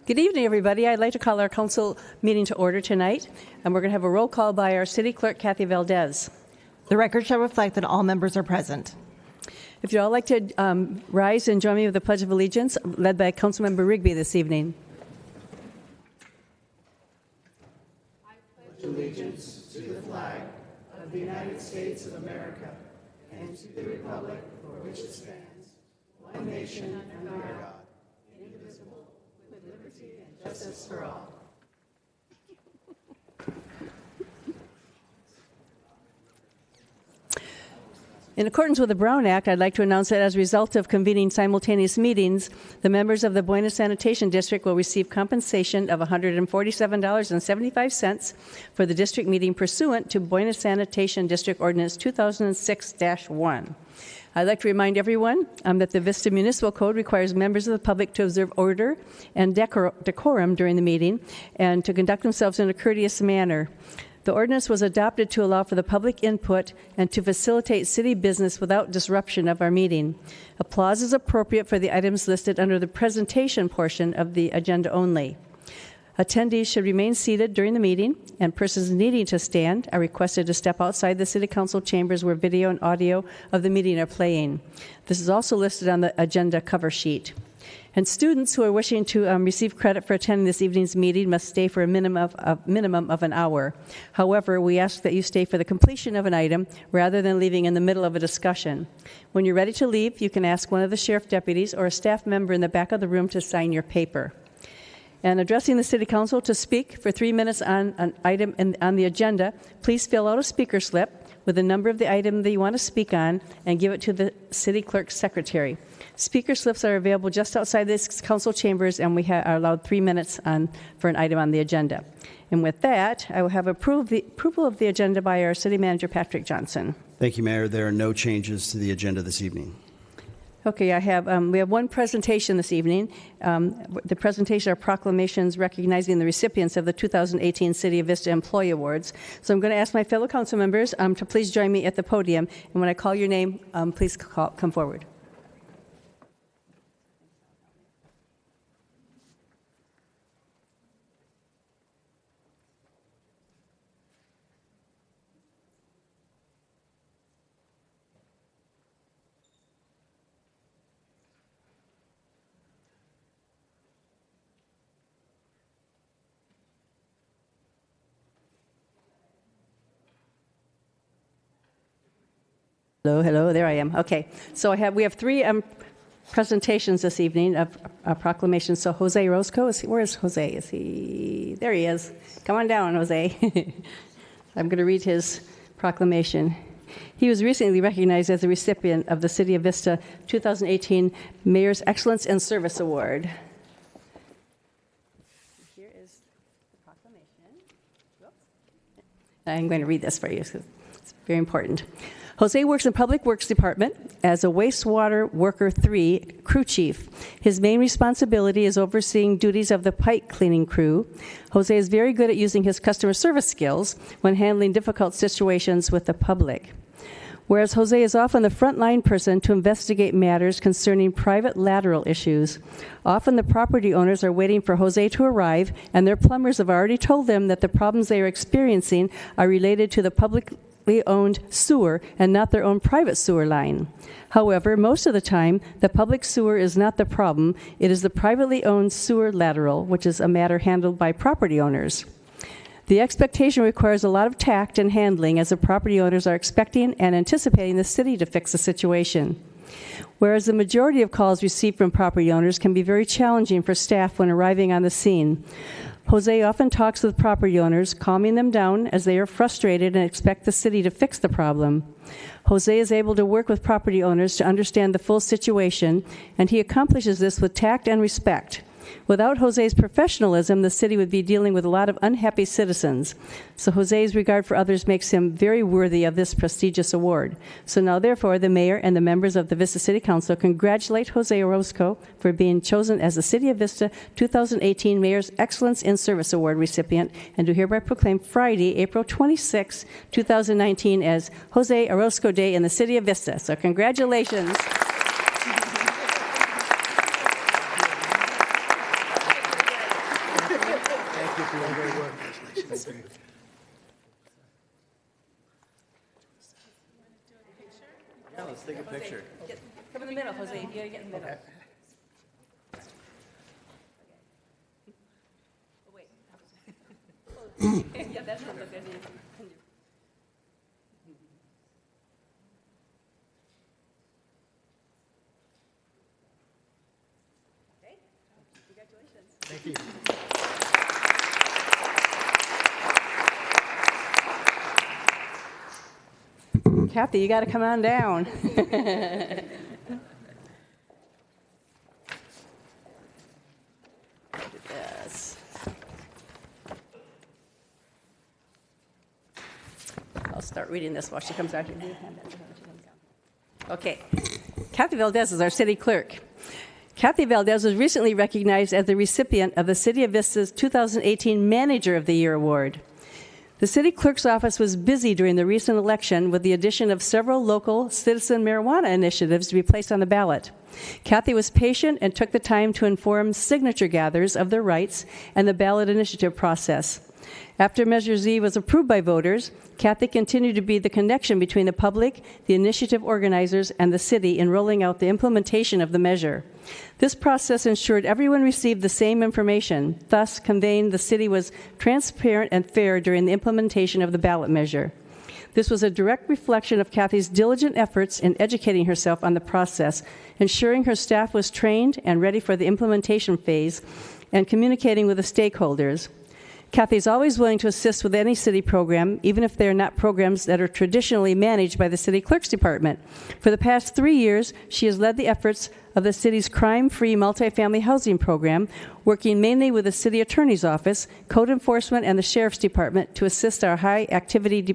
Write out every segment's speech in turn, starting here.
Good evening, everybody. I'd like to call our council meeting to order tonight, and we're going to have a roll call by our city clerk, Kathy Valdez. The record shall reflect that all members are present. If you'd all like to rise and join me with the Pledge of Allegiance, led by Councilmember Rigby this evening. I pledge allegiance to the flag of the United States of America and to the republic for which it stands, one nation under God, indivisible, with liberty and justice for all. In accordance with the Brown Act, I'd like to announce that as a result of convening simultaneous meetings, the members of the Buenos Sanitation District will receive compensation of $147.75 for the district meeting pursuant to Buenos Sanitation District Ordinance 2006-1. I'd like to remind everyone that the Vista Municipal Code requires members of the public to observe order and decorum during the meeting and to conduct themselves in a courteous manner. The ordinance was adopted to allow for the public input and to facilitate city business without disruption of our meeting. Applause is appropriate for the items listed under the presentation portion of the agenda only. Attendees should remain seated during the meeting, and persons needing to stand are requested to step outside the City Council chambers where video and audio of the meeting are playing. This is also listed on the agenda cover sheet. And students who are wishing to receive credit for attending this evening's meeting must stay for a minimum of an hour. However, we ask that you stay for the completion of an item rather than leaving in the middle of a discussion. When you're ready to leave, you can ask one of the sheriff deputies or a staff member in the back of the room to sign your paper. And addressing the City Council to speak for 3 minutes on an item on the agenda, please fill out a speaker slip with the number of the item that you want to speak on and give it to the City Clerk's Secretary. Speaker slips are available just outside the council chambers, and we are allowed 3 minutes for an item on the agenda. And with that, I will have approval of the agenda by our City Manager, Patrick Johnson. Thank you, Mayor. There are no changes to the agenda this evening. Okay, we have one presentation this evening. The presentation are proclamations recognizing the recipients of the 2018 City of Vista Employee Awards. So I'm going to ask my fellow council members to please join me at the podium, and when I call your name, please come forward. Hello, there I am. Okay, so we have 3 presentations this evening of proclamations. So Jose Orozco, where is Jose? Is he? There he is. Come on down, Jose. I'm going to read his proclamation. He was recently recognized as the recipient of the City of Vista 2018 Mayor's Excellence in Service Award. Here is the proclamation. I'm going to read this for you because it's very important. Jose works in Public Works Department as a wastewater worker 3 crew chief. His main responsibility is overseeing duties of the pipe cleaning crew. Jose is very good at using his customer service skills when handling difficult situations with the public. Whereas Jose is often the frontline person to investigate matters concerning private lateral issues. Often the property owners are waiting for Jose to arrive, and their plumbers have already told them that the problems they are experiencing are related to the publicly owned sewer and not their own private sewer line. However, most of the time, the public sewer is not the problem. It is the privately owned sewer lateral, which is a matter handled by property owners. The expectation requires a lot of tact and handling, as the property owners are expecting and anticipating the city to fix the situation. Whereas the majority of calls received from property owners can be very challenging for staff when arriving on the scene, Jose often talks with property owners, calming them down as they are frustrated and expect the city to fix the problem. Jose is able to work with property owners to understand the full situation, and he accomplishes this with tact and respect. Without Jose's professionalism, the city would be dealing with a lot of unhappy citizens. So Jose's regard for others makes him very worthy of this prestigious award. So now, therefore, the mayor and the members of the Vista City Council congratulate Jose Orozco for being chosen as the City of Vista 2018 Mayor's Excellence in Service Award recipient, and do hereby proclaim Friday, April 26, 2019 as Jose Orozco Day in the City of Vista. So congratulations. doing great work. Yeah, let's take a picture. Come in the middle, Jose. You gotta get in the middle. Oh, wait. Yeah, that's not good. Okay. Congratulations. Thank you. Kathy, you got to come on down. Yes. I'll start reading this while she comes out here. Okay. Kathy Valdez is our city clerk. Kathy Valdez was recently recognized as the recipient of the City of Vista's 2018 Manager of the Year Award. The city clerk's office was busy during the recent election with the addition of several local citizen marijuana initiatives to be placed on the ballot. Kathy was patient and took the time to inform signature gatherers of their rights and the ballot initiative process. After Measure Z was approved by voters, Kathy continued to be the connection between the public, the initiative organizers, and the city in rolling out the implementation of the measure. This process ensured everyone received the same information, thus conveying the city was transparent and fair during the implementation of the ballot measure. This was a direct reflection of Kathy's diligent efforts in educating herself on the process, ensuring her staff was trained and ready for the implementation phase, and communicating with the stakeholders. Kathy is always willing to assist with any city program, even if they are not programs that are traditionally managed by the city clerk's department. For the past 3 years, she has led the efforts of the city's crime-free multifamily housing program, working mainly with the city attorney's office, code enforcement, and the sheriff's department to assist our high-activity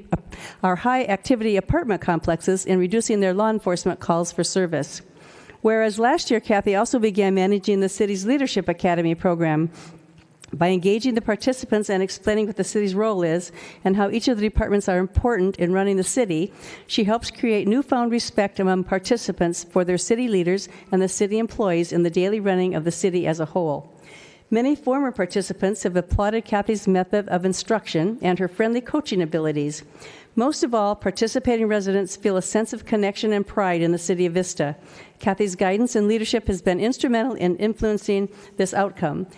apartment complexes in reducing their law enforcement calls for service. Whereas last year, Kathy also began managing the city's Leadership Academy program. By engaging the participants and explaining what the city's role is and how each of the departments are important in running the city, she helps create newfound respect among participants for their city leaders and the city employees in the daily running of the city as a whole. Many former participants have applauded Kathy's method of instruction and her friendly coaching abilities. Most of all, participating residents feel a sense of connection and pride in the city of Vista. Kathy's guidance and leadership has been instrumental in influencing this outcome.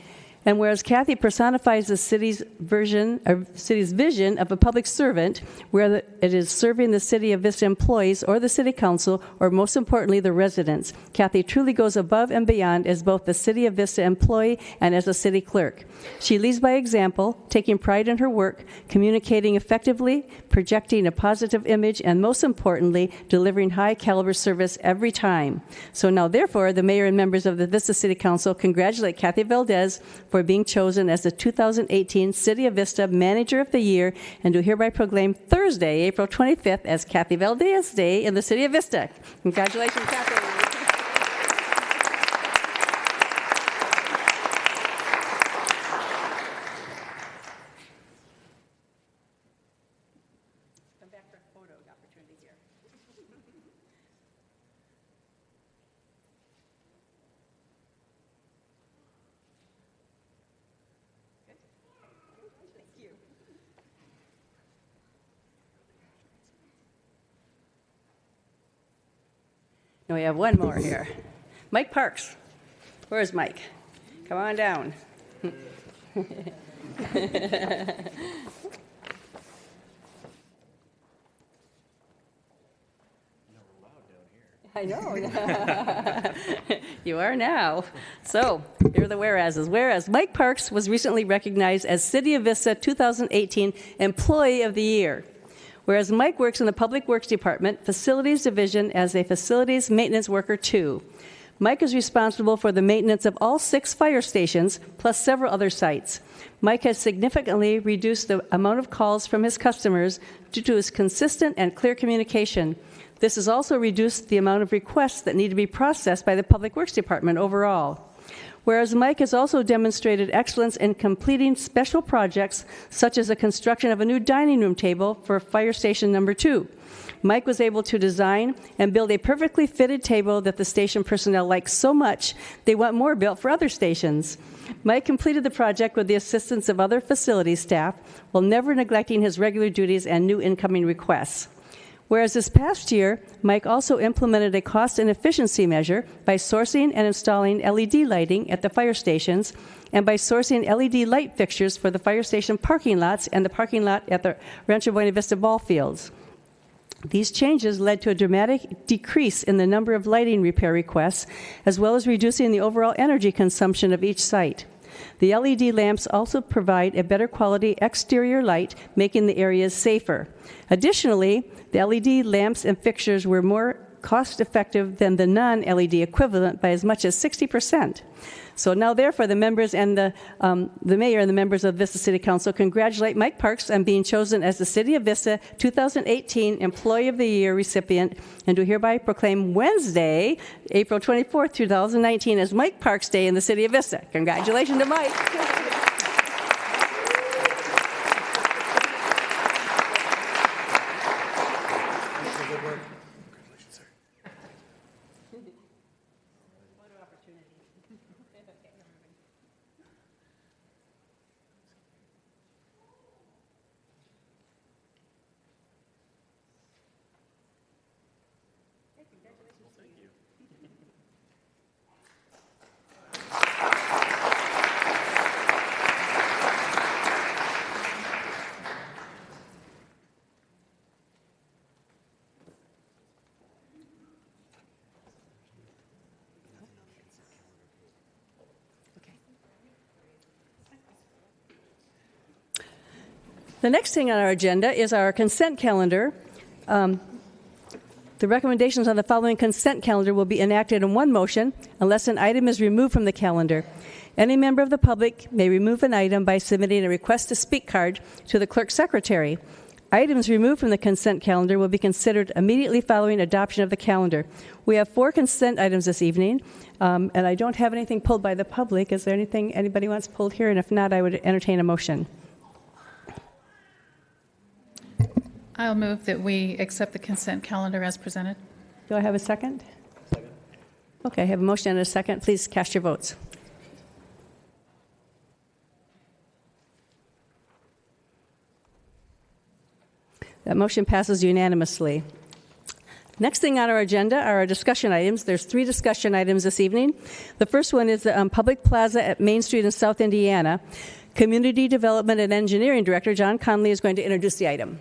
And whereas Kathy personifies the city's vision of a public servant, whether it is serving the City of Vista employees or the City Council, or most importantly, the residents, Kathy truly goes above and beyond as both the City of Vista employee and as a city clerk. She leads by example, taking pride in her work, communicating effectively, projecting a positive image, and most importantly, delivering high-caliber service every time. So now, therefore, the mayor and members of the Vista City Council congratulate Kathy Valdez for being chosen as the 2018 City of Vista Manager of the Year, and do hereby proclaim Thursday, April 25th, as Kathy Valdez Day in the City of Vista. Congratulations, Kathy. Come back for a photo opportunity here. And we have one more here. Mike Parks. Where's Mike? Come on down. I know. You are now. So, here are the whereases. Whereas Mike Parks was recently recognized as City of Vista 2018 Employee of the Year. Whereas Mike works in the Public Works Department, Facilities Division as a Facilities Maintenance Worker 2. Mike is responsible for the maintenance of all 6 fire stations, plus several other sites. Mike has significantly reduced the amount of calls from his customers due to his consistent and clear communication. This has also reduced the amount of requests that need to be processed by the Public Works Department overall. Whereas Mike has also demonstrated excellence in completing special projects, such as the construction of a new dining room table for Fire Station Number 2. Mike was able to design and build a perfectly fitted table that the station personnel liked so much they want more built for other stations. Mike completed the project with the assistance of other facility staff while never neglecting his regular duties and new incoming requests. Whereas this past year, Mike also implemented a cost and efficiency measure by sourcing and installing LED lighting at the fire stations and by sourcing LED light fixtures for the fire station parking lots and the parking lot at the Rancho Buena Vista ball fields. These changes led to a dramatic decrease in the number of lighting repair requests, as well as reducing the overall energy consumption of each site. The LED lamps also provide a better quality exterior light, making the areas safer. Additionally, the LED lamps and fixtures were more cost-effective than the non-LED equivalent by as much as 60%. So now, therefore, the members and the mayor and the members of Vista City Council congratulate Mike Parks on being chosen as the City of Vista 2018 Employee of the Year recipient, and do hereby proclaim Wednesday, April 24th, 2019, as Mike Parks Day in the City of Vista. Congratulations to Mike. The next thing on our agenda is our consent calendar. The recommendations on the following consent calendar will be enacted in one motion unless an item is removed from the calendar. Any member of the public may remove an item by submitting a request to speak card to the clerk secretary. Items removed from the consent calendar will be considered immediately following adoption of the calendar. We have 4 consent items this evening, and I don't have anything pulled by the public. Is there anything anybody wants pulled here? And if not, I would entertain a motion. I'll move that we accept the consent calendar as presented. Do I have a second? Second. Okay, I have a motion and a second. Please cast your votes. That motion passes unanimously. Next thing on our agenda are our discussion items. There's 3 discussion items this evening. The first one is the Public Plaza at Main Street in South Indiana. Community Development and Engineering Director John Conley is going to introduce the item.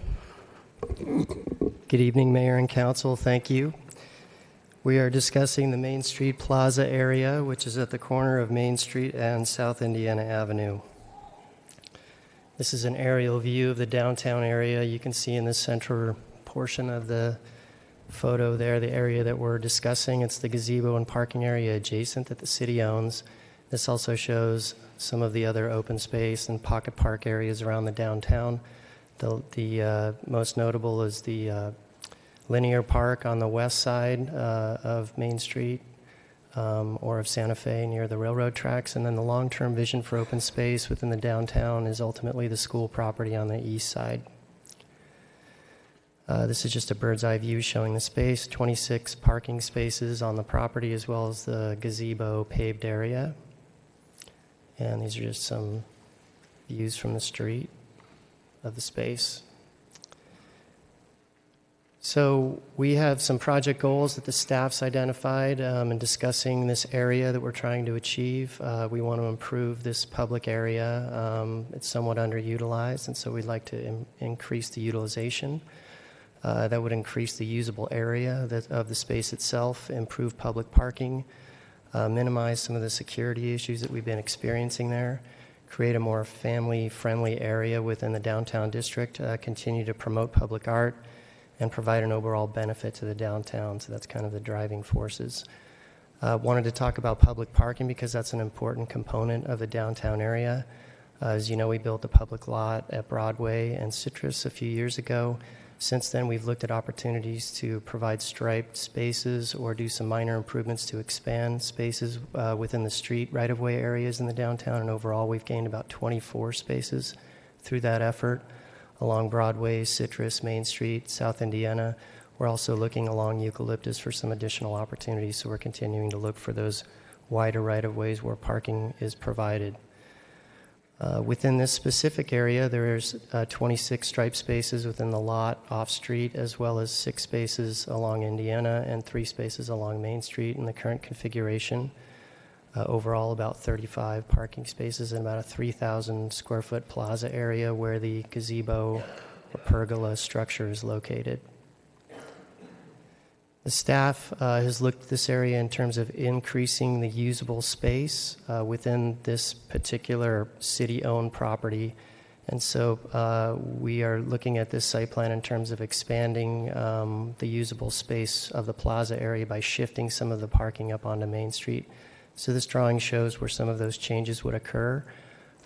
Good evening, Mayor and Council. Thank you. We are discussing the Main Street Plaza area, which is at the corner of Main Street and South Indiana Avenue. This is an aerial view of the downtown area. You can see in the central portion of the photo there the area that we're discussing. It's the gazebo and parking area adjacent that the city owns. This also shows some of the other open space and pocket park areas around the downtown. The most notable is the linear park on the west side of Main Street or of Santa Fe near the railroad tracks. And then the long-term vision for open space within the downtown is ultimately the school property on the east side. This is just a bird's eye view showing the space, 26 parking spaces on the property as well as the gazebo paved area. And these are just some views from the street of the space. So we have some project goals that the staff's identified in discussing this area that we're trying to achieve. We want to improve this public area. It's somewhat underutilized, and so we'd like to increase the utilization. That would increase the usable area of the space itself, improve public parking, minimize some of the security issues that we've been experiencing there, create a more family-friendly area within the downtown district, continue to promote public art, and provide an overall benefit to the downtown. So that's kind of the driving forces. Wanted to talk about public parking because that's an important component of the downtown area. As you know, we built a public lot at Broadway and Citrus a few years ago. Since then, we've looked at opportunities to provide striped spaces or do some minor improvements to expand spaces within the street right-of-way areas in the downtown. And overall, we've gained about 24 spaces through that effort along Broadway, Citrus, Main Street, South Indiana. We're also looking along eucalyptus for some additional opportunities, so we're continuing to look for those wider right-of-ways where parking is provided. Within this specific area, there's 26 stripe spaces within the lot off-street, as well as 6 spaces along Indiana and 3 spaces along Main Street in the current configuration. Overall, about 35 parking spaces and about a 3,000 square foot plaza area where the gazebo or pergola structure is located. The staff has looked at this area in terms of increasing the usable space within this particular city-owned property. And so we are looking at this site plan in terms of expanding the usable space of the plaza area by shifting some of the parking up onto Main Street. So this drawing shows where some of those changes would occur.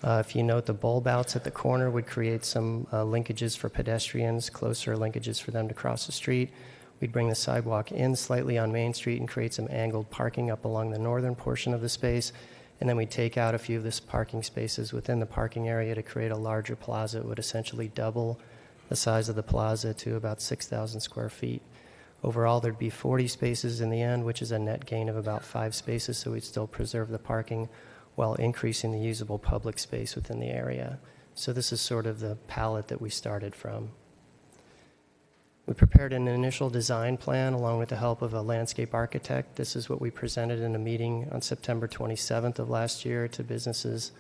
If you note, the bulb outs at the corner would create some linkages for pedestrians, closer linkages for them to cross the street. We'd bring the sidewalk in slightly on Main Street and create some angled parking up along the northern portion of the space. And then we'd take out a few of the parking spaces within the parking area to create a larger plaza. It would essentially double the size of the plaza to about 6,000 square feet. Overall, there'd be 40 spaces in the end, which is a net gain of about 5 spaces, so we'd still preserve the parking while increasing the usable public space within the area. So this is sort of the palette that we started from. We prepared an initial design plan along with the help of a landscape architect. This is what we presented in a meeting on September 27th of last year to businesses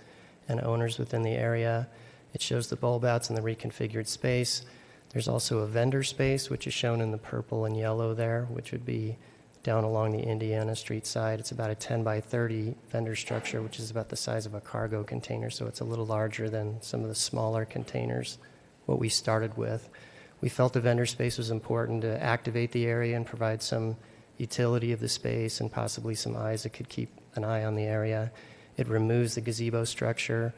and owners within the area. It shows the bulb outs and the reconfigured space. There's also a vendor space, which is shown in the purple and yellow there, which would be down along the Indiana Street side. It's about a 10 by 30 vendor structure, which is about the size of a cargo container, so it's a little larger than some of the smaller containers, what we started with. We felt the vendor space was important to activate the area and provide some utility of the space and possibly some eyes that could keep an eye on the area. It removes the gazebo structure.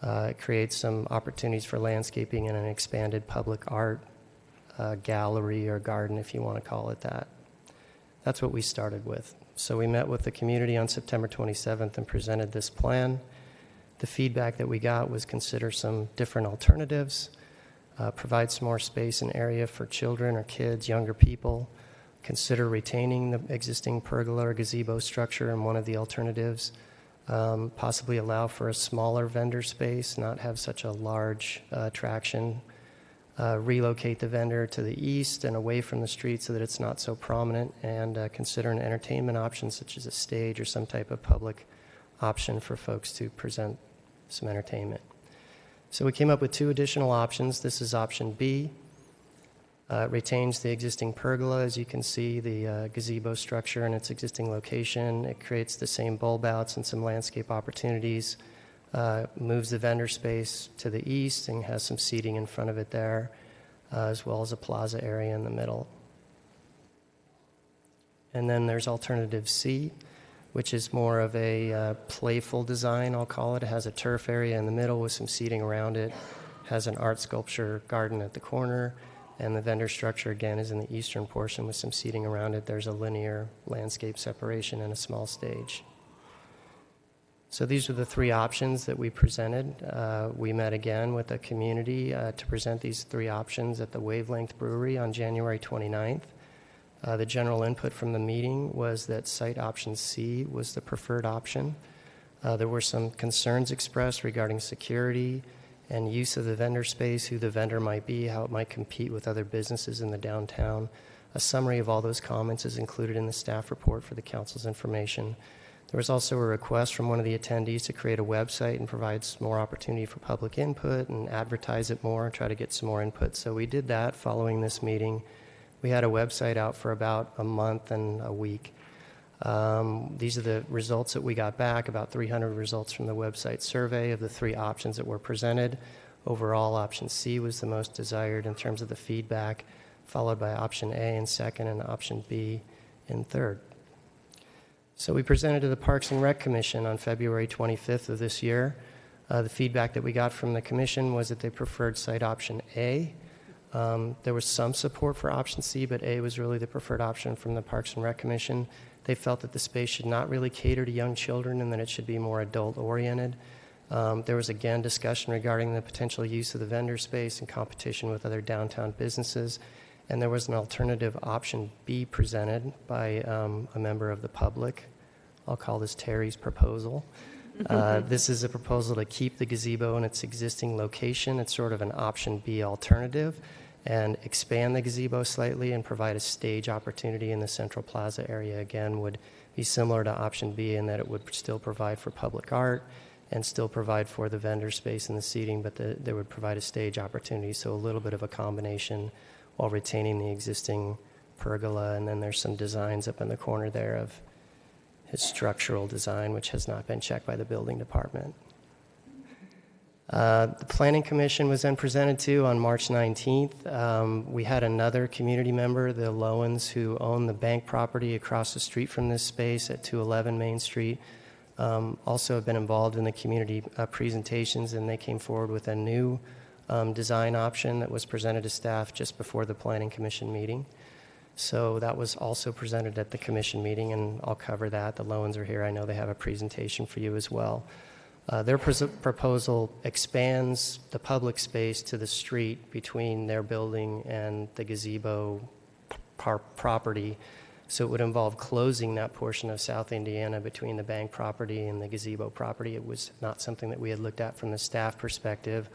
It creates some opportunities for landscaping and an expanded public art gallery or garden, if you want to call it that. That's what we started with. So we met with the community on September 27th and presented this plan. The feedback that we got was consider some different alternatives, provide some more space and area for children or kids, younger people, consider retaining the existing pergola or gazebo structure in one of the alternatives, possibly allow for a smaller vendor space, not have such a large attraction, relocate the vendor to the east and away from the street so that it's not so prominent, and consider an entertainment option such as a stage or some type of public option for folks to present some entertainment. So we came up with 2 additional options. This is option B. It retains the existing pergola, as you can see, the gazebo structure in its existing location. It creates the same bulb outs and some landscape opportunities, moves the vendor space to the east and has some seating in front of it there, as well as a plaza area in the middle. And then there's alternative C, which is more of a playful design, I'll call it. It has a turf area in the middle with some seating around it, has an art sculpture garden at the corner, and the vendor structure, again, is in the eastern portion with some seating around it. There's a linear landscape separation and a small stage. So these are the 3 options that we presented. We met again with the community to present these 3 options at the Wavelength Brewery on January 29th. The general input from the meeting was that site option C was the preferred option. There were some concerns expressed regarding security and use of the vendor space, who the vendor might be, how it might compete with other businesses in the downtown. A summary of all those comments is included in the staff report for the council's information. There was also a request from one of the attendees to create a website and provide some more opportunity for public input and advertise it more and try to get some more input. So we did that following this meeting. We had a website out for about a month and a week. These are the results that we got back, about 300 results from the website survey of the 3 options that were presented. Overall, option C was the most desired in terms of the feedback, followed by option A in second and option B in third. So we presented to the Parks and Rec Commission on February 25th of this year. The feedback that we got from the commission was that they preferred site option A. There was some support for option C, but A was really the preferred option from the Parks and Rec Commission. They felt that the space should not really cater to young children and that it should be more adult-oriented. There was, again, discussion regarding the potential use of the vendor space in competition with other downtown businesses. and there was an alternative option B presented by a member of the public. I'll call this Terry's proposal. This is a proposal to keep the gazebo in its existing location. It's sort of an option B alternative, and expand the gazebo slightly and provide a stage opportunity in the Central Plaza area. Again, would be similar to option B in that it would still provide for public art and still provide for the vendor space and the seating, but they would provide a stage opportunity, so a little bit of a combination while retaining the existing pergola. And then there's some designs up in the corner there of his structural design, which has not been checked by the building department. The Planning Commission was then presented to on March 19th. We had another community member, the Lowens, who own the bank property across the street from this space at 211 Main Street. Also have been involved in the community presentations, and they came forward with a new design option that was presented to staff just before the Planning Commission meeting. So that was also presented at the commission meeting, and I'll cover that. The Lowens are here. I know they have a presentation for you as well. Their proposal expands the public space to the street between their building and the gazebo property. So it would involve closing that portion of South Indiana between the bank property and the gazebo property. It was not something that we had looked at from the staff perspective.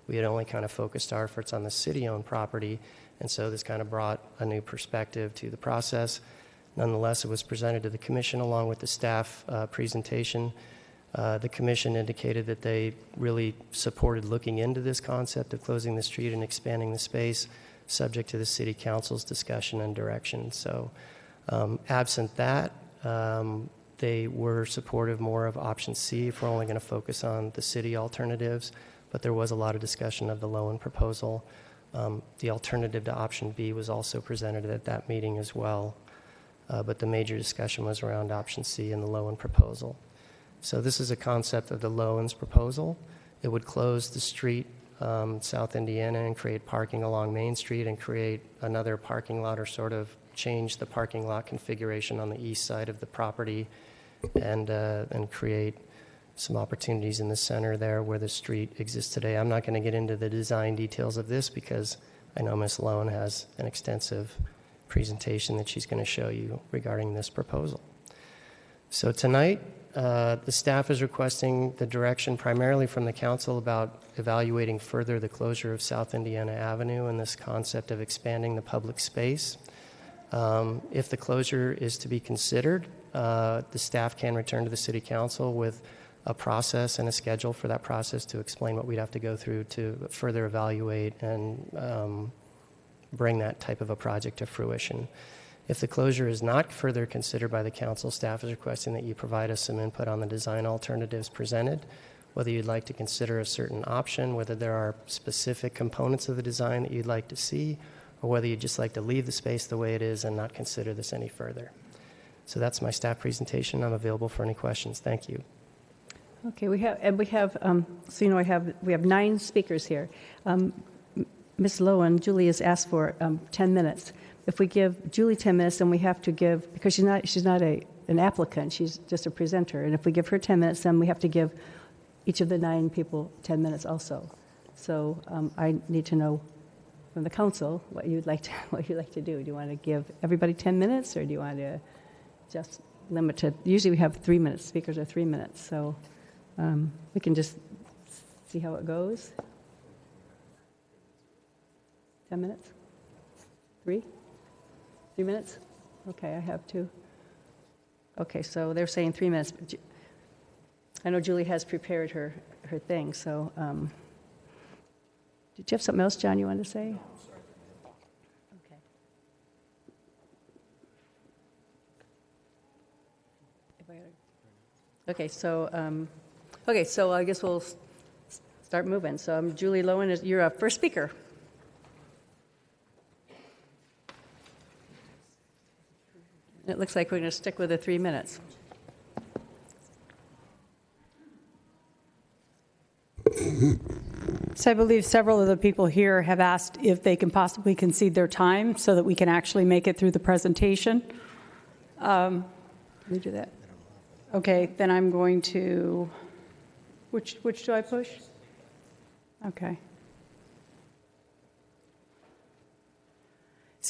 We had only kind of focused our efforts on the city-owned property, and so this kind of brought a new perspective to the process. Nonetheless, it was presented to the commission along with the staff presentation. The commission indicated that they really supported looking into this concept of closing the street and expanding the space, subject to the city council's discussion and direction. So absent that, they were supportive more of option C if we're only going to focus on the city alternatives, but there was a lot of discussion of the Lowen proposal. The alternative to option B was also presented at that meeting as well, but the major discussion was around option C and the Lowen proposal. So this is a concept of the Lowens proposal. It would close the street, South Indiana, and create parking along Main Street and create another parking lot, or sort of change the parking lot configuration on the east side of the property, and create some opportunities in the center there where the street exists today. I'm not going to get into the design details of this because I know Ms. Lowen has an extensive presentation that she's going to show you regarding this proposal. So tonight, the staff is requesting the direction primarily from the council about evaluating further the closure of South Indiana Avenue and this concept of expanding the public space. If the closure is to be considered, the staff can return to the city council with a process and a schedule for that process to explain what we'd have to go through to further evaluate and bring that type of a project to fruition. If the closure is not further considered by the council, staff is requesting that you provide us some input on the design alternatives presented, whether you'd like to consider a certain option, whether there are specific components of the design that you'd like to see, or whether you'd just like to leave the space the way it is and not consider this any further. So that's my staff presentation. I'm available for any questions. Thank you. Okay, we have so you know, we have 9 speakers here. Ms. Lowen, Julie has asked for 10 minutes. If we give Julie 10 minutes, then we have to give, because she's not an applicant, she's just a presenter. And if we give her 10 minutes, then we have to give each of the 9 people 10 minutes also. So I need to know from the council what you'd like to do. Do you want to give everybody 10 minutes, or do you want to just limit to? Usually we have 3 minutes. Speakers are 3 minutes, so we can just see how it goes. 10 minutes. 3 minutes? Okay, I have 2. Okay, so they're saying 3 minutes. I know Julie has prepared her thing, so did you have something else, John, you wanted to say? No, I'm sorry. Okay. So I guess we'll start moving. So Julie Lowen, you're our first speaker. It looks like we're going to stick with the 3 minutes. So I believe several of the people here have asked if they can possibly concede their time so that we can actually make it through the presentation. Can we do that? Okay, then I'm going to, which do I push? Okay.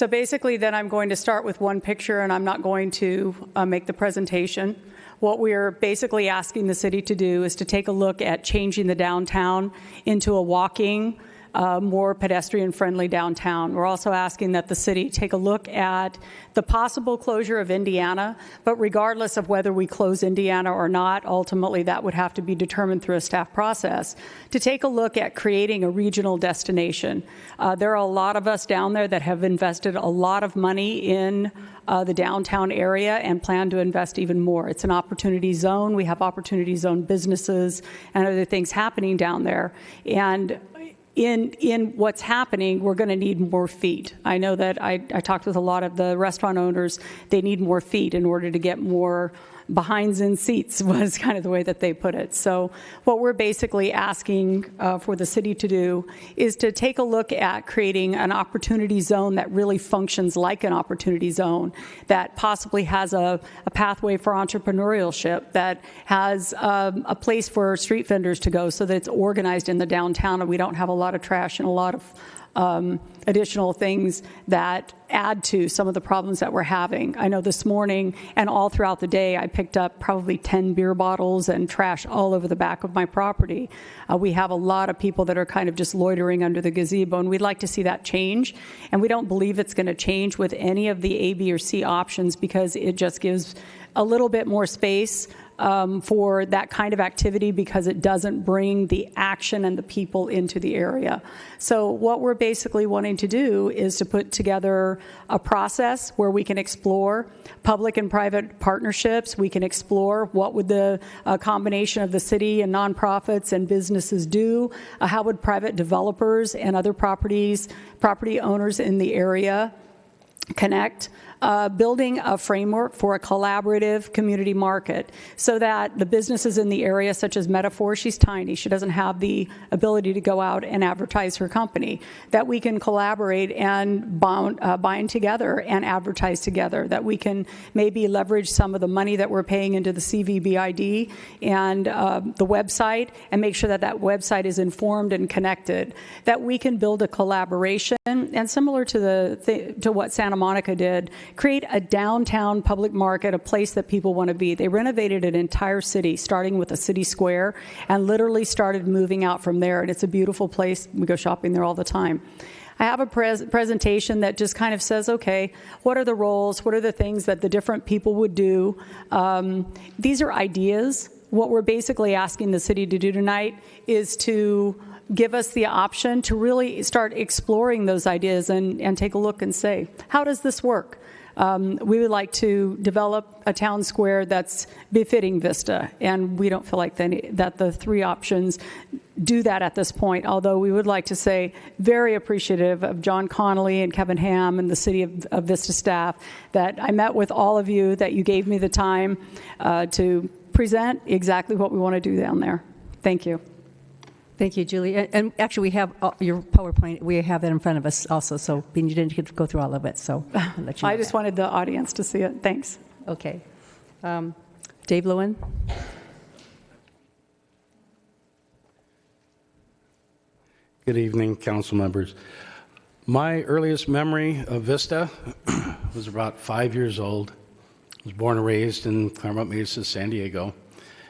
So basically, then I'm going to start with one picture, and I'm not going to make the presentation. What we're basically asking the city to do is to take a look at changing the downtown into a walking, more pedestrian-friendly downtown. We're also asking that the city take a look at the possible closure of Indiana, but regardless of whether we close Indiana or not, ultimately that would have to be determined through a staff process, to take a look at creating a regional destination. There are a lot of us down there that have invested a lot of money in the downtown area and plan to invest even more. It's an opportunity zone. We have opportunity zone businesses and other things happening down there. And in what's happening, we're going to need more feet. I know that I talked with a lot of the restaurant owners. They need more feet in order to get more behinds in seats, was kind of the way that they put it. So what we're basically asking for the city to do is to take a look at creating an opportunity zone that really functions like an opportunity zone, that possibly has a pathway for entrepreneurship, that has a place for street vendors to go so that it's organized in the downtown and we don't have a lot of trash and a lot of additional things that add to some of the problems that we're having. I know this morning and all throughout the day, I picked up probably 10 beer bottles and trash all over the back of my property. We have a lot of people that are kind of just loitering under the gazebo, and we'd like to see that change. And we don't believe it's going to change with any of the A, B, or C options because it just gives a little bit more space for that kind of activity because it doesn't bring the action and the people into the area. So what we're basically wanting to do is to put together a process where we can explore public and private partnerships. We can explore what would the combination of the city and nonprofits and businesses do. How would private developers and other property owners in the area connect? Building a framework for a collaborative community market so that the businesses in the area, such as Metaphor, she's tiny, she doesn't have the ability to go out and advertise her company, that we can collaborate and bind together and advertise together, that we can maybe leverage some of the money that we're paying into the CVBID and the website and make sure that that website is informed and connected, that we can build a collaboration and similar to what Santa Monica did, create a downtown public market, a place that people want to be. They renovated an entire city, starting with a city square, and literally started moving out from there. And it's a beautiful place. We go shopping there all the time. I have a presentation that just kind of says, okay, what are the roles? What are the things that the different people would do? These are ideas. What we're basically asking the city to do tonight is to give us the option to really start exploring those ideas and take a look and say, how does this work? We would like to develop a town square that's befitting Vista, and we don't feel like that the three options do that at this point, although we would like to say very appreciative of John Connolly and Kevin Ham and the City of Vista staff, that I met with all of you, that you gave me the time to present exactly what we want to do down there. Thank you. Thank you, Julie. And actually, we have your PowerPoint. We have that in front of us also, so you didn't get to go through all of it, so I'll let you know I just wanted the audience to see it. Thanks. Okay. Dave Lewin? Good evening, council members. My earliest memory of Vista was about 5 years old. I was born and raised in Claremont Mesa, San Diego.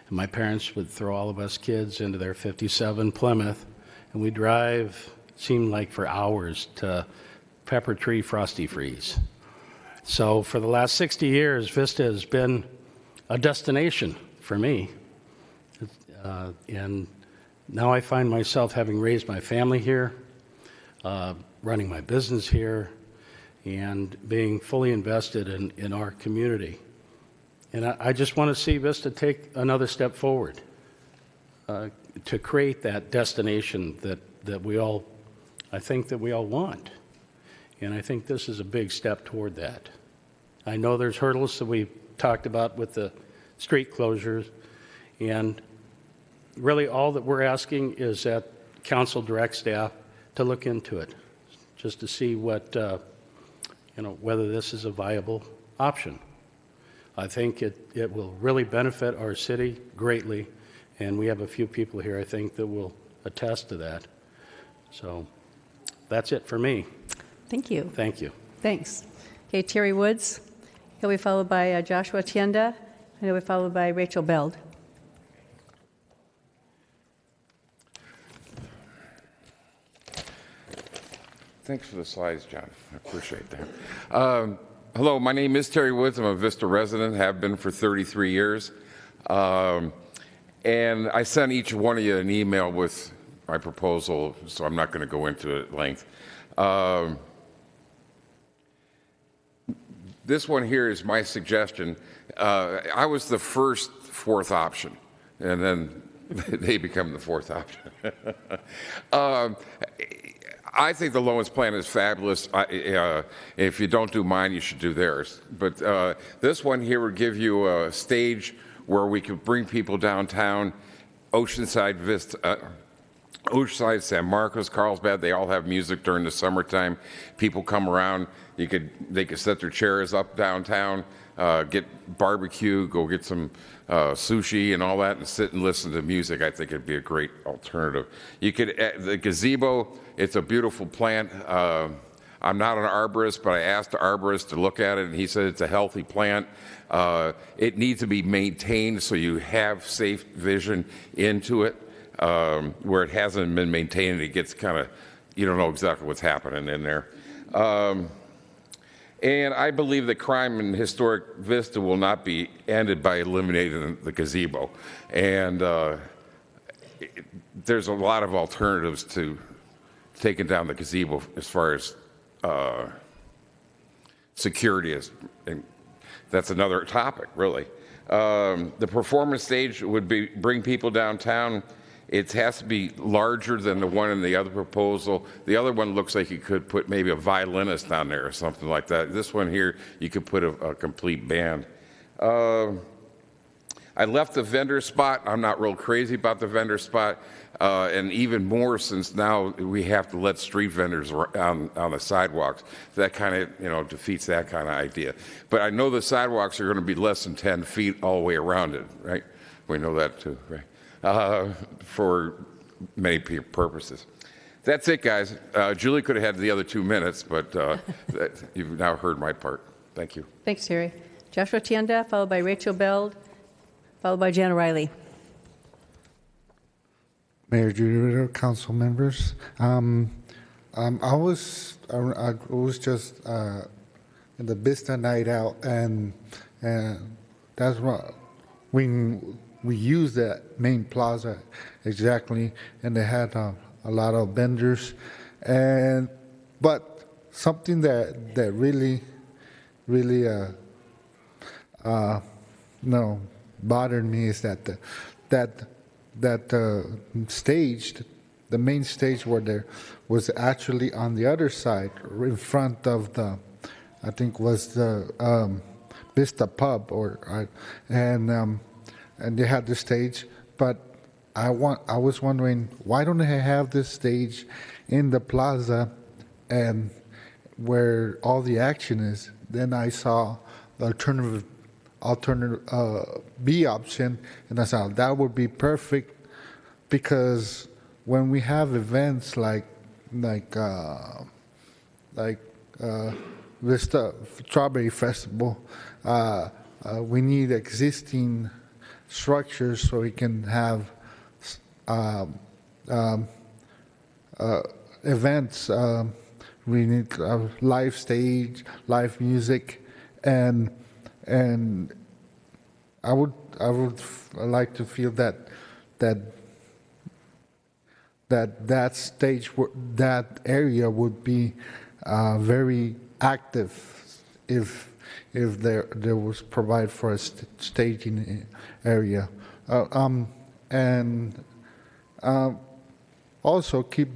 And my parents would throw all of us kids into their 57 Plymouth, and we'd drive, seemed like for hours, to Pepper Tree Frosty Freeze. So for the last 60 years, Vista has been a destination for me. And now I find myself, having raised my family here, running my business here, and being fully invested in our community. And I just want to see Vista take another step forward to create that destination that we all, I think that we all want. And I think this is a big step toward that. I know there's hurdles that we've talked about with the street closures, and really all that we're asking is that council direct staff to look into it, just to see what, whether this is a viable option. I think it will really benefit our city greatly, and we have a few people here, I think, that will attest to that. So that's it for me. Thank you. Thank you. Thanks. Okay, Terry Woods. He'll be followed by Joshua Tienda, and he'll be followed by Rachel Beld. Thanks for the slides, John. I appreciate that. Hello, my name is Terry Woods. I'm a Vista resident, have been for 33 years. And I sent each one of you an email with my proposal, so I'm not going to go into it at length. This one here is my suggestion. I was the fourth option, and then they become the fourth option. I think the Lowens plan is fabulous. If you don't do mine, you should do theirs. But this one here would give you a stage where we could bring people downtown, Oceanside, Vista, Oceanside, San Marcos, Carlsbad. They all have music during the summertime. People come around. They could set their chairs up downtown, get barbecue, go get some sushi and all that, and sit and listen to music. I think it'd be a great alternative. You could the gazebo. It's a beautiful plant. I'm not an arborist, but I asked the arborist to look at it, and he said it's a healthy plant. It needs to be maintained so you have safe vision into it. Where it hasn't been maintained, it gets kind of, you don't know exactly what's happening in there. And I believe that crime in historic Vista will not be ended by eliminating the gazebo. And there's a lot of alternatives to taking down the gazebo as far as security is. And that's another topic, really. The performance stage would bring people downtown. It has to be larger than the one in the other proposal. The other one looks like you could put maybe a violinist on there or something like that. This one here, you could put a complete band. I left the vendor spot. I'm not real crazy about the vendor spot, and even more since now we have to let street vendors on the sidewalks. That kind of defeats that kind of idea. But I know the sidewalks are going to be less than 10 feet all the way around it, right? We know that too, right? For many purposes. That's it, guys. Julie could have had the other 2 minutes, but you've now heard my part. Thank you. Thanks, Terry. Joshua Tienda, followed by Rachel Beld, followed by Jan O'Reilly. Mayor Judy, council members. I was just in the Vista night out, and that's what we used that main plaza exactly, and they had a lot of vendors, but something that really bothered me is that the stage, the main stage where there was actually on the other side, in front of the, I think was the Vista pub, and they had the stage, but I was wondering, why don't they have this stage in the plaza and where all the action is? Then I saw the alternative B option, and I thought that would be perfect, because when we have events like Vista Strawberry Festival, we need existing structures so we can have events. We need a live stage, live music, and I would like to feel that stage, that area would be very active if there was provide for a staging area, and also keep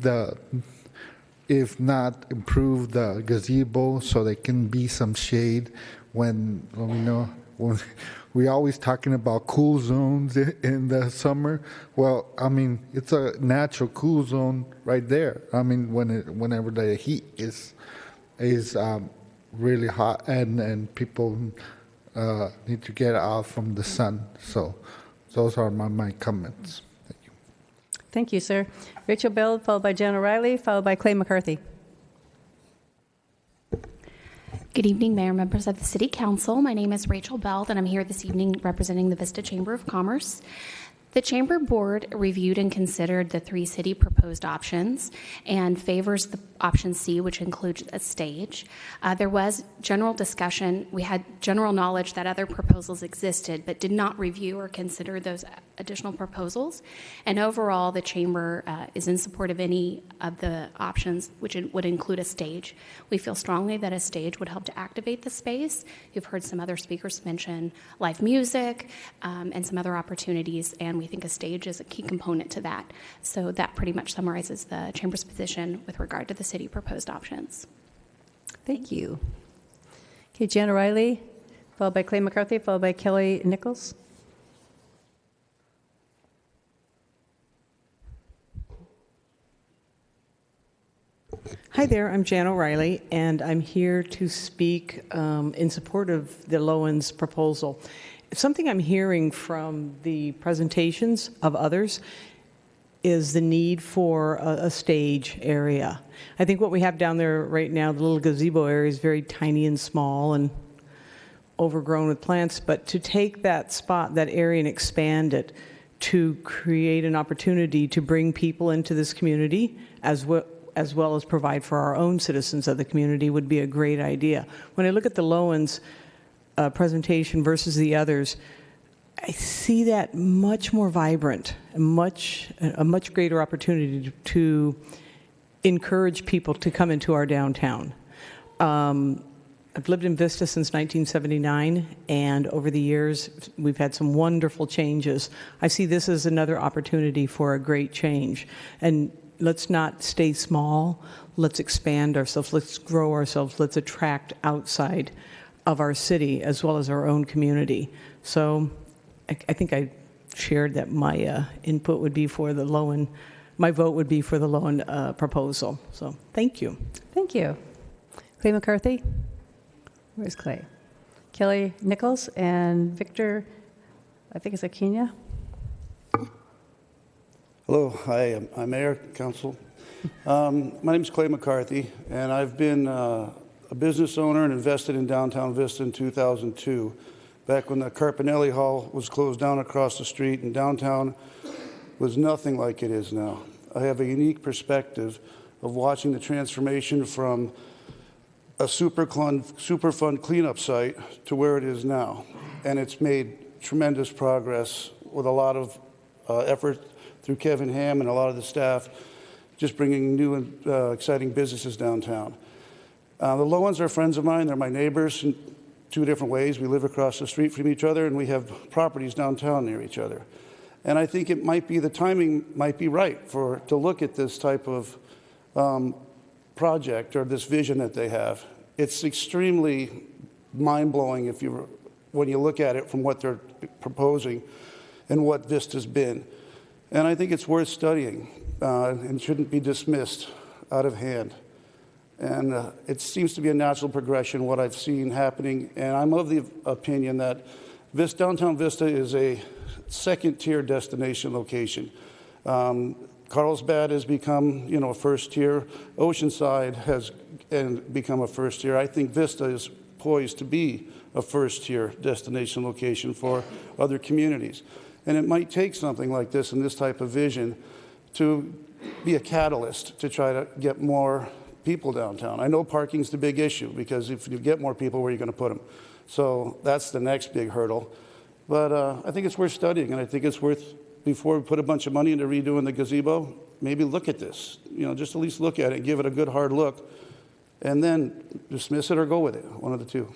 if not improve the gazebo so there can be some shade when we always talking about cool zones in the summer. Well, I mean, it's a natural cool zone right there. I mean, whenever the heat is really hot and people need to get out from the sun. So those are my comments. Thank you. Thank you, sir. Rachel Beld, followed by Jan O'Reilly, followed by Clay McCarthy. Good evening, Mayor, members of the City Council. My name is Rachel Bell, and I'm here this evening representing the Vista Chamber of Commerce. The Chamber Board reviewed and considered the 3 city proposed options and favors the option C, which includes a stage. There was general discussion. We had general knowledge that other proposals existed, but did not review or consider those additional proposals. And overall, the Chamber is in support of any of the options, which would include a stage. We feel strongly that a stage would help to activate the space. You've heard some other speakers mention live music and some other opportunities, and we think a stage is a key component to that. So that pretty much summarizes the Chamber's position with regard to the city proposed options. Thank you. Okay, Jan O'Reilly, followed by Clay McCarthy, followed by Kelly Nichols. Hi there, I'm Jan O'Reilly, and I'm here to speak in support of the Lowen's proposal. Something I'm hearing from the presentations of others is the need for a stage area. I think what we have down there right now, the little gazebo area, is very tiny and small and overgrown with plants, but to take that spot, that area, and expand it to create an opportunity to bring people into this community as well as provide for our own citizens of the community would be a great idea. When I look at the Lowen's presentation versus the others, I see that much more vibrant, a much greater opportunity to encourage people to come into our downtown. I've lived in Vista since 1979, and over the years, we've had some wonderful changes. I see this as another opportunity for a great change. And let's not stay small. Let's expand ourselves. Let's grow ourselves. Let's attract outside of our city as well as our own community. So I think I shared that my input would be for the Lowen, my vote would be for the Lowen proposal. So thank you. Thank you. Clay McCarthy. Where's Clay? Kelly Nichols and Victor, I think it's Akina. Hello, hi, I'm Mayor, Council. My name is Clay McCarthy, and I've been a business owner and invested in downtown Vista in 2002, back when the Carpinelli Hall was closed down across the street and downtown was nothing like it is now. I have a unique perspective of watching the transformation from a Superfund cleanup site to where it is now, and it's made tremendous progress with a lot of effort through Kevin Ham and a lot of the staff, just bringing new and exciting businesses downtown. The Lowens are friends of mine. They're my neighbors in 2 different ways. We live across the street from each other, and we have properties downtown near each other. And I think it might be, the timing might be right to look at this type of project or this vision that they have. It's extremely mind-blowing when you look at it from what they're proposing and what Vista's been. And I think it's worth studying and shouldn't be dismissed out of hand. And it seems to be a natural progression, what I've seen happening. And I'm of the opinion that downtown Vista is a second-tier destination location. Carlsbad has become, a first tier. Oceanside has become a first tier. I think Vista is poised to be a first tier destination location for other communities. And it might take something like this and this type of vision to be a catalyst to try to get more people downtown. I know parking's the big issue, because if you get more people, where are you going to put them? So that's the next big hurdle. But I think it's worth studying, and I think it's worth, before we put a bunch of money into redoing the gazebo, maybe look at this. Just at least look at it, give it a good hard look, and then dismiss it or go with it, one of the two.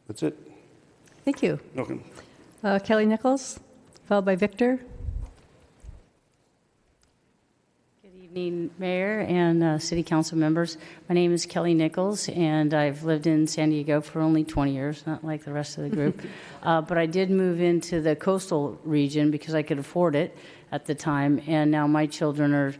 That's it. Thank you. Okay. Kelly Nichols, followed by Victor. Good evening, Mayor and City Council members. My name is Kelly Nichols, and I've lived in San Diego for only 20 years, not like the rest of the group. But I did move into the coastal region because I could afford it at the time, and now my children are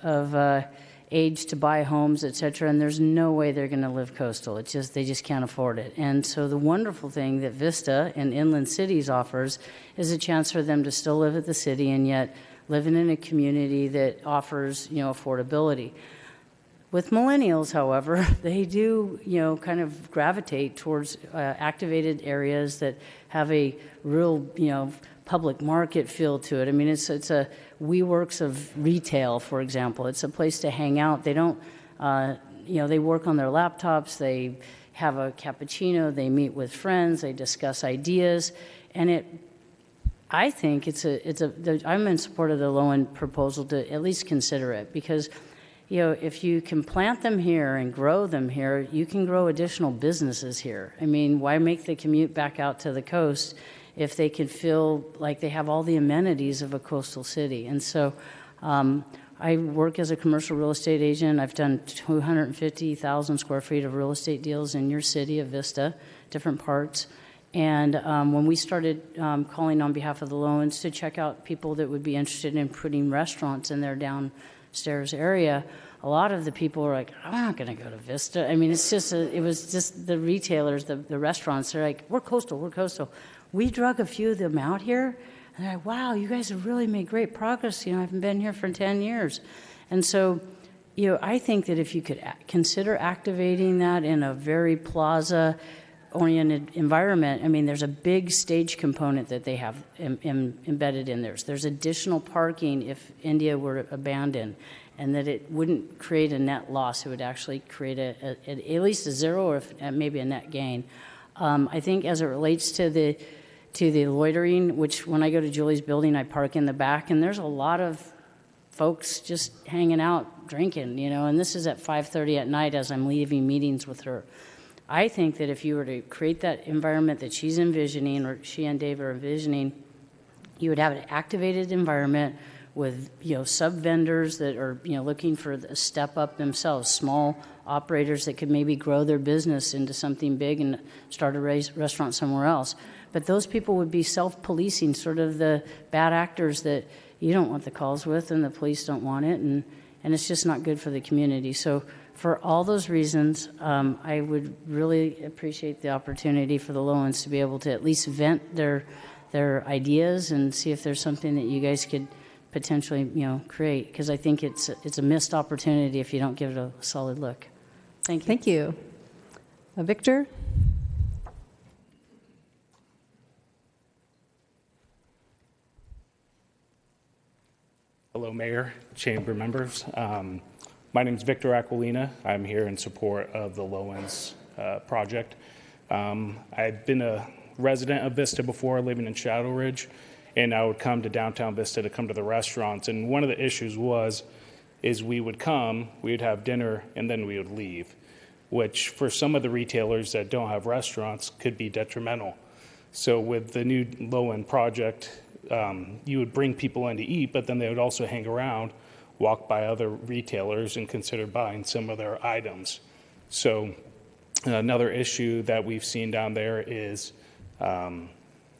of age to buy homes, et cetera, and there's no way they're going to live coastal. They just can't afford it. And so the wonderful thing that Vista and Inland Cities offers is a chance for them to still live at the city and yet living in a community that offers, affordability. With millennials, however, they do, kind of gravitate towards activated areas that have a real, public market feel to it. I mean, it's a WeWorks of retail, for example. It's a place to hang out. They don't, they work on their laptops. They have a cappuccino. They meet with friends. They discuss ideas, and I think I'm in support of the low-end proposal to at least consider it, because if you can plant them here and grow them here, you can grow additional businesses here. I mean, why make the commute back out to the coast if they can feel like they have all the amenities of a coastal city? And so I work as a commercial real estate agent. I've done 250,000 square feet of real estate deals in your city of Vista, different parts. And when we started calling on behalf of the Lowens to check out people that would be interested in putting restaurants in their downstairs area, a lot of the people were like, I'm not going to go to Vista. I mean, it was just the retailers, the restaurants, they're like, we're coastal, we're coastal. We drug a few of them out here, and they're like, wow, you guys have really made great progress. I haven't been here for 10 years. And so, I think that if you could consider activating that in a very plaza-oriented environment, I mean, there's a big stage component that they have embedded in theirs. There's additional parking if India were abandoned, and that it wouldn't create a net loss. It would actually create at least a zero, or maybe a net gain. I think as it relates to the loitering, which when I go to Julie's building, I park in the back, and there's a lot of folks just hanging out, drinking, and this is at 5:30 at night as I'm leaving meetings with her. I think that if you were to create that environment that she's envisioning, or she and Dave are envisioning, you would have an activated environment with, sub-vendors that are, looking for a step up themselves, small operators that could maybe grow their business into something big and start a restaurant somewhere else. But those people would be self-policing, sort of the bad actors that you don't want the calls with and the police don't want it, and it's just not good for the community. So for all those reasons, I would really appreciate the opportunity for the Lowens to be able to at least vent their ideas and see if there's something that you guys could potentially, create, because I think it's a missed opportunity if you don't give it a solid look. Thank you. Thank you. Victor? Hello, Mayor, Chamber members. My name is Victor Aquilina. I'm here in support of the Lowens project. I've been a resident of Vista before, living in Shadow Ridge, and I would come to downtown Vista to come to the restaurants. And one of the issues is we would come, we would have dinner, and then we would leave, which for some of the retailers that don't have restaurants could be detrimental. So with the new low-end project, you would bring people in to eat, but then they would also hang around, walk by other retailers, and consider buying some of their items. So another issue that we've seen down there is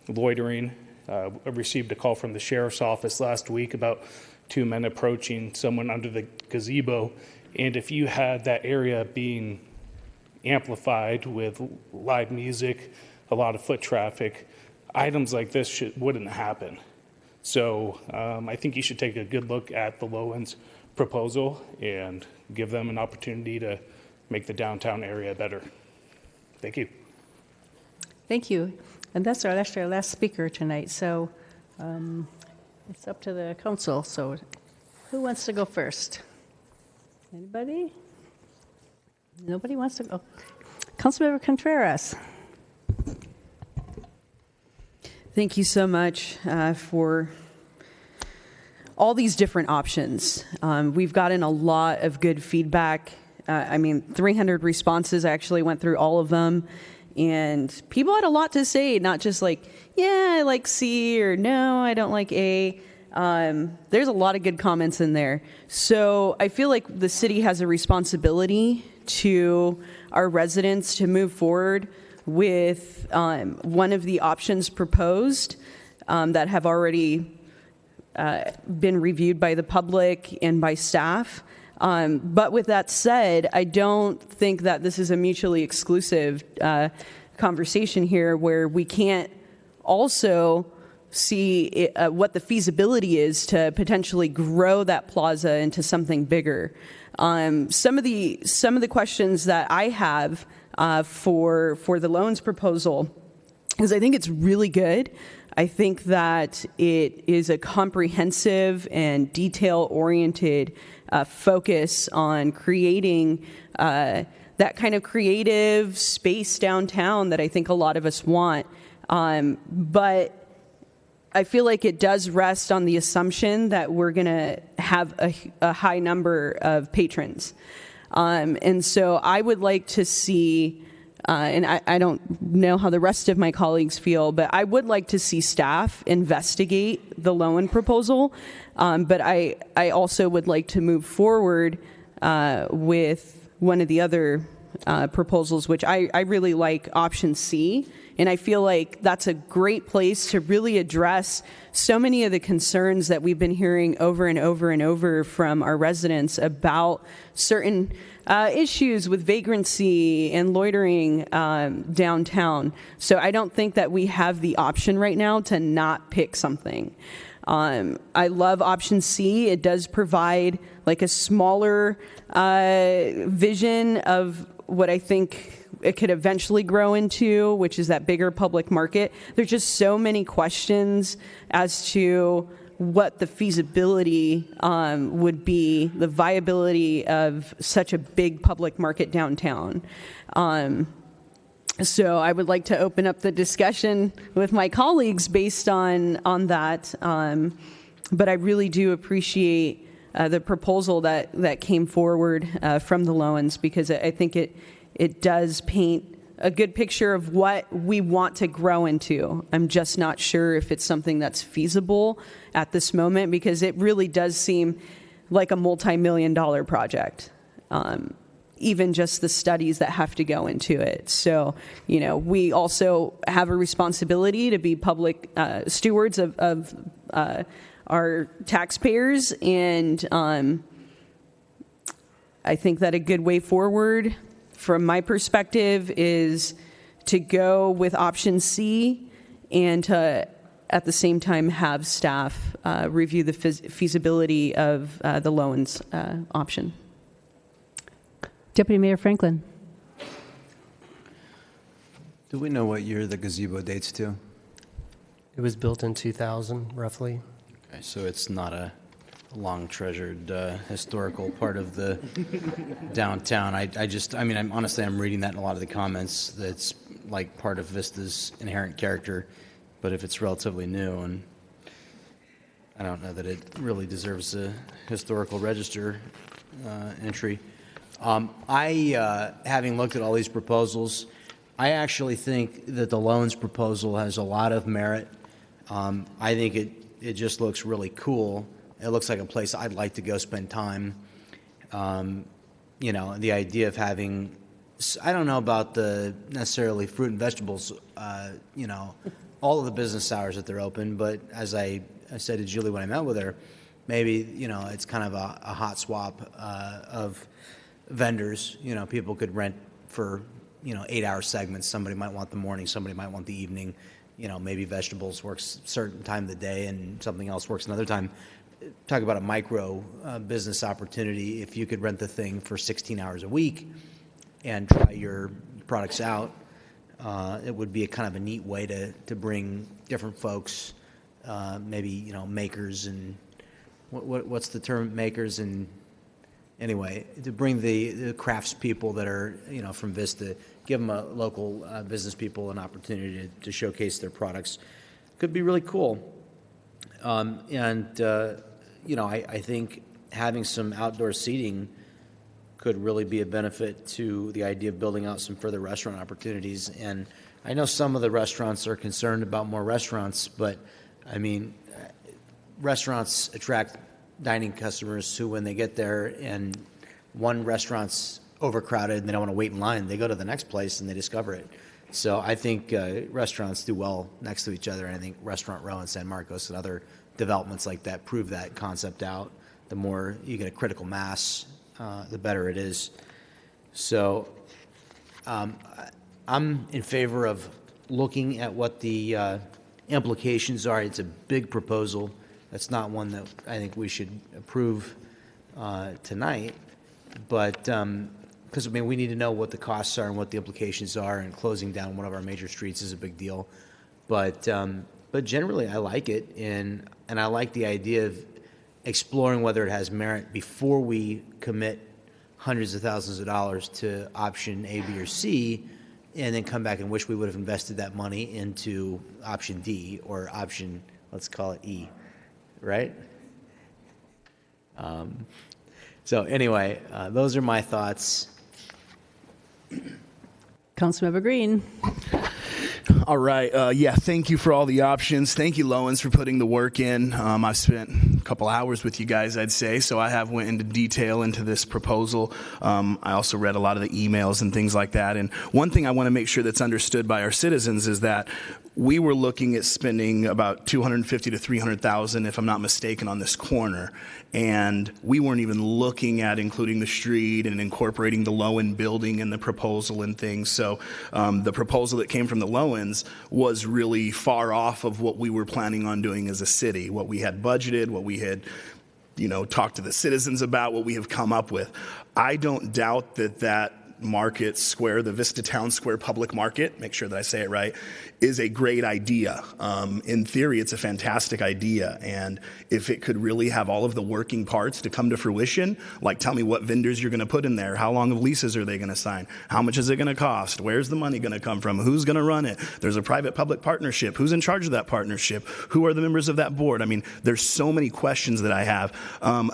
loitering. I received a call from the sheriff's office last week about 2 men approaching someone under the gazebo. And if you had that area being amplified with live music, a lot of foot traffic, items like this wouldn't happen. So I think you should take a good look at the Lowens proposal and give them an opportunity to make the downtown area better. Thank you. Thank you. And that's actually our last speaker tonight. So it's up to the council. So who wants to go first? Anybody? Nobody wants to go. Councilmember Contreras. Thank you so much for all these different options. We've gotten a lot of good feedback. 300 responses. I actually went through all of them. And people had a lot to say, not just like, yeah, I like C, or no, I don't like A. There's a lot of good comments in there. So I feel like the city has a responsibility to our residents to move forward with one of the options proposed that have already been reviewed by the public and by staff. But with that said, I don't think that this is a mutually exclusive conversation here, where we can't also see what the feasibility is to potentially grow that plaza into something bigger. Some of the questions that I have for the loans proposal is I think it's really good. I think that it is a comprehensive and detail-oriented focus on creating that kind of creative space downtown that I think a lot of us want. But I feel like it does rest on the assumption that we're going to have a high number of patrons. And so I would like to see, and I don't know how the rest of my colleagues feel, but I would like to see staff investigate the loan proposal. But I also would like to move forward with one of the other proposals, which I really like, option C. And I feel like that's a great place to really address so many of the concerns that we've been hearing over and over and over from our residents about certain issues with vagrancy and loitering downtown. So I don't think that we have the option right now to not pick something. I love option C. It does provide like a smaller vision of what I think it could eventually grow into, which is that bigger public market. There's just so many questions as to what the feasibility would be, the viability of such a big public market downtown. So I would like to open up the discussion with my colleagues based on that. But I really do appreciate the proposal that came forward from the Lowens, because I think it does paint a good picture of what we want to grow into. I'm just not sure if it's something that's feasible at this moment, because it really does seem like a multi-million-dollar project. Even just the studies that have to go into it. So, we also have a responsibility to be public stewards of our taxpayers, and I think that a good way forward, from my perspective, is to go with option C and to, at the same time, have staff review the feasibility of the loans option. Deputy Mayor Franklin. Do we know what year the gazebo dates to? It was built in 2000, roughly. Okay, so it's not a long treasured historical part of the downtown. I'm reading that in a lot of the comments. That's like part of Vista's inherent character, but if it's relatively new, and I don't know that it really deserves a historical register entry. Having looked at all these proposals, I actually think that the loans proposal has a lot of merit. I think it just looks really cool. It looks like a place I'd like to go spend time. The idea of having, I don't know about the necessarily fruit and vegetables, all of the business hours that they're open, but as I said to Julie when I met with her, maybe, it's kind of a hot swap of vendors. People could rent for 8-hour segments. Somebody might want the morning, somebody might want the evening. Maybe vegetables works a certain time of the day and something else works another time. Talk about a micro business opportunity. If you could rent the thing for 16 hours a week and try your products out, it would be a kind of a neat way to bring different folks, maybe makers and what's the term, makers, and anyway, to bring the crafts people that are from Vista, give them a local business people an opportunity to showcase their products. Could be really cool. I think having some outdoor seating could really be a benefit to the idea of building out some further restaurant opportunities. And I know some of the restaurants are concerned about more restaurants, but restaurants attract dining customers who, when they get there and one restaurant's overcrowded and they don't want to wait in line, they go to the next place and they discover it. So I think restaurants do well next to each other, and I think Restaurant Row in San Marcos and other developments like that prove that concept out. The more you get a critical mass, the better it is. So I'm in favor of looking at what the implications are. It's a big proposal. That's not one that I think we should approve tonight. But because I mean, we need to know what the costs are and what the implications are, and closing down one of our major streets is a big deal. But generally, I like it, and I like the idea of exploring whether it has merit before we commit hundreds of thousands of dollars to option A, B, or C, and then come back and wish we would have invested that money into option D or option, let's call it E, right? So anyway, those are my thoughts. Councilmember Green. All right. Yeah, thank you for all the options. Thank you, Lowens, for putting the work in. I've spent a couple hours with you guys, I'd say, so I have went into detail into this proposal. I also read a lot of the emails and things like that. And one thing I want to make sure that's understood by our citizens is that we were looking at spending about $250,000 to $300,000, if I'm not mistaken, on this corner. And we weren't even looking at including the street and incorporating the Lowen building in the proposal and things. So the proposal that came from the Lowens was really far off of what we were planning on doing as a city, what we had budgeted, what we had talked to the citizens about, what we have come up with. I don't doubt that market square, the Vista Town Square public market, make sure that I say it right, is a great idea. In theory, it's a fantastic idea. And if it could really have all of the working parts to come to fruition, like tell me what vendors you're going to put in there, how long of leases are they going to sign, how much is it going to cost, where's the money going to come from, who's going to run it, there's a private-public partnership, who's in charge of that partnership, who are the members of that board. I mean, there's so many questions that I have.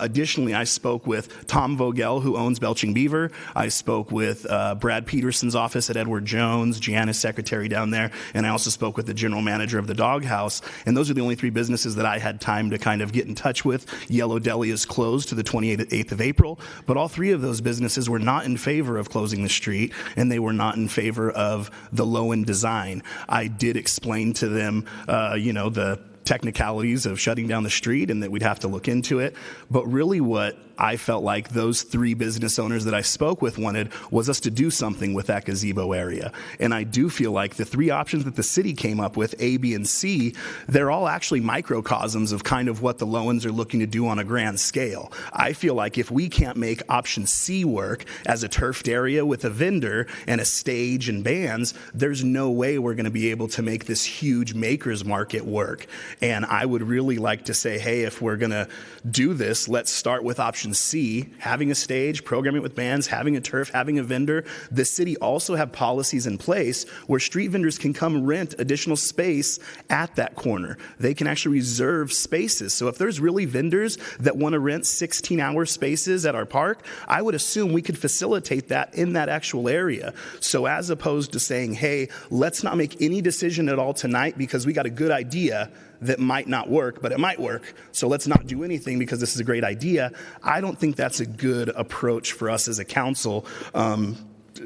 Additionally, I spoke with Tom Vogel, who owns Belching Beaver. I spoke with Brad Peterson's office at Edward Jones, Gianna's secretary down there, and I also spoke with the general manager of the Doghouse. And those are the only three businesses that I had time to kind of get in touch with. Yellow Deli is closed to the 28th of April, but all three of those businesses were not in favor of closing the street, and they were not in favor of the Lowen design. I did explain to them, the technicalities of shutting down the street and that we'd have to look into it. But really what I felt like those three business owners that I spoke with wanted was us to do something with that gazebo area. And I do feel like the three options that the city came up with, A, B, and C, they're all actually microcosms of kind of what the Lowens are looking to do on a grand scale. I feel like if we can't make option C work as a turfed area with a vendor and a stage and bands, there's no way we're going to be able to make this huge makers market work. And I would really like to say, hey, if we're going to do this, let's start with option C, having a stage, programming it with bands, having a turf, having a vendor. The city also have policies in place where street vendors can come rent additional space at that corner. They can actually reserve spaces. So if there's really vendors that want to rent 16-hour spaces at our park, I would assume we could facilitate that in that actual area. So as opposed to saying, hey, let's not make any decision at all tonight because we got a good idea that might not work, but it might work, so let's not do anything because this is a great idea. I don't think that's a good approach for us as a council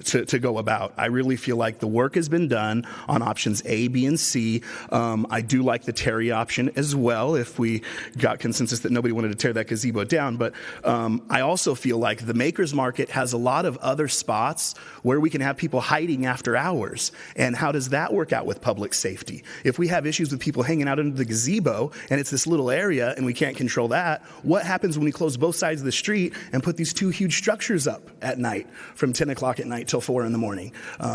to go about. I really feel like the work has been done on options A, B, and C. I do like the Terry option as well if we got consensus that nobody wanted to tear that gazebo down. But I also feel like the Makers Market has a lot of other spots where we can have people hiding after hours. And how does that work out with public safety? If we have issues with people hanging out under the gazebo and it's this little area and we can't control that, what happens when we close both sides of the street and put these two huge structures up at night from 10 o'clock at night till 4 in the morning?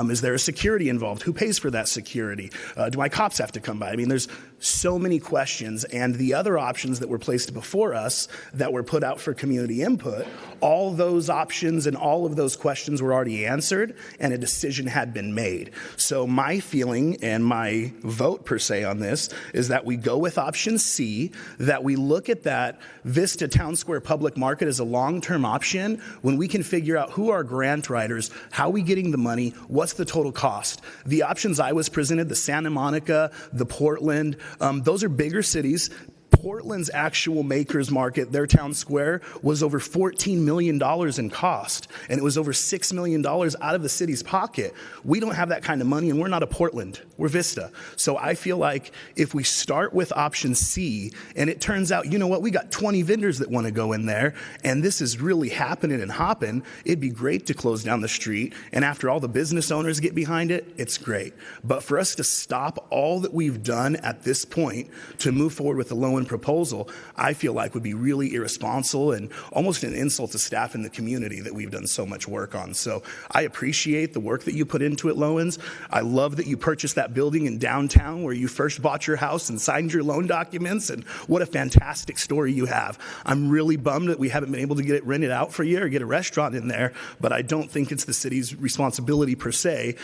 Is there a security involved? Who pays for that security? Do my cops have to come by? I mean, there's so many questions, and the other options that were placed before us that were put out for community input, all those options and all of those questions were already answered, and a decision had been made. So my feeling and my vote per se on this is that we go with option C, that we look at that Vista Town Square public market as a long-term option when we can figure out who are grant writers, how are we getting the money, what's the total cost. The options I was presented, the Santa Monica, the Portland, those are bigger cities. Portland's actual Makers Market, their town square, was over $14 million in cost, and it was over $6 million out of the city's pocket. We don't have that kind of money, and we're not a Portland. We're Vista. So I feel like if we start with option C, and it turns out, you know what, we got 20 vendors that want to go in there, and this is really happening and hopping, it'd be great to close down the street, and after all the business owners get behind it, it's great. But for us to stop all that we've done at this point to move forward with the low Lowen proposal, I feel like would be really irresponsible and almost an insult to staff in the community that we've done so much work on. So I appreciate the work that you put into it, Lowens. I love that you purchased that building in downtown where you first bought your house and signed your loan documents, and what a fantastic story you have. I'm really bummed that we haven't been able to get it rented out for you or get a restaurant in there, but I don't think it's the city's responsibility per se,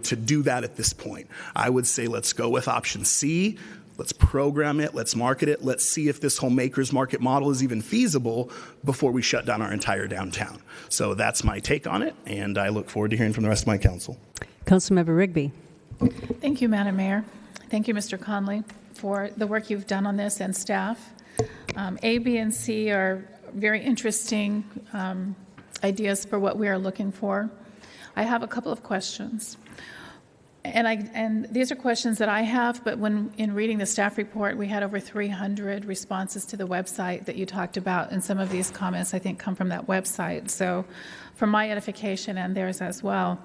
to do that at this point. I would say let's go with option C. Let's program it. Let's market it. Let's see if this whole maker's market model is even feasible before we shut down our entire downtown. So that's my take on it, and I look forward to hearing from the rest of my council. Councilmember Rigby. Thank you, Madam Mayor. Thank you, Mr. Conley, for the work you've done on this and staff. A, B, and C are very interesting ideas for what we are looking for. I have a couple of questions. And these are questions that I have, but when in reading the staff report, we had over 300 responses to the website that you talked about, and some of these comments, I think, come from that website. So for my edification and theirs as well.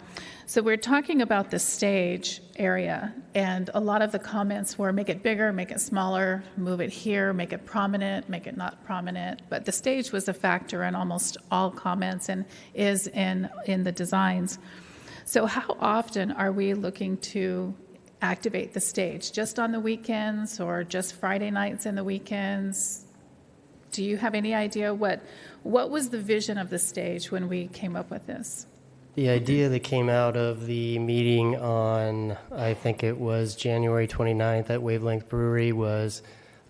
So we're talking about the stage area, and a lot of the comments were make it bigger, make it smaller, move it here, make it prominent, make it not prominent. But the stage was a factor in almost all comments and is in the designs. So how often are we looking to activate the stage? Just on the weekends or just Friday nights and the weekends? Do you have any idea what was the vision of the stage when we came up with this? The idea that came out of the meeting on, I think it was January 29th at Wavelength Brewery, was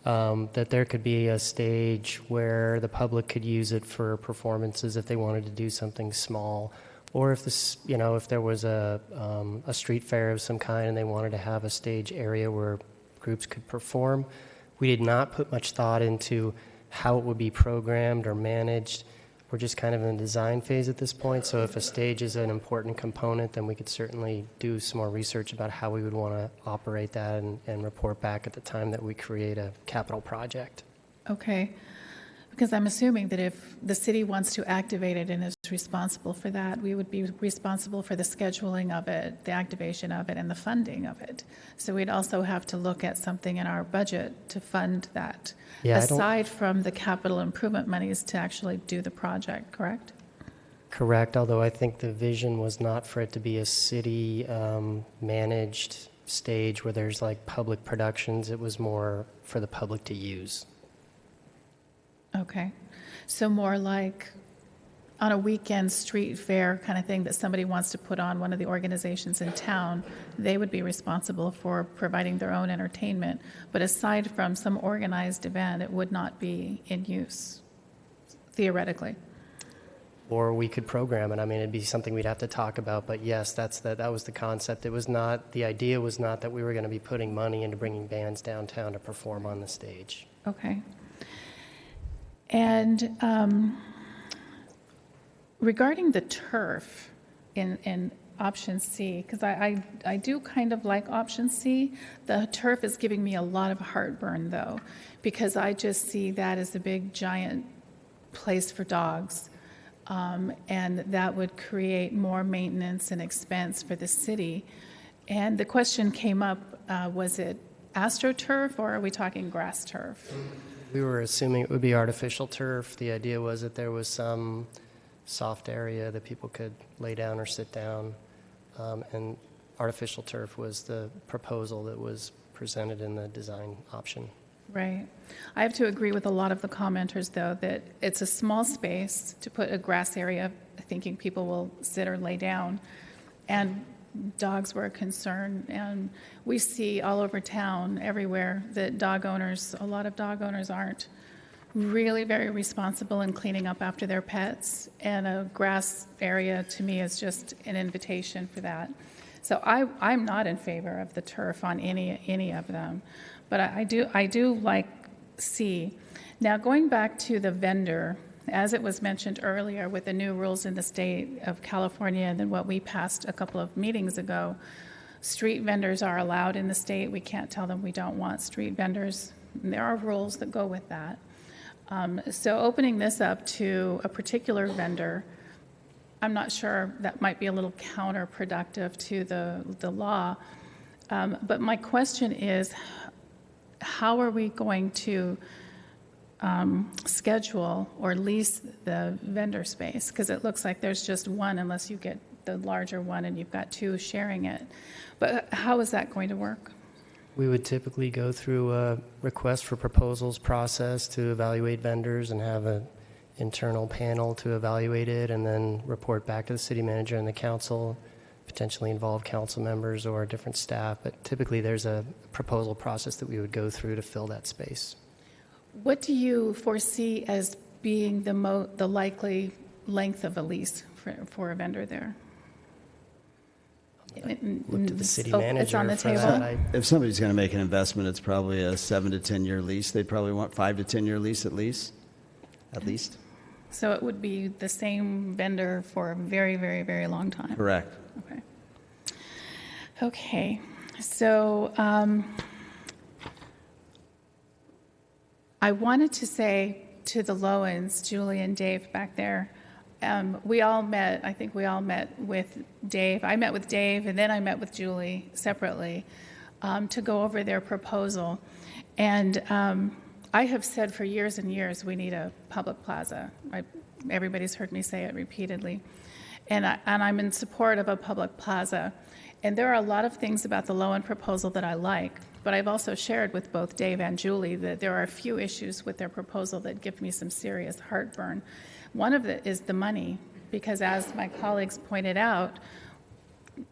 that there could be a stage where the public could use it for performances if they wanted to do something small. Or if this, if there was a street fair of some kind and they wanted to have a stage area where groups could perform, we did not put much thought into how it would be programmed or managed. We're just kind of in the design phase at this point. So if a stage is an important component, then we could certainly do some more research about how we would want to operate that and report back at the time that we create a capital project. Okay. Because I'm assuming that if the city wants to activate it and is responsible for that, we would be responsible for the scheduling of it, the activation of it, and the funding of it. So we'd also have to look at something in our budget to fund that, aside from the capital improvement monies to actually do the project, correct? Correct, although I think the vision was not for it to be a city managed stage where there's like public productions. It was more for the public to use. Okay. So more like on a weekend street fair kind of thing that somebody wants to put on, one of the organizations in town, they would be responsible for providing their own entertainment. But aside from some organized event, it would not be in use, theoretically. Or we could program it. I mean, it'd be something we'd have to talk about. But yes, that was the concept. It was not, the idea was not that we were going to be putting money into bringing bands downtown to perform on the stage. Okay. And regarding the turf in option C, because I do kind of like option C, the turf is giving me a lot of heartburn, though, because I just see that as a big, giant place for dogs. And that would create more maintenance and expense for the city. And the question came up, was it AstroTurf or are we talking grass turf? We were assuming it would be artificial turf. The idea was that there was some soft area that people could lay down or sit down, and artificial turf was the proposal that was presented in the design option. Right. I have to agree with a lot of the commenters, though, that it's a small space to put a grass area, thinking people will sit or lay down, and dogs were a concern, and we see all over town, everywhere, that a lot of dog owners aren't really very responsible in cleaning up after their pets, and a grass area, to me, is just an invitation for that. So I'm not in favor of the turf on any of them, but I do like C. Now, going back to the vendor, as it was mentioned earlier, with the new rules in the state of California and then what we passed a couple of meetings ago, street vendors are allowed in the state. We can't tell them we don't want street vendors. There are rules that go with that. So opening this up to a particular vendor, I'm not sure, that might be a little counterproductive to the law. But my question is, how are we going to schedule or lease the vendor space? Because it looks like there's just one, unless you get the larger one and you've got two sharing it. But how is that going to work? We would typically go through a request for proposals process to evaluate vendors and have an internal panel to evaluate it and then report back to the city manager and the council, potentially involve council members or different staff. But typically there's a proposal process that we would go through to fill that space. What do you foresee as being the likely length of a lease for a vendor there? Look to the city It's manager on the for table. that. If somebody's going to make an investment, it's probably a 7 to 10 year lease. They'd probably want 5 to 10 year lease at least. So it would be the same vendor for a very, very, very long time. Correct. Okay. Okay. So I wanted to say to the Lowens, Julie and Dave back there, we all met, I think we all met with Dave. I met with Dave and then I met with Julie separately to go over their proposal. And I have said for years and years we need a public plaza. Everybody's heard me say it repeatedly. And I'm in support of a public plaza. And there are a lot of things about the Lowen proposal that I like, but I've also shared with both Dave and Julie that there are a few issues with their proposal that give me some serious heartburn. One of it is the money, because as my colleagues pointed out,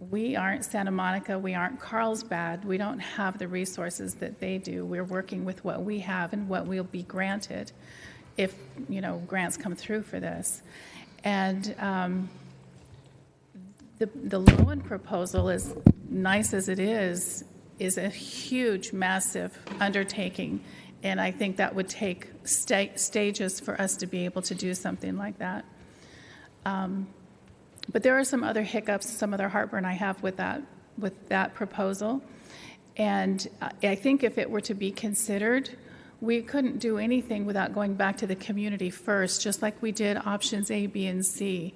we aren't Santa Monica, we aren't Carlsbad, we don't have the resources that they do. We're working with what we have and what we'll be granted if, grants come through for this. And the Lowen proposal, as nice as it is a huge, massive undertaking. And I think that would take stages for us to be able to do something like that. But there are some other hiccups, some other heartburn I have with that proposal. And I think if it were to be considered, we couldn't do anything without going back to the community first, just like we did options A, B, and C.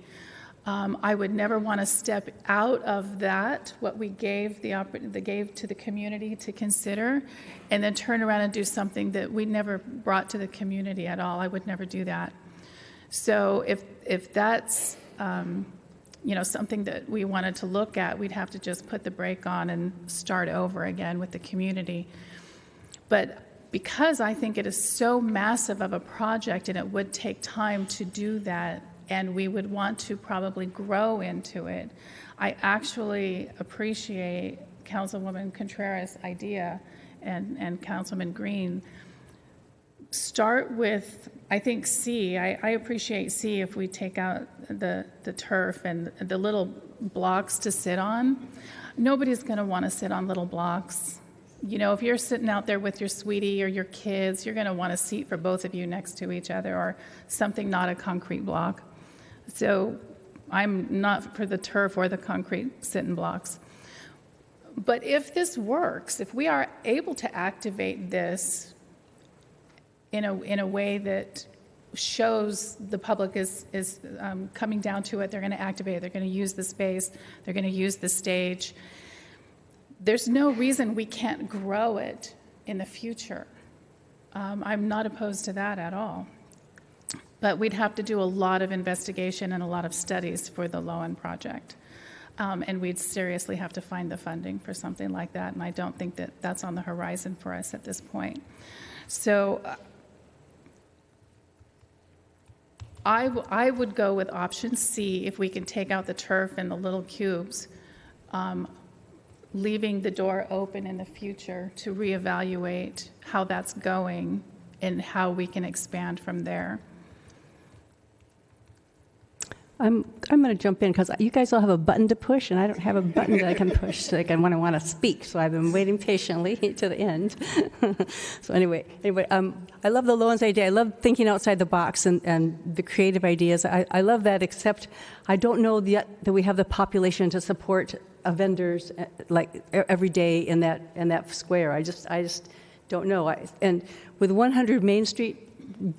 I would never want to step out of that, what we gave to the community to consider, and then turn around and do something that we never brought to the community at all. I would never do that. So if that's something that we wanted to look at, we'd have to just put the brake on and start over again with the community. But because I think it is so massive of a project and it would take time to do that, and we would want to probably grow into it, I actually appreciate Councilwoman Contreras' idea and Councilman Green. Start with, I think, C. I appreciate C if we take out the turf and the little blocks to sit on. Nobody's going to want to sit on little blocks. If you're sitting out there with your sweetie or your kids, you're going to want a seat for both of you next to each other or something, not a concrete block. So I'm not for the turf or the concrete sit-in blocks. But if this works, if we are able to activate this in a way that shows the public is coming down to it, they're going to activate it, they're going to use the space, they're going to use the stage, there's no reason we can't grow it in the future. I'm not opposed to that at all. But we'd have to do a lot of investigation and a lot of studies for the Lowen project. And we'd seriously have to find the funding for something like that. And I don't think that that's on the horizon for us at this point. So I would go with option C if we can take out the turf and the little cubes, leaving the door open in the future to reevaluate how that's going and how we can expand from there. I'm going to jump in because you guys all have a button to push, and I don't have a button that I can push when I want to speak. So I've been waiting patiently to the end. So anyway, I love the Lowen's idea. I love thinking outside the box and the creative ideas. I love that, except I don't know yet that we have the population to support vendors like every day in that square. I just don't know. And with 100 Main Street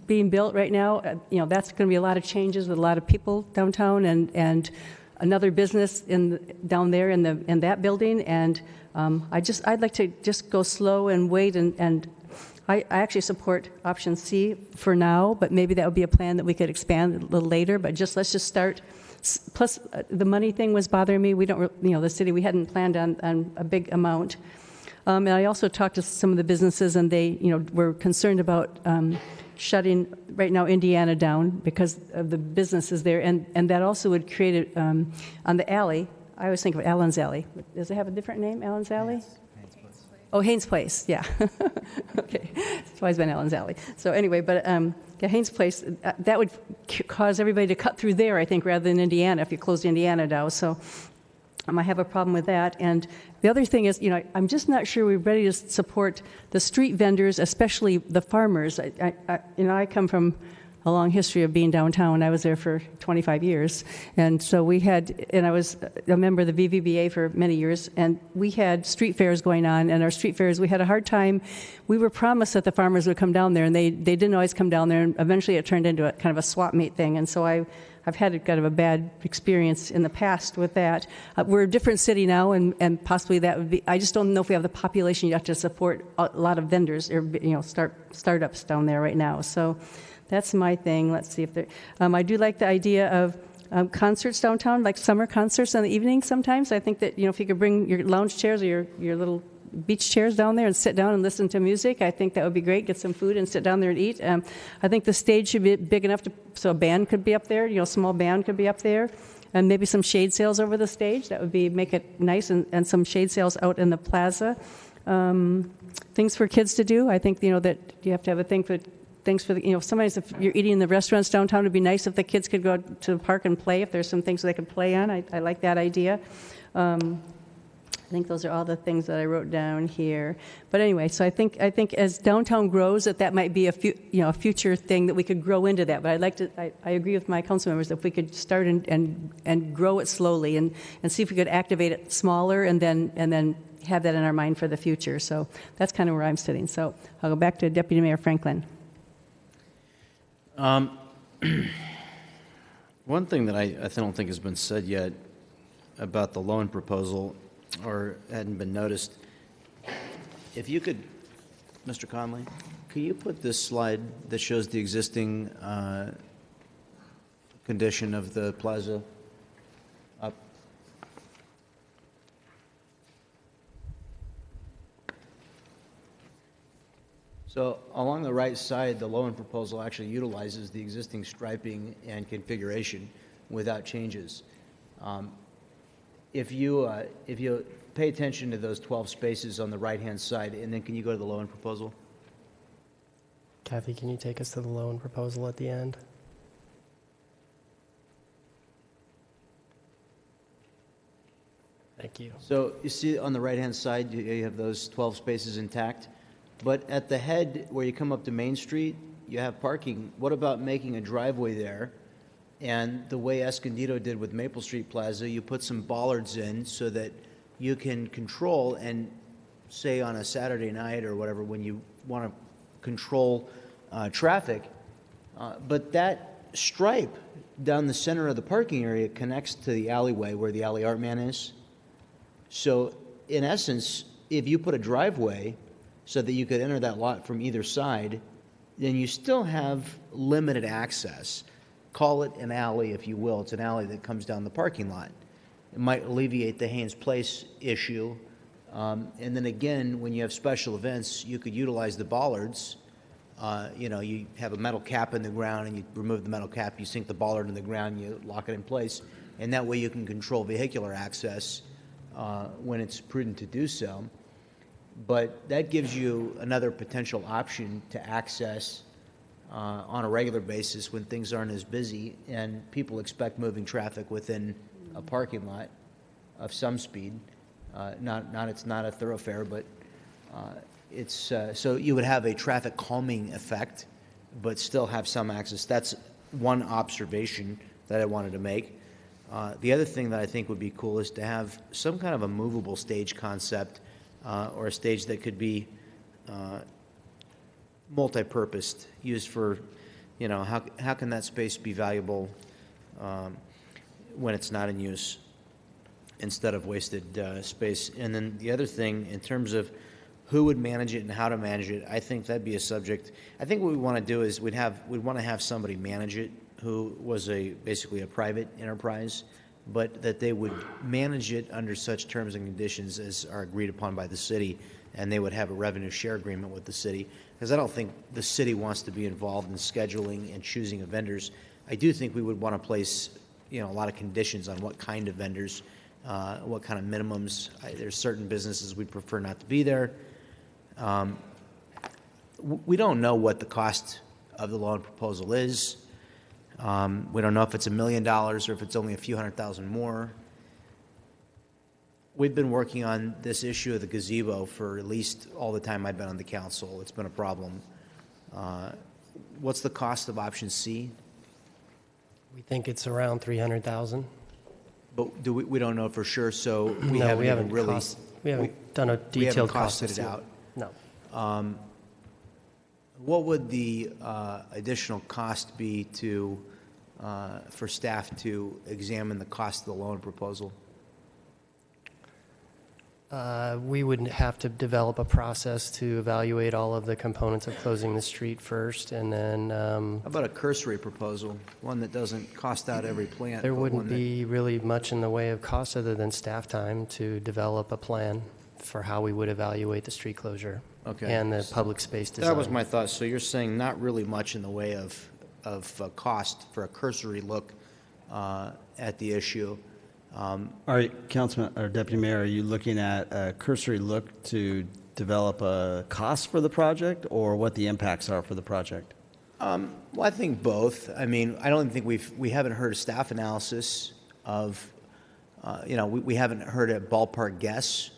being built right now, that's going to be a lot of changes with a lot of people downtown and another business down there in that building. And I'd like to just go slow and wait and I actually support option C for now, but maybe that would be a plan that we could expand a little later, but let's just start. Plus, the money thing was bothering me. We don't, the city, we hadn't planned on a big amount. And I also talked to some of the businesses, and they, were concerned about shutting right now Indiana down because of the businesses there, and that also would create on the alley. I always think of Allen's Alley. Does it have a different name, Allen's Alley? Oh, Haynes Place, yeah. Okay, it's always been Allen's Alley. So anyway, but yeah, Haynes Place, that would cause everybody to cut through there, I think, rather than Indiana, if you closed Indiana down. So I have a problem with that. And the other thing is, I'm just not sure we're ready to support the street vendors, especially the farmers. I come from a long history of being downtown. I was there for 25 years. And so I was a member of the VVBA for many years, and we had street fairs going on, and our street fairs, we had a hard time. We were promised that the farmers would come down there, and they didn't always come down there, and eventually it turned into a kind of a swap meet thing. And so I've had kind of a bad experience in the past with that. We're a different city now, and possibly that would be, I just don't know if we have the population yet to support a lot of vendors or, startups down there right now. So that's my thing. Let's see if there, I do like the idea of concerts downtown, like summer concerts in the evening sometimes. I think that, if you could bring your lounge chairs or your little beach chairs down there and sit down and listen to music, I think that would be great. Get some food and sit down there and eat. I think the stage should be big enough so a band could be up there, a small band could be up there, and maybe some shade sails over the stage. That would make it nice, and some shade sails out in the plaza. Things for kids to do. I think, that you have to have a thing for things for the, sometimes if you're eating in the restaurants downtown, it'd be nice if the kids could go to the park and play, if there's some things they could play on. I like that idea. I think those are all the things that I wrote down here. But anyway, so I think as downtown grows, that might be a future thing that we could grow into that. But I'd like to. I agree with my council members if we could start and grow it slowly and see if we could activate it smaller and then have that in our mind for the future. So that's kind of where I'm sitting. So I'll go back to Deputy Mayor Franklin. One thing that I don't think has been said yet about the loan proposal, or hadn't been noticed, if you could, Mr. Conley, could you put this slide that shows the existing condition of the plaza up? So along the right side, the loan proposal actually utilizes the existing striping and configuration without changes. If you pay attention to those 12 spaces on the right-hand side, and then can you go to the loan proposal? Kathy, can you take us to the loan proposal at the end? Thank you. So you see on the right-hand side, you have those 12 spaces intact. But at the head, where you come up to Main Street, you have parking. What about making a driveway there? And the way Escondido did with Maple Street Plaza, you put some bollards in so that you can control, and say on a Saturday night or whatever, when you want to control traffic, but that stripe down the center of the parking area connects to the alleyway where the alley art man is. So in essence, if you put a driveway so that you could enter that lot from either side, then you still have limited access. Call it an alley, if you will. It's an alley that comes down the parking lot. It might alleviate the Haynes Place issue. And then again, when you have special events, you could utilize the bollards. You have a metal cap in the ground, and you remove the metal cap, you sink the bollard in the ground, you lock it in place, and that way you can control vehicular access when it's prudent to do so. But that gives you another potential option to access on a regular basis when things aren't as busy and people expect moving traffic within a parking lot of some speed. It's not a thoroughfare, but it's so you would have a traffic calming effect, but still have some access. That's one observation that I wanted to make. The other thing that I think would be cool is to have some kind of a movable stage concept, or a stage that could be multi-purposed, used for, how can that space be valuable when it's not in use instead of wasted space. And then the other thing, in terms of who would manage it and how to manage it, I think that'd be a subject. I think what we want to do is we'd want to have somebody manage it who was basically a private enterprise, but that they would manage it under such terms and conditions as are agreed upon by the city, and they would have a revenue share agreement with the city. Because I don't think the city wants to be involved in scheduling and choosing of vendors. I do think we would want to place, a lot of conditions on what kind of vendors, what kind of minimums. There's certain businesses we'd prefer not to be there. We don't know what the cost of the loan proposal is. We don't know if it's $1 million or if it's only a few $100,000 more. We've been working on this issue of the gazebo for at least all the time I've been on the council. It's been a problem. What's the cost of option C? We think it's around $300,000. But we don't know for sure, so we haven't done a detailed cost costed it out. No. What would the additional cost be for staff to examine the cost of the loan proposal? We would have to develop a process to evaluate all of the components of closing the street first, and then... How about a cursory proposal, one that doesn't cost out every plant? There wouldn't be really much in the way of cost other than staff time to develop a plan for how we would evaluate the street closure and the public space design. That was my thought. So you're saying not really much in the way of cost for a cursory look at the issue. All right, Councilman or Deputy Mayor, are you looking at a cursory look to develop a cost for the project or what the impacts are for the project? Well, I think both. I mean, I don't think we haven't heard a staff analysis of, we haven't heard a ballpark guess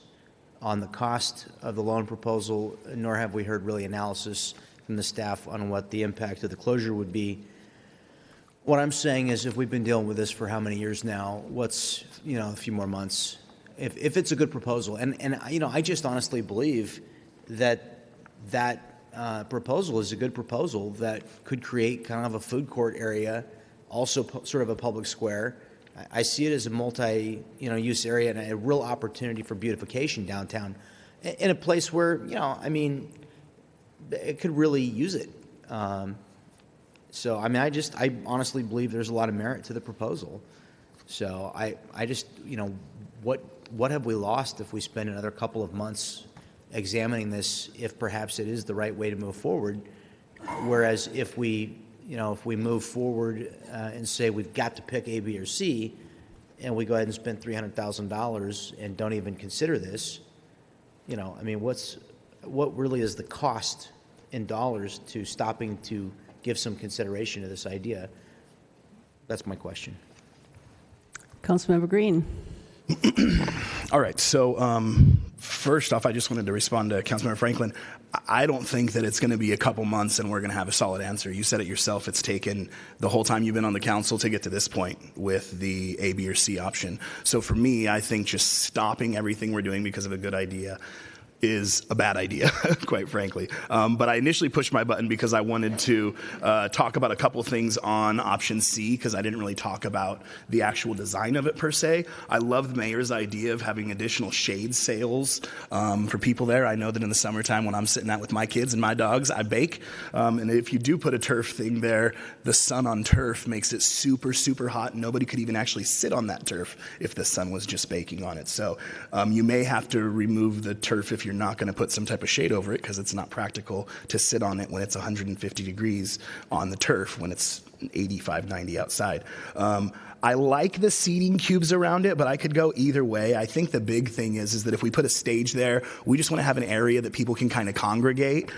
on the cost of the loan proposal, nor have we heard really analysis from the staff on what the impact of the closure would be. What I'm saying is if we've been dealing with this for how many years now, what's, a few more months, if it's a good proposal. And I just honestly believe that proposal is a good proposal that could create kind of a food court area, also sort of a public square. I see it as a multi-use area and a real opportunity for beautification downtown in a place where, it could really use it. So, I honestly believe there's a lot of merit to the proposal. So I just, what have we lost if we spend another couple of months examining this, if perhaps it is the right way to move forward? Whereas if we move forward and say we've got to pick A, B, or C, and we go ahead and spend $300,000 and don't even consider this, what really is the cost in dollars to stopping to give some consideration to this idea? That's my question. Councilmember Green. All right. So first off, I just wanted to respond to Councilmember Franklin. I don't think that it's going to be a couple months and we're going to have a solid answer. You said it yourself. It's taken the whole time you've been on the council to get to this point with the A, B, or C option. So for me, I think just stopping everything we're doing because of a good idea is a bad idea, quite frankly. But I initially pushed my button because I wanted to talk about a couple things on option C because I didn't really talk about the actual design of it per se. I love the mayor's idea of having additional shade sails for people there. I know that in the summertime when I'm sitting out with my kids and my dogs, I bake. And if you do put a turf thing there, the sun on turf makes it super, super hot. Nobody could even actually sit on that turf if the sun was just baking on it. So you may have to remove the turf if you're not going to put some type of shade over it because it's not practical to sit on it when it's 150 degrees on the turf when it's 85, 90 outside. I like the seating cubes around it, but I could go either way. I think the big thing is that if we put a stage there, we just want to have an area that people can kind of congregate.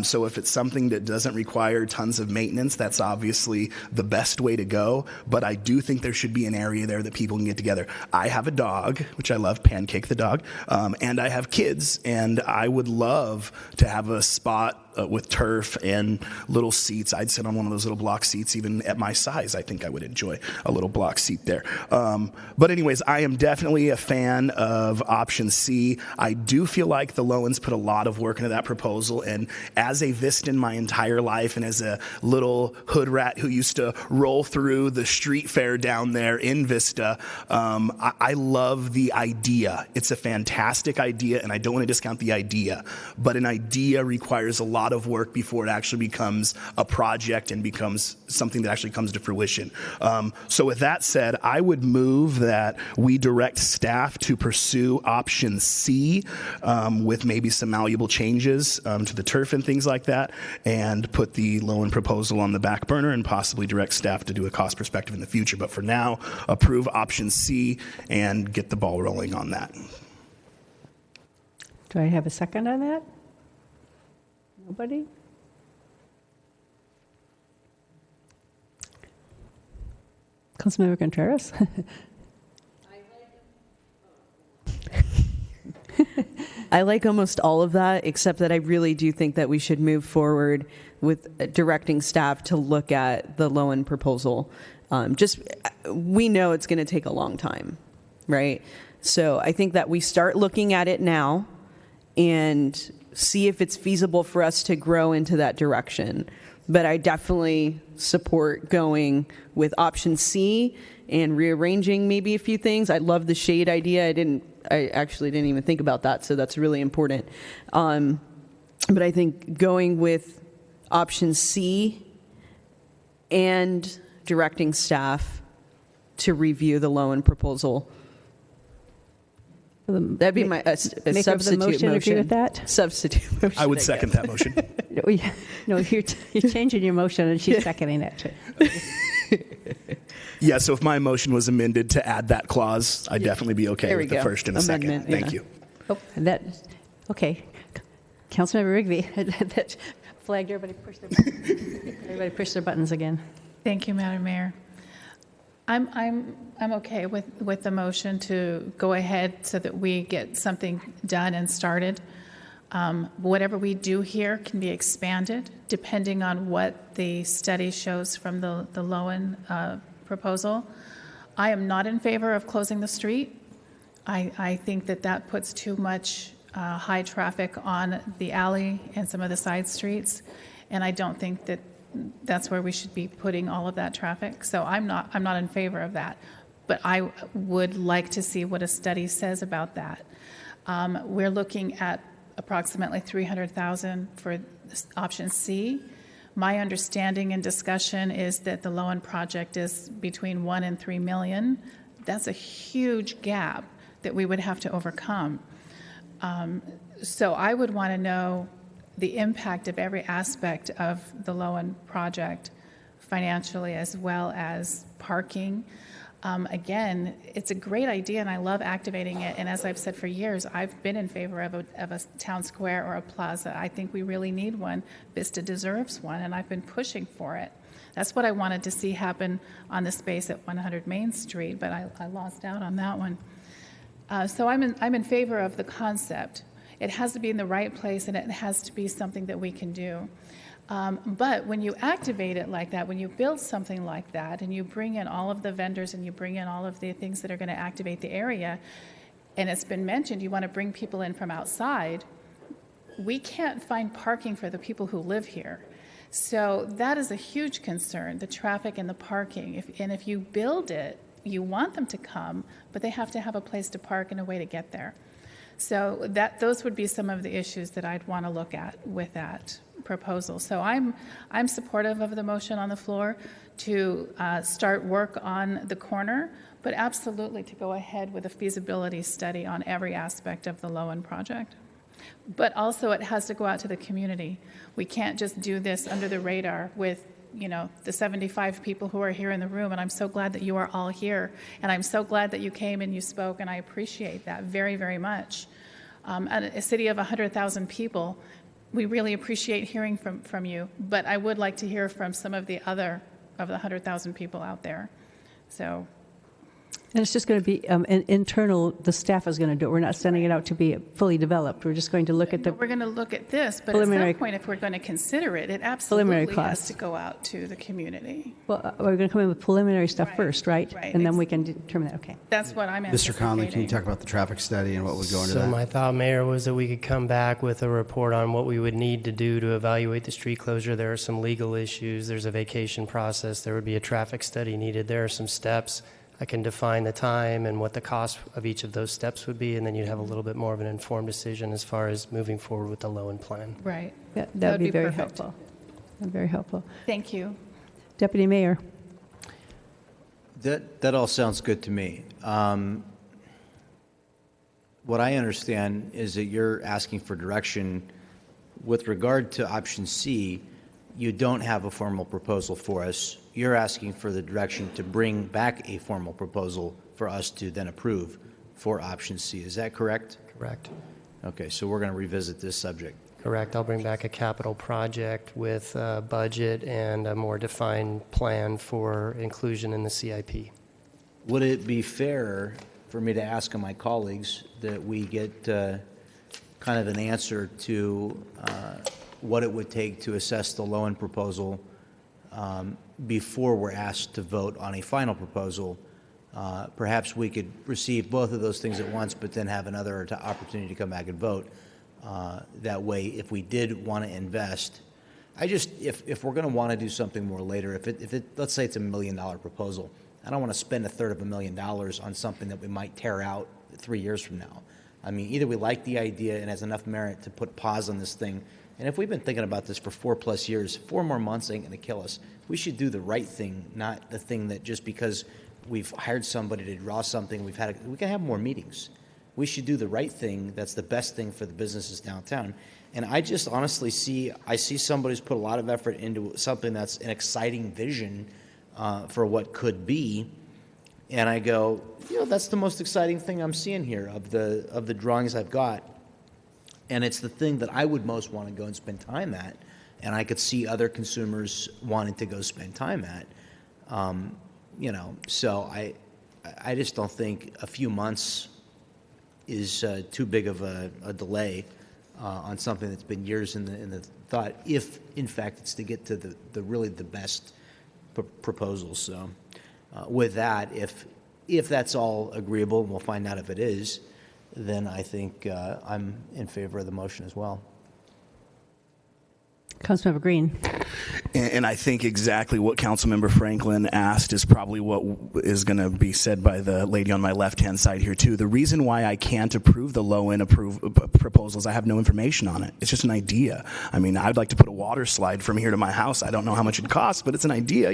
So if it's something that doesn't require tons of maintenance, that's obviously the best way to go. But I do think there should be an area there that people can get together. I have a dog, which I love, Pancake the dog, and I have kids, and I would love to have a spot with turf and little seats. I'd sit on one of those little block seats. Even at my size, I think I would enjoy a little block seat there. But anyways, I am definitely a fan of option C. I do feel like the Lowens put a lot of work into that proposal, and as a Vistan my entire life, and as a little hood rat who used to roll through the street fair down there in Vista, I love the idea. It's a fantastic idea, and I don't want to discount the idea, but an idea requires a lot of work before it actually becomes a project and becomes something that actually comes to fruition. So with that said, I would move that we direct staff to pursue option C with maybe some malleable changes to the turf and things like that, and put the Lowen proposal on the back burner and possibly direct staff to do a cost perspective in the future. But for now, approve option C and get the ball rolling on that. Do I have a second on that? Nobody? Councilmember Contreras? I like almost all of that, except that I really do think that we should move forward with directing staff to look at the Lowen proposal. We know it's going to take a long time, right? So I think that we start looking at it now and see if it's feasible for us to grow into that direction. But I definitely support going with option C and rearranging maybe a few things. I love the shade idea. I actually didn't even think about that, so that's really important. But I think going with option C and directing staff to review the Lowen proposal. That'd be my substitute motion. Agree with that? Substitute motion. I would second that motion. No, you're changing your motion and she's seconding it. Yeah, so if my motion was amended to add that clause, I'd definitely be okay with the first and the Amendment, second. Thank you. Oh, okay. Councilmember Rigby, that flagged. Everybody push their buttons again. Thank you, Madam Mayor. I'm okay with the motion to go ahead so that we get something done and started. Whatever we do here can be expanded depending on what the study shows from the Lowen proposal. I am not in favor of closing the street. I think that puts too much high traffic on the alley and some of the side streets, and I don't think that that's where we should be putting all of that traffic. So I'm not in favor of that, but I would like to see what a study says about that. We're looking at approximately $300,000 for option C. My understanding and discussion is that the Lowen project is between $1 and $3 million. That's a huge gap that we would have to overcome. So I would want to know the impact of every aspect of the Lowen project financially as well as parking. Again, it's a great idea and I love activating it. And as I've said for years, I've been in favor of a town square or a plaza. I think we really need one. Vista deserves one and I've been pushing for it. That's what I wanted to see happen on the space at 100 Main Street, but I lost out on that one. So I'm in favor of the concept. It has to be in the right place and it has to be something that we can do. But when you activate it like that, when you build something like that and you bring in all of the vendors and you bring in all of the things that are going to activate the area, and it's been mentioned you want to bring people in from outside, we can't find parking for the people who live here. So that is a huge concern, the traffic and the parking. And if you build it, you want them to come, but they have to have a place to park and a way to get there. So those would be some of the issues that I'd want to look at with that proposal. So I'm supportive of the motion on the floor to start work on the corner, but absolutely to go ahead with a feasibility study on every aspect of the Lowen project. But also it has to go out to the community. We can't just do this under the radar with the 75 people who are here in the room, and I'm so glad that you are all here, and I'm so glad that you came and you spoke, and I appreciate that very, very much. At a city of 100,000 people, we really appreciate hearing from you, but I would like to hear from some of the other of the 100,000 people out there. So And it's just going to be an internal, the staff is going to do it. We're not sending it out to be fully developed. We're just going to look at the We're going to look at this, but at preliminary- some point, if we're going to consider it, it Preliminary absolutely has costs. to go out to the community. Well, we're going to come in with preliminary stuff first, right? right. And then we can determine that, okay. That's what I'm Mr. anticipating. Conley, can you talk about the traffic study and what would go into So that? my thought, Mayor, was that we could come back with a report on what we would need to do to evaluate the street closure. There are some legal issues. There's a vacation process. There would be a traffic study needed. There are some steps. I can define the time and what the cost of each of those steps would be, and then you'd have a little bit more of an informed decision as far as moving forward with the Lowen plan. Right. Yeah, that would be very perfect. helpful. Very helpful. Thank you. Deputy Mayor. That all sounds good to me. What I understand is that you're asking for direction with regard to option C. You don't have a formal proposal for us. You're asking for the direction to bring back a formal proposal for us to then approve for option C. Is that correct? Correct. Okay, so we're going to revisit this subject. Correct. I'll bring back a capital project with a budget and a more defined plan for inclusion in the CIP. Would it be fair for me to ask of my colleagues that we get kind of an answer to what it would take to assess the Lowen proposal before we're asked to vote on a final proposal? Perhaps we could receive both of those things at once, but then have another opportunity to come back and vote. That way, if we did want to invest, if we're going to want to do something more later, let's say it's $1 million proposal, I don't want to spend $250,000 on something that we might tear out 3 years from now. I mean, either we like the idea and it has enough merit to put pause on this thing, and if we've been thinking about this for 4+ years, 4 more months ain't going to kill us. We should do the right thing, not the thing that just because we've hired somebody to draw something, we can have more meetings. We should do the right thing. That's the best thing for the businesses downtown. And I just honestly see somebody who's put a lot of effort into something that's an exciting vision for what could be. And I go, that's the most exciting thing I'm seeing here of the drawings I've got. And it's the thing that I would most want to go and spend time at. And I could see other consumers wanting to go spend time at. So I just don't think a few months is too big of a delay on something that's been years in the thought, if in fact it's to get to the really the best proposal. So with that, if that's all agreeable, and we'll find out if it is, then I think I'm in favor of the motion as well. Councilmember Green. And I think exactly what Councilmember Franklin asked is probably what is going to be said by the lady on my left-hand side here, too. The reason why I can't approve the low-end proposals, I have no information on it. It's just an idea. I mean, I'd like to put a water slide from here to my house. I don't know how much it costs, but it's an idea,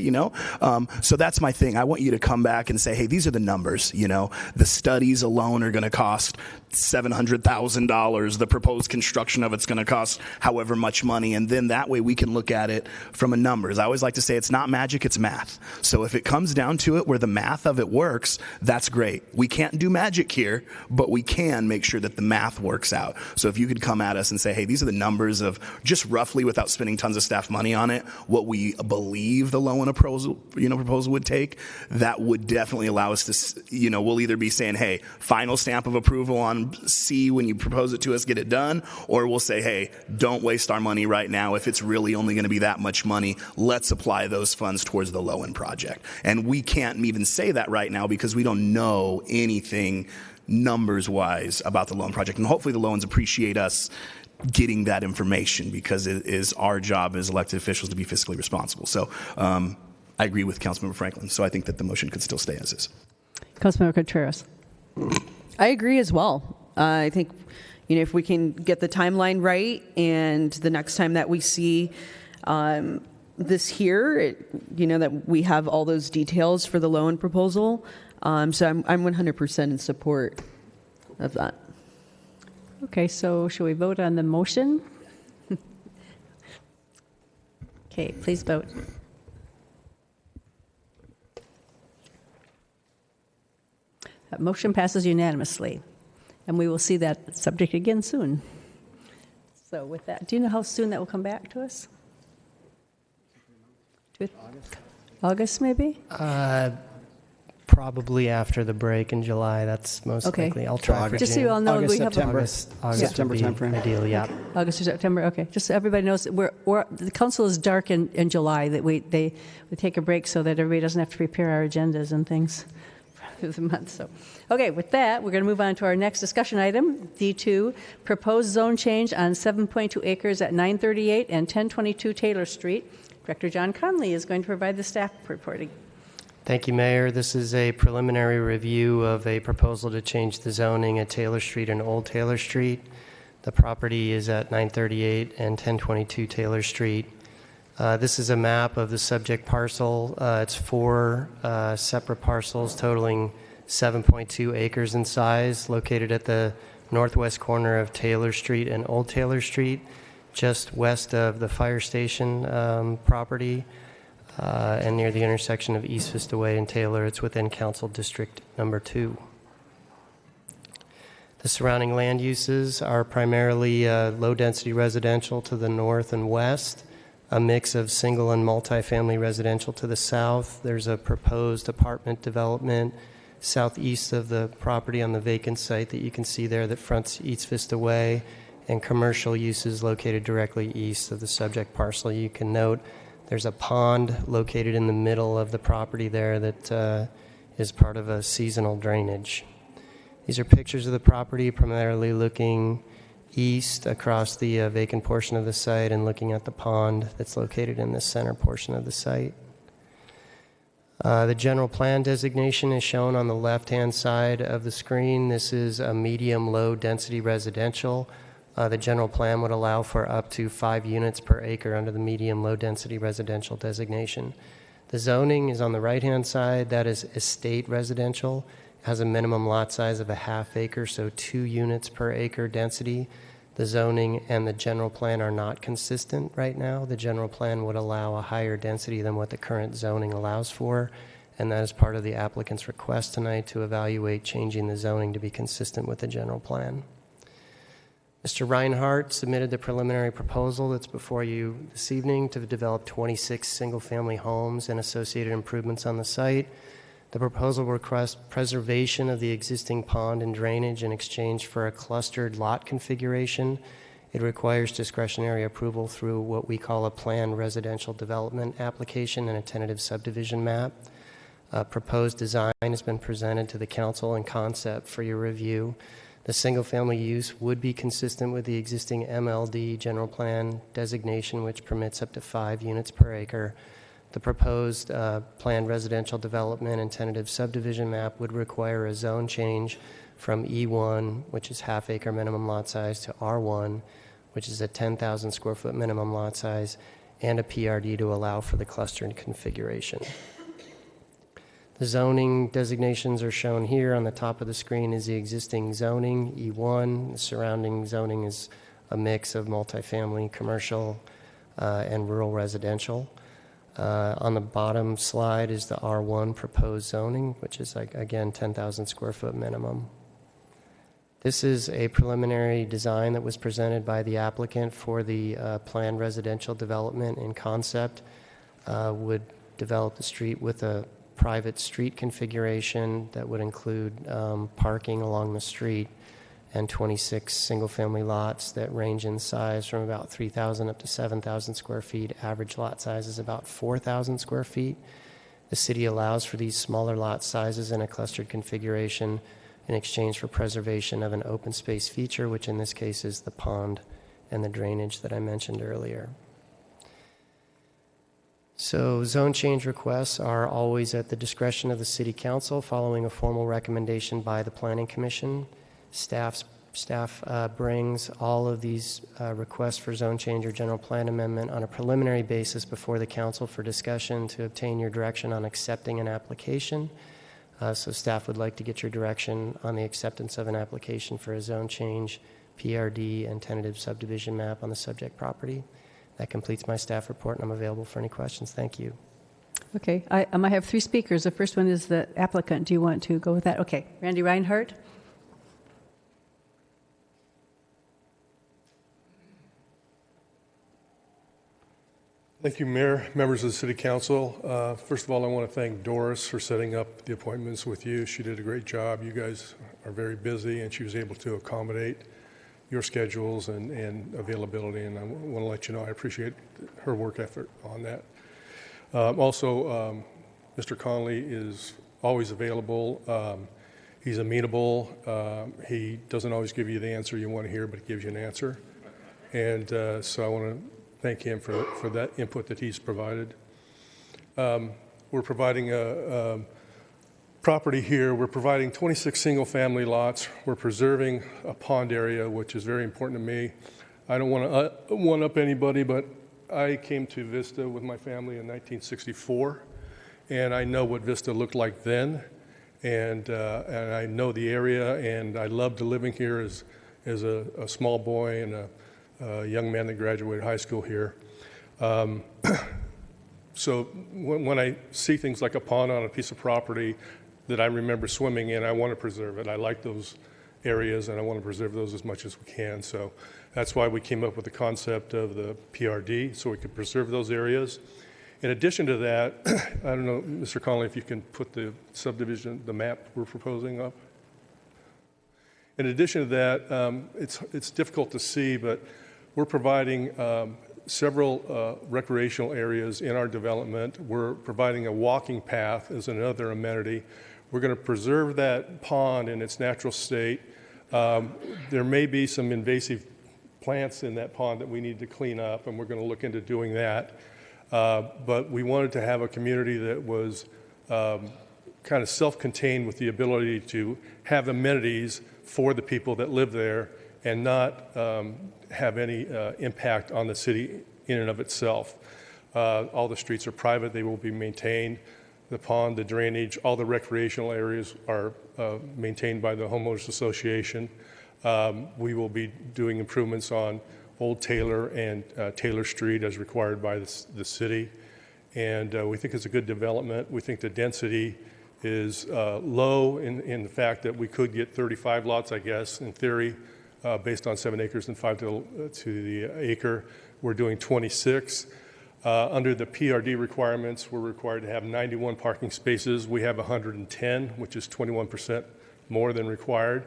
So that's my thing. I want you to come back and say, hey, these are the numbers, The studies alone are going to cost $700,000. The proposed construction of it's going to cost however much money, and then that way we can look at it from a numbers. I always like to say it's not magic, it's math. So if it comes down to it where the math of it works, that's great. We can't do magic here, but we can make sure that the math works out. So if you could come at us and say, hey, these are the numbers of just roughly, without spending tons of staff money on it, what we believe the low-end proposal would take, that would definitely allow us to, we'll either be saying, hey, final stamp of approval on C when you propose it to us, get it done, or we'll say, hey, don't waste our money right now. If it's really only going to be that much money, let's apply those funds towards the low-end project. And we can't even say that right now because we don't know anything numbers-wise about the low-end project. And hopefully the low-ends appreciate us getting that information because it is our job as elected officials to be fiscally responsible. So I agree with Councilmember Franklin. So I think that the motion could still stay as is. Councilmember Contreras. I agree as well. I think, if we can get the timeline right and the next time that we see this here, that we have all those details for the loan proposal. So I'm 100% in support of that. Okay, so shall we vote on the motion? Okay, please vote. That motion passes unanimously, and we will see that subject again soon. So with that, do you know how soon that will come back to us? August maybe? Probably after the break in July. That's most Okay. likely. I'll try for Just so June. you all know, August, we have September. August September would be timeframe. ideal, yeah. August or September. Okay, just so everybody knows, that the council is dark in July. That we take a break so that everybody doesn't have to prepare our agendas and things through the month. So, okay, with that, we're going to move on to our next discussion item, D2, proposed zone change on 7.2 acres at 938 and 1022 Taylor Street. Director John Conley is going to provide the staff reporting. Thank you, Mayor. This is a preliminary review of a proposal to change the zoning at Taylor Street and Old Taylor Street. The property is at 938 and 1022 Taylor Street. This is a map of the subject parcel. It's 4 separate parcels totaling 7.2 acres in size, located at the northwest corner of Taylor Street and Old Taylor Street, just west of the fire station property. And near the intersection of East Vista Way and Taylor. It's within Council District Number 2. The surrounding land uses are primarily low-density residential to the north and west, a mix of single and multifamily residential to the south. There's a proposed apartment development southeast of the property on the vacant site that you can see there that fronts East Vista Way, and commercial uses located directly east of the subject parcel. You can note there's a pond located in the middle of the property there that is part of a seasonal drainage. These are pictures of the property, primarily looking east across the vacant portion of the site and looking at the pond that's located in the center portion of the site. The general plan designation is shown on the left-hand side of the screen. This is a medium-low density residential. The general plan would allow for up to 5 units per acre under the medium-low density residential designation. The zoning is on the right-hand side. That is estate residential. It has a minimum lot size of a half acre, so 2 units per acre density. The zoning and the general plan are not consistent right now. The general plan would allow a higher density than what the current zoning allows for, and that is part of the applicant's request tonight to evaluate changing the zoning to be consistent with the general plan. Mr. Reinhardt submitted the preliminary proposal that's before you this evening to develop 26 single-family homes and associated improvements on the site. The proposal requests preservation of the existing pond and drainage in exchange for a clustered lot configuration. It requires discretionary approval through what we call a planned residential development application and a tentative subdivision map. A proposed design has been presented to the council in concept for your review. The single-family use would be consistent with the existing MLD general plan designation, which permits up to 5 units per acre. The proposed planned residential development and tentative subdivision map would require a zone change from E1, which is half-acre minimum lot size, to R1, which is a 10,000 square foot minimum lot size, and a PRD to allow for the clustered configuration. The zoning designations are shown here. On the top of the screen is the existing zoning, E1. The surrounding zoning is a mix of multifamily, commercial, and rural residential. On the bottom slide is the R1 proposed zoning, which is, again, 10,000 square foot minimum. This is a preliminary design that was presented by the applicant for the planned residential development in concept. Would develop the street with a private street configuration that would include parking along the street and 26 single-family lots that range in size from about 3,000 up to 7,000 square feet. Average lot size is about 4,000 square feet. The city allows for these smaller lot sizes in a clustered configuration in exchange for preservation of an open space feature, which in this case is the pond and the drainage that I mentioned earlier. So zone change requests are always at the discretion of the City Council following a formal recommendation by the Planning Commission. Staff brings all of these requests for zone change or general plan amendment on a preliminary basis before the Council for discussion to obtain your direction on accepting an application. So staff would like to get your direction on the acceptance of an application for a zone change, PRD, and tentative subdivision map on the subject property. That completes my staff report, and I'm available for any questions. Thank you. Okay, I have 3 speakers. The first one is the applicant. Do you want to go with that? Okay, Randy Reinhardt. Thank you, Mayor, members of the City Council. First of all, I want to thank Doris for setting up the appointments with you. She did a great job. You guys are very busy, and she was able to accommodate your schedules and availability, and I want to let you know I appreciate her work effort on that. Also, Mr. Conley is always available. He's amenable. He doesn't always give you the answer you want to hear, but he gives you an answer. And so I want to thank him for that input that he's provided. We're providing a property here. We're providing 26 single-family lots. We're preserving a pond area, which is very important to me. I don't want to one-up anybody, but I came to Vista with my family in 1964, and I know what Vista looked like then, and I know the area, and I loved living here as a small boy and a young man that graduated high school here. So when I see things like a pond on a piece of property that I remember swimming in, I want to preserve it. I like those areas, and I want to preserve those as much as we can. So that's why we came up with the concept of the PRD, so we could preserve those areas. In addition to that, I don't know, Mr. Conley, if you can put the subdivision, the map we're proposing up. In addition to that, it's difficult to see, but we're providing several recreational areas in our development. We're providing a walking path as another amenity. We're going to preserve that pond in its natural state. There may be some invasive plants in that pond that we need to clean up, and we're going to look into doing that. But we wanted to have a community that was kind of self-contained with the ability to have amenities for the people that live there and not have any impact on the city in and of itself. All the streets are private. They will be maintained. The pond, the drainage, all the recreational areas are maintained by the Homeowners Association. We will be doing improvements on Old Taylor and Taylor Street as required by the city. And we think it's a good development. We think the density is low in the fact that we could get 35 lots, I guess, in theory, based on 7 acres and 5 to the acre. We're doing 26. Under the PRD requirements, we're required to have 91 parking spaces. We have 110, which is 21% more than required.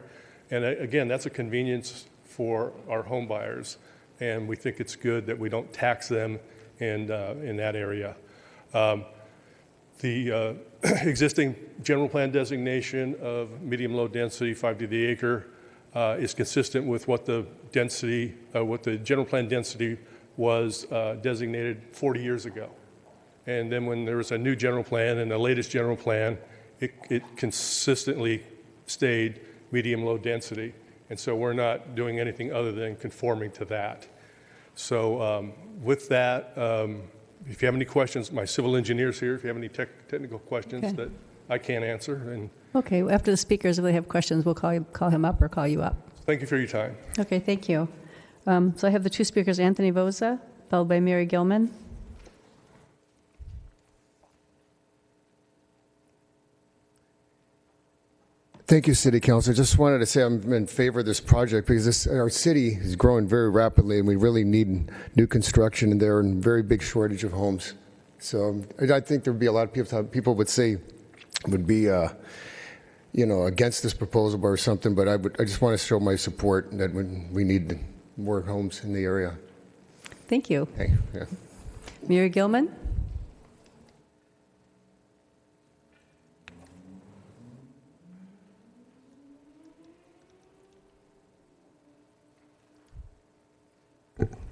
And again, that's a convenience for our home buyers. And we think it's good that we don't tax them in that area. The existing general plan designation of medium-low density, 5 to the acre, is consistent with what the density, what the general plan density was designated 40 years ago. And then when there was a new general plan and the latest general plan, it consistently stayed medium-low density. And so we're not doing anything other than conforming to that. So with that, if you have any questions, my civil engineer's here. If you have any technical questions that I can't answer. And Okay, after the speakers, if they have questions, we'll call him up or call you up. Thank you for your time. Okay, thank you. So I have the two speakers, Anthony Voza, followed by Mary Gilman. Thank you, City Council. Just wanted to say I'm in favor of this project because our city is growing very rapidly, and we really need new construction, and there are a very big shortage of homes. So I think there would be a lot of people would say would be, against this proposal or something. But I just want to show my support that we need more homes in the area. Thank you. Hey, yeah. Mary Gilman.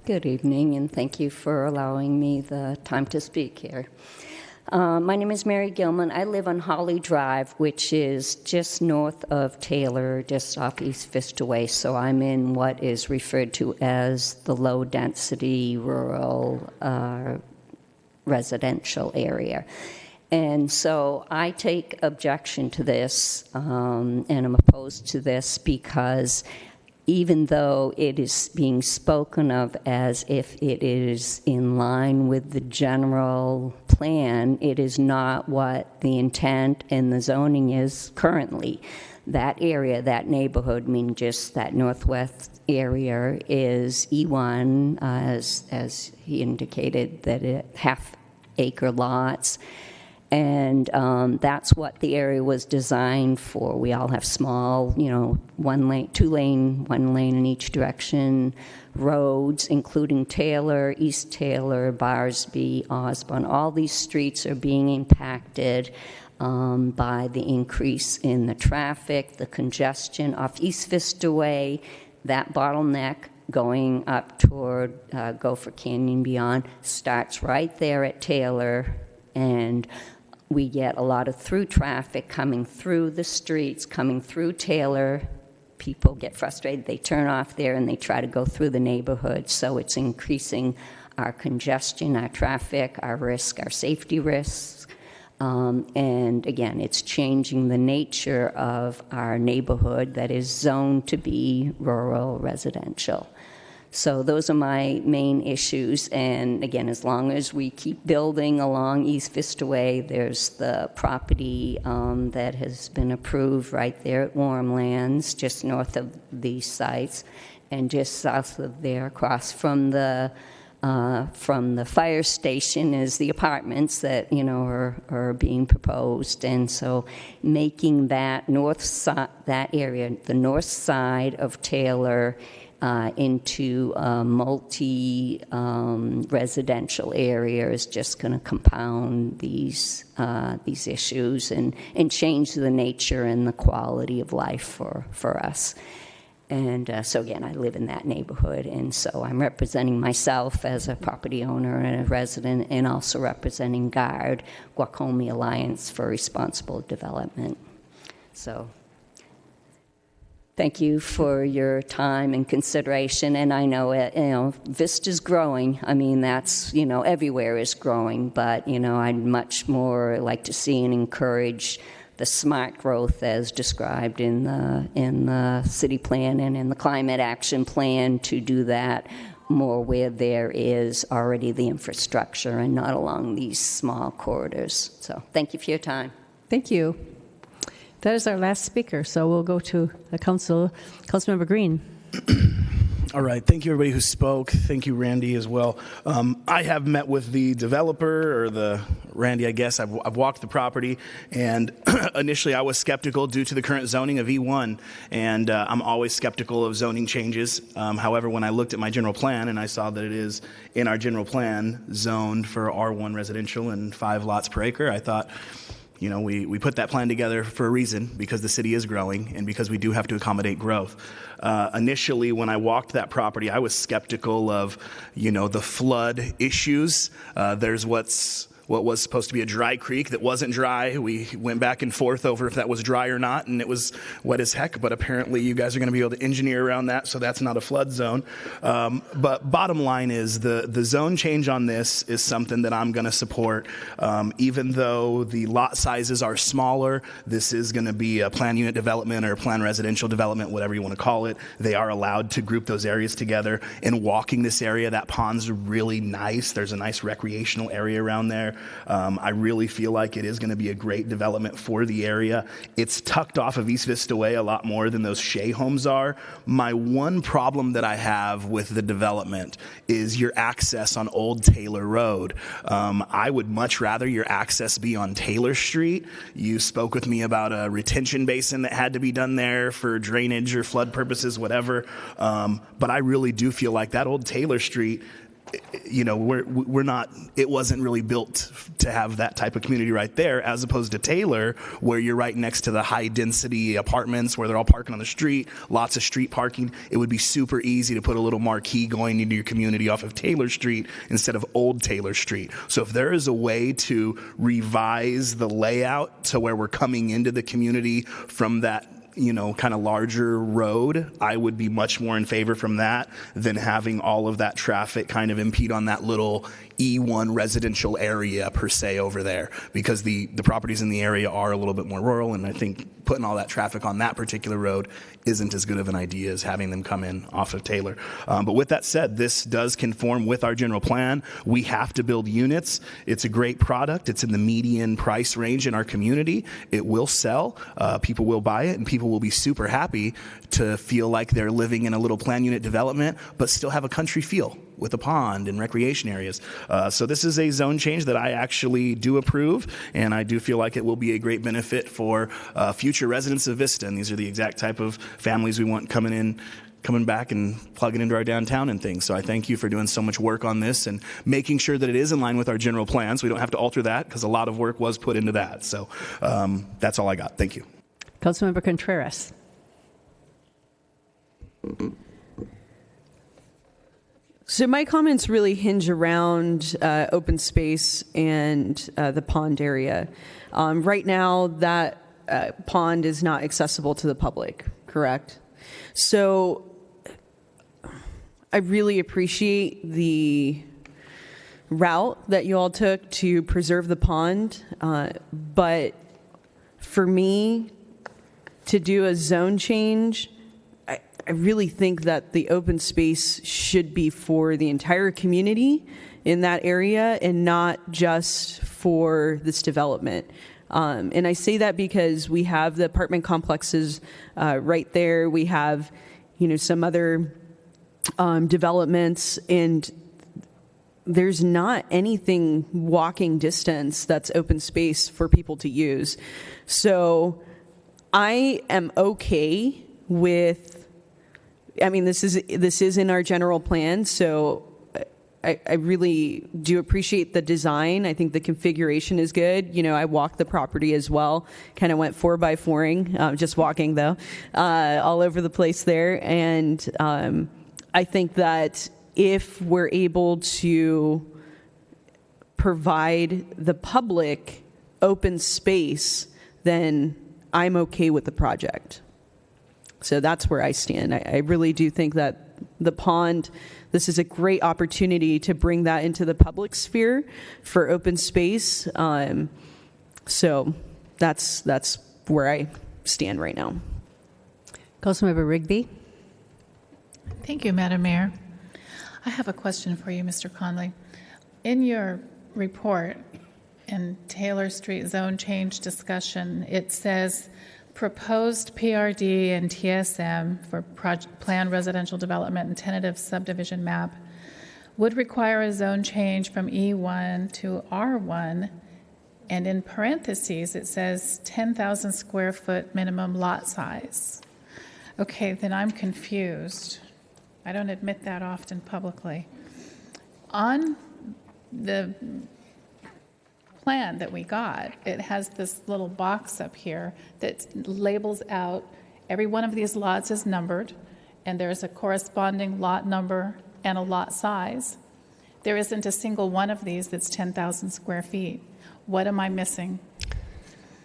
Good evening, and thank you for allowing me the time to speak here. My name is Mary Gilman. I live on Holly Drive, which is just north of Taylor, just off East Vista Way. So I'm in what is referred to as the low-density rural residential area. And so I take objection to this, and I'm opposed to this because even though it is being spoken of as if it is in line with the general plan, it is not what the intent and the zoning is currently. That area, that neighborhood, meaning just that northwest area, is E1, as he indicated, that half-acre lots. And that's what the area was designed for. We all have small, 1 lane, 2 lane, 1 lane in each direction roads, including Taylor, East Taylor, Barsby, Osborne. All these streets are being impacted by the increase in the traffic, the congestion off East Vista Way, that bottleneck going up toward Gopher Canyon beyond starts right there at Taylor, and we get a lot of through traffic coming through the streets, coming through Taylor. People get frustrated, they turn off there and they try to go through the neighborhood. So it's increasing our congestion, our traffic, our risk, our safety risks. And again, it's changing the nature of our neighborhood that is zoned to be rural residential. So those are my main issues. And again, as long as we keep building along East Vista Way, there's the property that has been approved right there at Warmlands, just north of these sites, and just south of there, across from the fire station, is the apartments that are being proposed. And so making that that area, the north side of Taylor, into a multi-residential area is just going to compound these issues and change the nature and the quality of life for us. And so again, I live in that neighborhood, and so I'm representing myself as a property owner and a resident, and also representing GARD, Guacombe Alliance for Responsible Development. So thank you for your time and consideration. And I know, Vista's growing. I mean, that's, everywhere is growing. But, I'd much more like to see and encourage the smart growth as described in the city plan and in the climate action plan, to do that more where there is already the infrastructure and not along these small corridors. So thank you for your time. Thank you. That is our last speaker, so we'll go to the Councilmember Green. All right. Thank you, everybody who spoke. Thank you, Randy, as well. I have met with the developer, or Randy, I guess. I've walked the property, and initially I was skeptical due to the current zoning of E1, and I'm always skeptical of zoning changes. However, when I looked at my general plan and I saw that it is in our general plan zoned for R1 residential and 5 lots per acre, I thought, we put that plan together for a reason, because the city is growing and because we do have to accommodate growth. Initially, when I walked that property, I was skeptical of, the flood issues. There's what was supposed to be a dry creek that wasn't dry. We went back and forth over if that was dry or not, and it was wet as heck, but apparently you guys are going to be able to engineer around that, so that's not a flood zone. But bottom line is the zone change on this is something that I'm going to support. Even though the lot sizes are smaller, this is going to be a plan unit development or plan residential development, whatever you want to call it. They are allowed to group those areas together. And walking this area, that pond's really nice. There's a nice recreational area around there. I really feel like it is going to be a great development for the area. It's tucked off of East Vista Way a lot more than those Shea homes are. My one problem that I have with the development is your access on Old Taylor Road. I would much rather your access be on Taylor Street. You spoke with me about a retention basin that had to be done there for drainage or flood purposes, whatever. But I really do feel like that Old Taylor Street, we're not, it wasn't really built to have that type of community right there, as opposed to Taylor, where you're right next to the high density apartments where they're all parking on the street, lots of street parking. It would be super easy to put a little marquee going into your community off of Taylor Street instead of Old Taylor Street. So if there is a way to revise the layout to where we're coming into the community from that kind of larger road, I would be much more in favor from that than having all of that traffic kind of impede on that little, E1 residential area per se over there, because the properties in the area are a little bit more rural, and I think putting all that traffic on that particular road isn't as good of an idea as having them come in off of Taylor. But with that said, this does conform with our general plan. We have to build units. It's a great product. It's in the median price range in our community. It will sell. People will buy it, and people will be super happy to feel like they're living in a little plan unit development, but still have a country feel with a pond and recreation areas. So this is a zone change that I actually do approve, and I do feel like it will be a great benefit for future residents of Vista. And these are the exact type of families we want coming back and plugging into our downtown and things. So I thank you for doing so much work on this and making sure that it is in line with our general plan, so we don't have to alter that, because a lot of work was put into that. So that's all I got. Thank you. Councilmember Contreras. So my comments really hinge around open space and the pond area. Right now, that pond is not accessible to the public, correct? So I really appreciate the route that you all took to preserve the pond, but for me to do a zone change, I really think that the open space should be for the entire community in that area and not just for this development. And I say that because we have the apartment complexes right there. We have, some other developments, and there's not anything walking distance that's open space for people to use. So I am okay with, this is in our general plan, so I really do appreciate the design. I think the configuration is good. I walked the property as well, kind of went 4x4ing, just walking though, all over the place there. And I think that if we're able to provide the public open space, then I'm okay with the project. So that's where I stand. I really do think that the pond, this is a great opportunity to bring that into the public sphere for open space. So that's where I stand right now. Councilmember Rigby. Thank you, Madam Mayor. I have a question for you, Mr. Conley. In your report in Taylor Street zone change discussion, it says proposed PRD and TSM for planned residential development and tentative subdivision map would require a zone change from E1 to R1, and in parentheses it says 10,000 square foot minimum lot size. Okay, then I'm confused. I don't admit that often publicly. On the plan that we got, it has this little box up here that labels out every one of these lots is numbered, and there's a corresponding lot number and a lot size. There isn't a single one of these that's 10,000 square feet. What am I missing?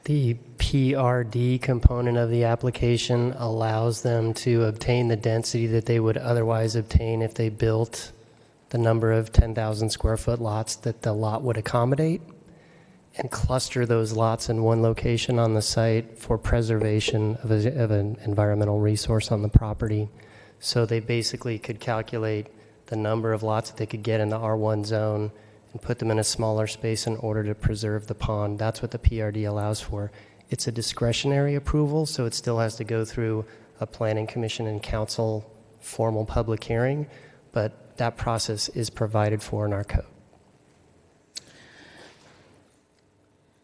The PRD component of the application allows them to obtain the density that they would otherwise obtain if they built the number of 10,000 square foot lots that the lot would accommodate, and cluster those lots in one location on the site for preservation of an environmental resource on the property. So they basically could calculate the number of lots that they could get in the R1 zone and put them in a smaller space in order to preserve the pond. That's what the PRD allows for. It's a discretionary approval, so it still has to go through a planning commission and council formal public hearing, but that process is provided for in our code.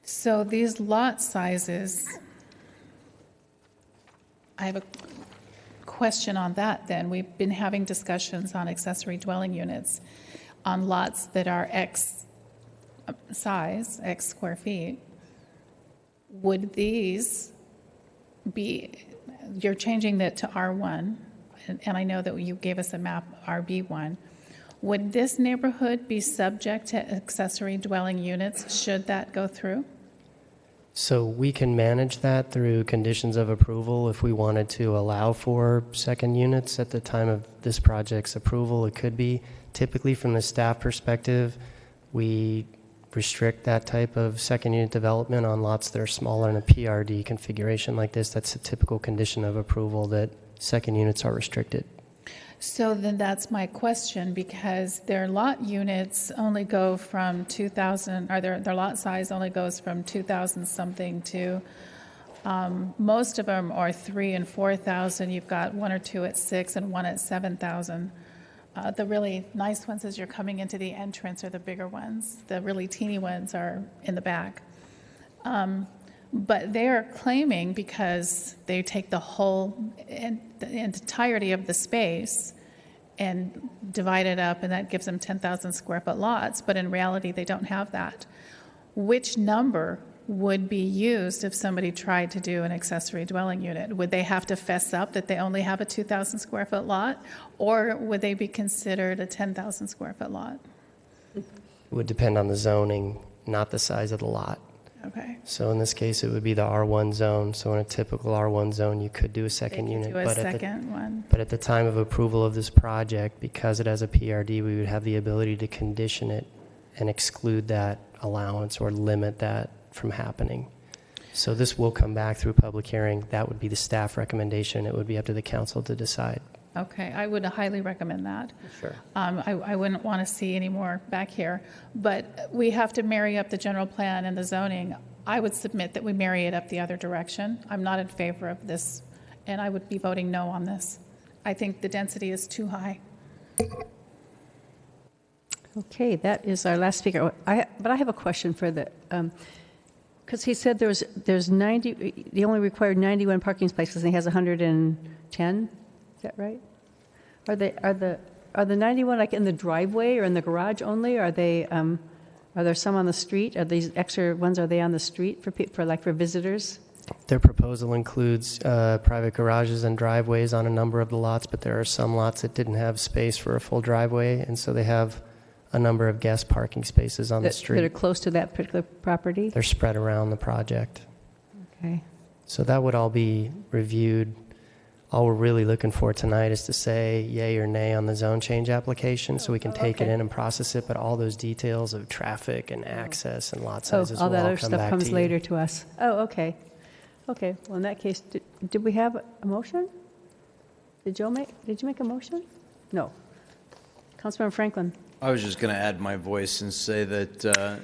So these lot sizes, I have a question on that then. We've been having discussions on accessory dwelling units on lots that are X size, X square feet. Would these be, you're changing that to R1, and I know that you gave us a map, RB1. Would this neighborhood be subject to accessory dwelling units should that go through? So we can manage that through conditions of approval if we wanted to allow for second units at the time of this project's approval. It could be. Typically, from the staff perspective, we restrict that type of second unit development on lots that are smaller in a PRD configuration like this. That's a typical condition of approval, that second units are restricted. So then that's my question, because their lot units only go from 2,000, or their lot size only goes from 2,000 something to, most of them are 3,000 and 4,000. You've got one or two at 6,000 and one at 7,000. The really nice ones as you're coming into the entrance are the bigger ones. The really teeny ones are in the back. But they are claiming, because they take the whole, the entirety of the space and divide it up, and that gives them 10,000 square foot lots, but in reality they don't have that. Which number would be used if somebody tried to do an accessory dwelling unit? Would they have to fess up that they only have a 2,000 square foot lot, or would they be considered a 10,000 square foot lot? It would depend on the zoning, not the size of the lot. Okay. So in this case, it would be the R1 zone. So in a typical R1 zone, you could do a second unit. Do a second one. But at the time of approval of this project, because it has a PRD, we would have the ability to condition it and exclude that allowance or limit that from happening. So this will come back through public hearing. That would be the staff recommendation. It would be up to the council to decide. Okay, I would highly recommend that. Sure. I wouldn't want to see any more back here, but we have to marry up the general plan and the zoning. I would submit that we marry it up the other direction. I'm not in favor of this, and I would be voting no on this. I think the density is too high. Okay, that is our last speaker. But I have a question for the, because he said there's 90, he only required 91 parking spaces, and he has 110. Is that right? Are the 91 like in the driveway or in the garage only? Are there some on the street? Are these extra ones, are they on the street for visitors? Their proposal includes private garages and driveways on a number of the lots, but there are some lots that didn't have space for a full driveway, and so they have a number of guest parking spaces on the street. That are close to that particular property? They're spread around the project. Okay. So that would all be reviewed. All we're really looking for tonight is to say yay or nay on the zone change application, so we can take it in and process it, but all those details of traffic and access and lot sizes all will that all other come stuff back comes to you. later to us. Oh, okay. Okay, well, in that case, did we have a motion? Did you make a motion? No. Councilmember Franklin. I was just going to add my voice and say that,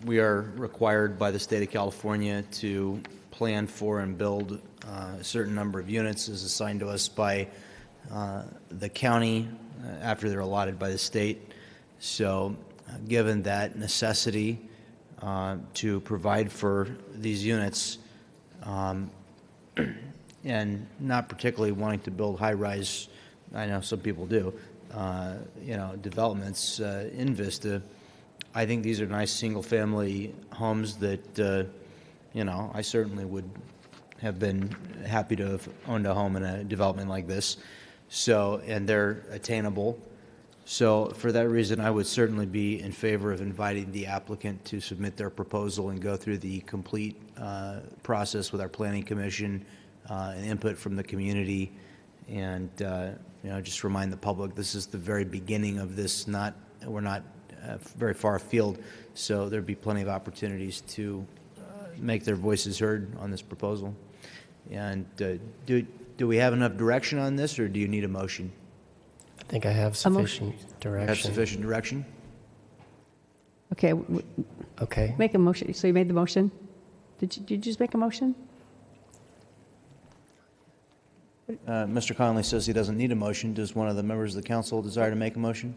we are required by the state of California to plan for and build a certain number of units as assigned to us by the county after they're allotted by the state. So given that necessity to provide for these units and not particularly wanting to build high-rise, I know some people do, developments in Vista, I think these are nice single-family homes that, I certainly would have been happy to have owned a home in a development like this. So, and they're attainable. So for that reason, I would certainly be in favor of inviting the applicant to submit their proposal and go through the complete process with our planning commission and input from the community. And, just remind the public this is the very beginning of this. We're not very far afield, so there'd be plenty of opportunities to make their voices heard on this proposal. And do we have enough direction on this, or do you need a motion? I think I have sufficient direction. Have sufficient direction? Okay. Okay. Make a motion. So you made the motion? Did you just make a motion? Mr. Conley says he doesn't need a motion. Does one of the members of the council desire to make a motion?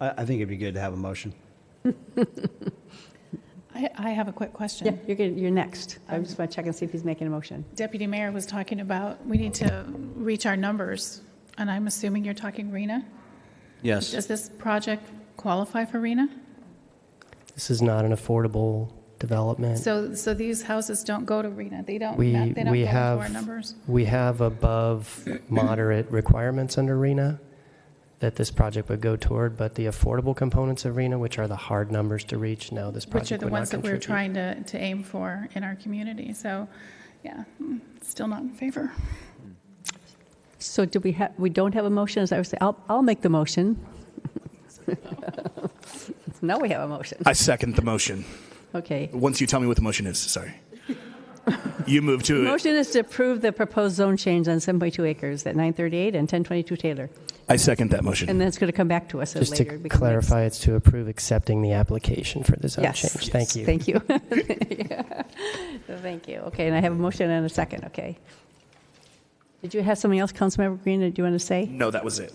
I think it'd be good to have a motion. I have a quick question. Yeah, you're next. I just want to check and see if he's making a motion. Deputy Mayor was talking about we need to reach our numbers, and I'm assuming you're talking RENA? Yes. Does this project qualify for RENA? This is not an affordable development. So these houses don't go to RENA. They don't. We go into have our numbers. We have above moderate requirements under RENA that this project would go toward, but the affordable components of RENA, which are the hard numbers to reach, no, this project Which are the would ones not that we're contribute. trying to aim for in our community. So, yeah, still not in favor. So we don't have a motion? As I was saying, I'll make the motion. Now we have a motion. I second the motion. Okay. Once you tell me what the motion is, sorry. You move to The it. motion is to approve the proposed zone change on 7.2 acres at 938 and 1022 Taylor. I second that motion. And then it's going to come back to us Just later. to clarify, it's to approve accepting the application for the zone Yes. change. Thank you. Thank you. Thank you. Okay, and I have a motion and a second, okay. Did you have something else, Councilmember Green, that you want to say? No, that was it.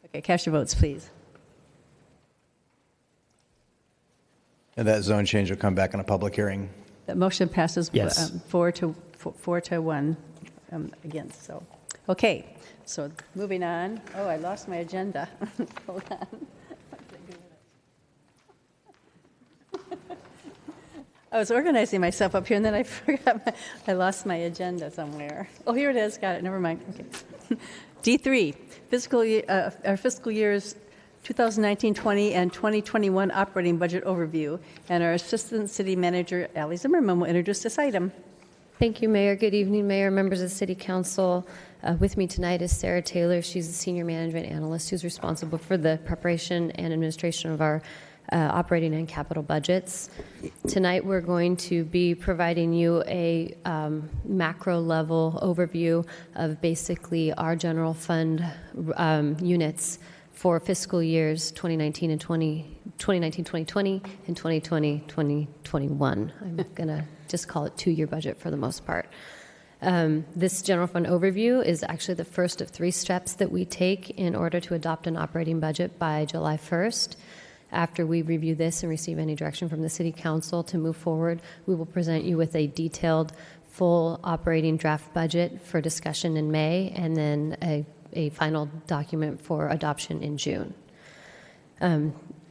Okay, cast your votes, please. And that zone change will come back in a public hearing? The motion passes Yes. 4 to 1 against, so. Okay, so moving on. Oh, I lost my agenda. Hold on. I was organizing myself up here, and then I forgot. I lost my agenda somewhere. Oh, here it is. Got it. Never mind. Okay. D3, our fiscal years 2019-20 and 2021 operating budget overview, and our Assistant City Manager, Allie Zimmerman, will introduce this item. Thank you, Mayor. Good evening, Mayor, members of the City Council. With me tonight is Sarah Taylor. She's the Senior Management Analyst who's responsible for the preparation and administration of our operating and capital budgets. Tonight we're going to be providing you a macro level overview of basically our general fund units for fiscal years 2019 and 2020 and 2020-2021. I'm going to just call it two-year budget for the most part. This general fund overview is actually the first of 3 steps that we take in order to adopt an operating budget by July 1st. After we review this and receive any direction from the City Council to move forward, we will present you with a detailed, full operating draft budget for discussion in May, and then a final document for adoption in June.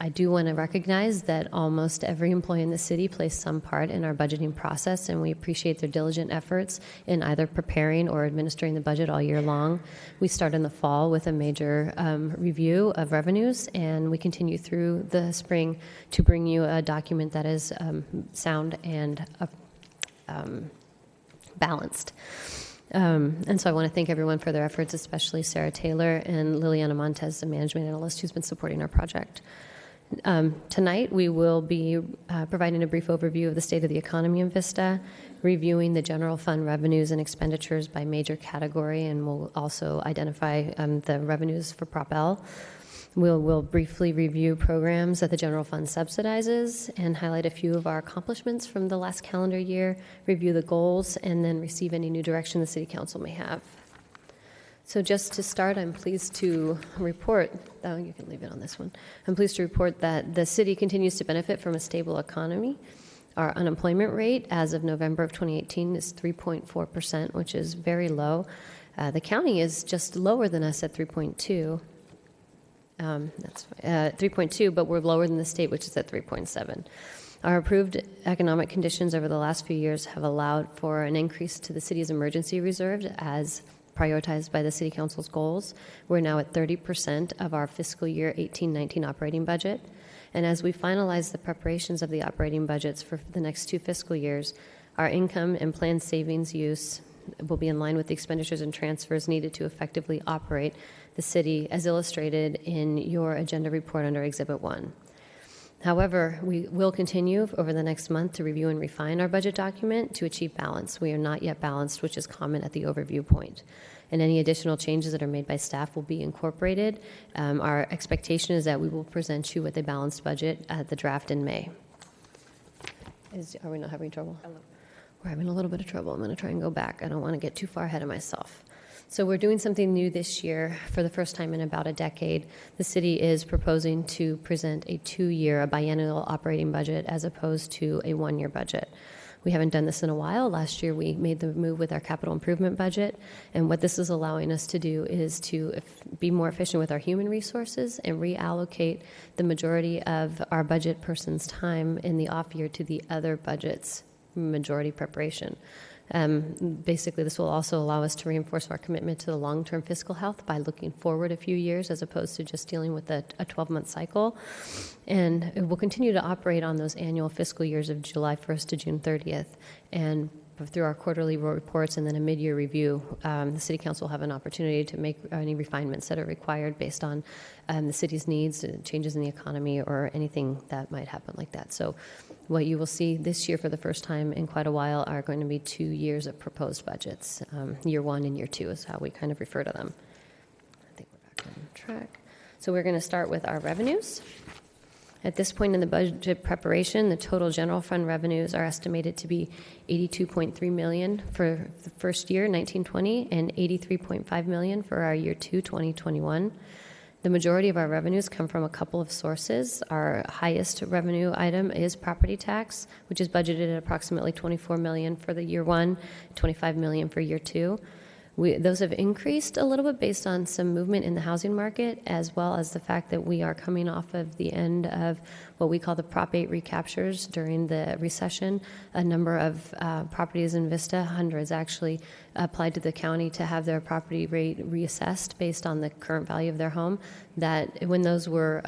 I do want to recognize that almost every employee in the city plays some part in our budgeting process, and we appreciate their diligent efforts in either preparing or administering the budget all year long. We start in the fall with a major review of revenues, and we continue through the spring to bring you a document that is sound and balanced. And so I want to thank everyone for their efforts, especially Sarah Taylor and Liliana Montez, the management analyst who's been supporting our project. Tonight, we will be providing a brief overview of the state of the economy in Vista, reviewing the general fund revenues and expenditures by major category, and we'll also identify the revenues for Prop L. We'll briefly review programs that the general fund subsidizes and highlight a few of our accomplishments from the last calendar year, review the goals, and then receive any new direction the City Council may have. So just to start, I'm pleased to report, oh, you can leave it on this one. I'm pleased to report that the city continues to benefit from a stable economy. Our unemployment rate as of November of 2018 is 3.4%, which is very low. The county is just lower than us at 3.2. That's 3.2, but we're lower than the state, which is at 3.7. Our improved economic conditions over the last few years have allowed for an increase to the city's emergency reserve as prioritized by the City Council's goals. We're now at 30% of our fiscal year 18-19 operating budget. And as we finalize the preparations of the operating budgets for the next 2 fiscal years, our income and planned savings use will be in line with the expenditures and transfers needed to effectively operate the city as illustrated in your agenda report under Exhibit 1. However, we will continue over the next month to review and refine our budget document to achieve balance. We are not yet balanced, which is common at the overview point. And any additional changes that are made by staff will be incorporated. Our expectation is that we will present you with a balanced budget at the draft in May. Are we not having trouble? We're having a little bit of trouble. I'm going to try and go back. I don't want to get too far ahead of myself. So we're doing something new this year for the first time in about a decade. The city is proposing to present a 2-year, a biennial operating budget as opposed to a 1-year budget. We haven't done this in a while. Last year we made the move with our capital improvement budget, and what this is allowing us to do is to be more efficient with our human resources and reallocate the majority of our budget person's time in the off year to the other budget's majority preparation. Basically, this will also allow us to reinforce our commitment to the long-term fiscal health by looking forward a few years as opposed to just dealing with a 12-month cycle. And it will continue to operate on those annual fiscal years of July 1st to June 30th. And through our quarterly reports and then a mid-year review, the City Council will have an opportunity to make any refinements that are required based on the city's needs, changes in the economy, or anything that might happen like that. So what you will see this year for the first time in quite a while are going to be 2 years of proposed budgets. Year 1 and year 2 is how we kind of refer to them. I think we're back on track. So we're going to start with our revenues. At this point in the budget preparation, the total general fund revenues are estimated to be $82.3 million for the first year, 1920, and $83.5 million for our year 2, 2021. The majority of our revenues come from a couple of sources. Our highest revenue item is property tax, which is budgeted at approximately $24 million for the year 1, $25 million for year 2. Those have increased a little bit based on some movement in the housing market, as well as the fact that we are coming off of the end of what we call the Prop 8 recaptures during the recession. A number of properties in Vista, hundreds actually, applied to the county to have their property rate reassessed based on the current value of their home. That when those were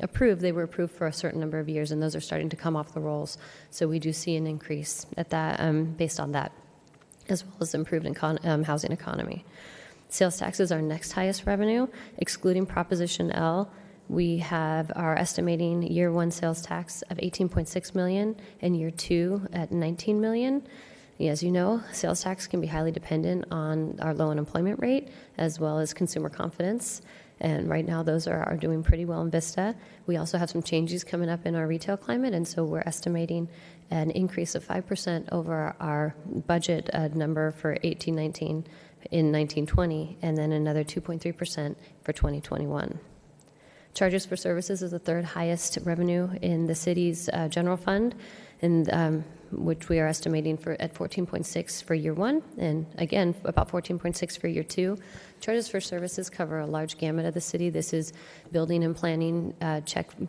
approved, they were approved for a certain number of years, and those are starting to come off the rolls. So we do see an increase at that based on that, as well as improved housing economy. Sales tax is our next highest revenue. Excluding Proposition L, we are estimating year 1 sales tax of $18.6 million and year 2 at $19 million. As you know, sales tax can be highly dependent on our low unemployment rate as well as consumer confidence. And right now, those are doing pretty well in Vista. We also have some changes coming up in our retail climate, and so we're estimating an increase of 5% over our budget number for 1819 in 1920, and then another 2.3% for 2021. Charges for services is the third highest revenue in the city's general fund, and which we are estimating at 14.6 for year 1, and again about 14.6 for year 2. Charges for services cover a large gamut of the city. This is building and planning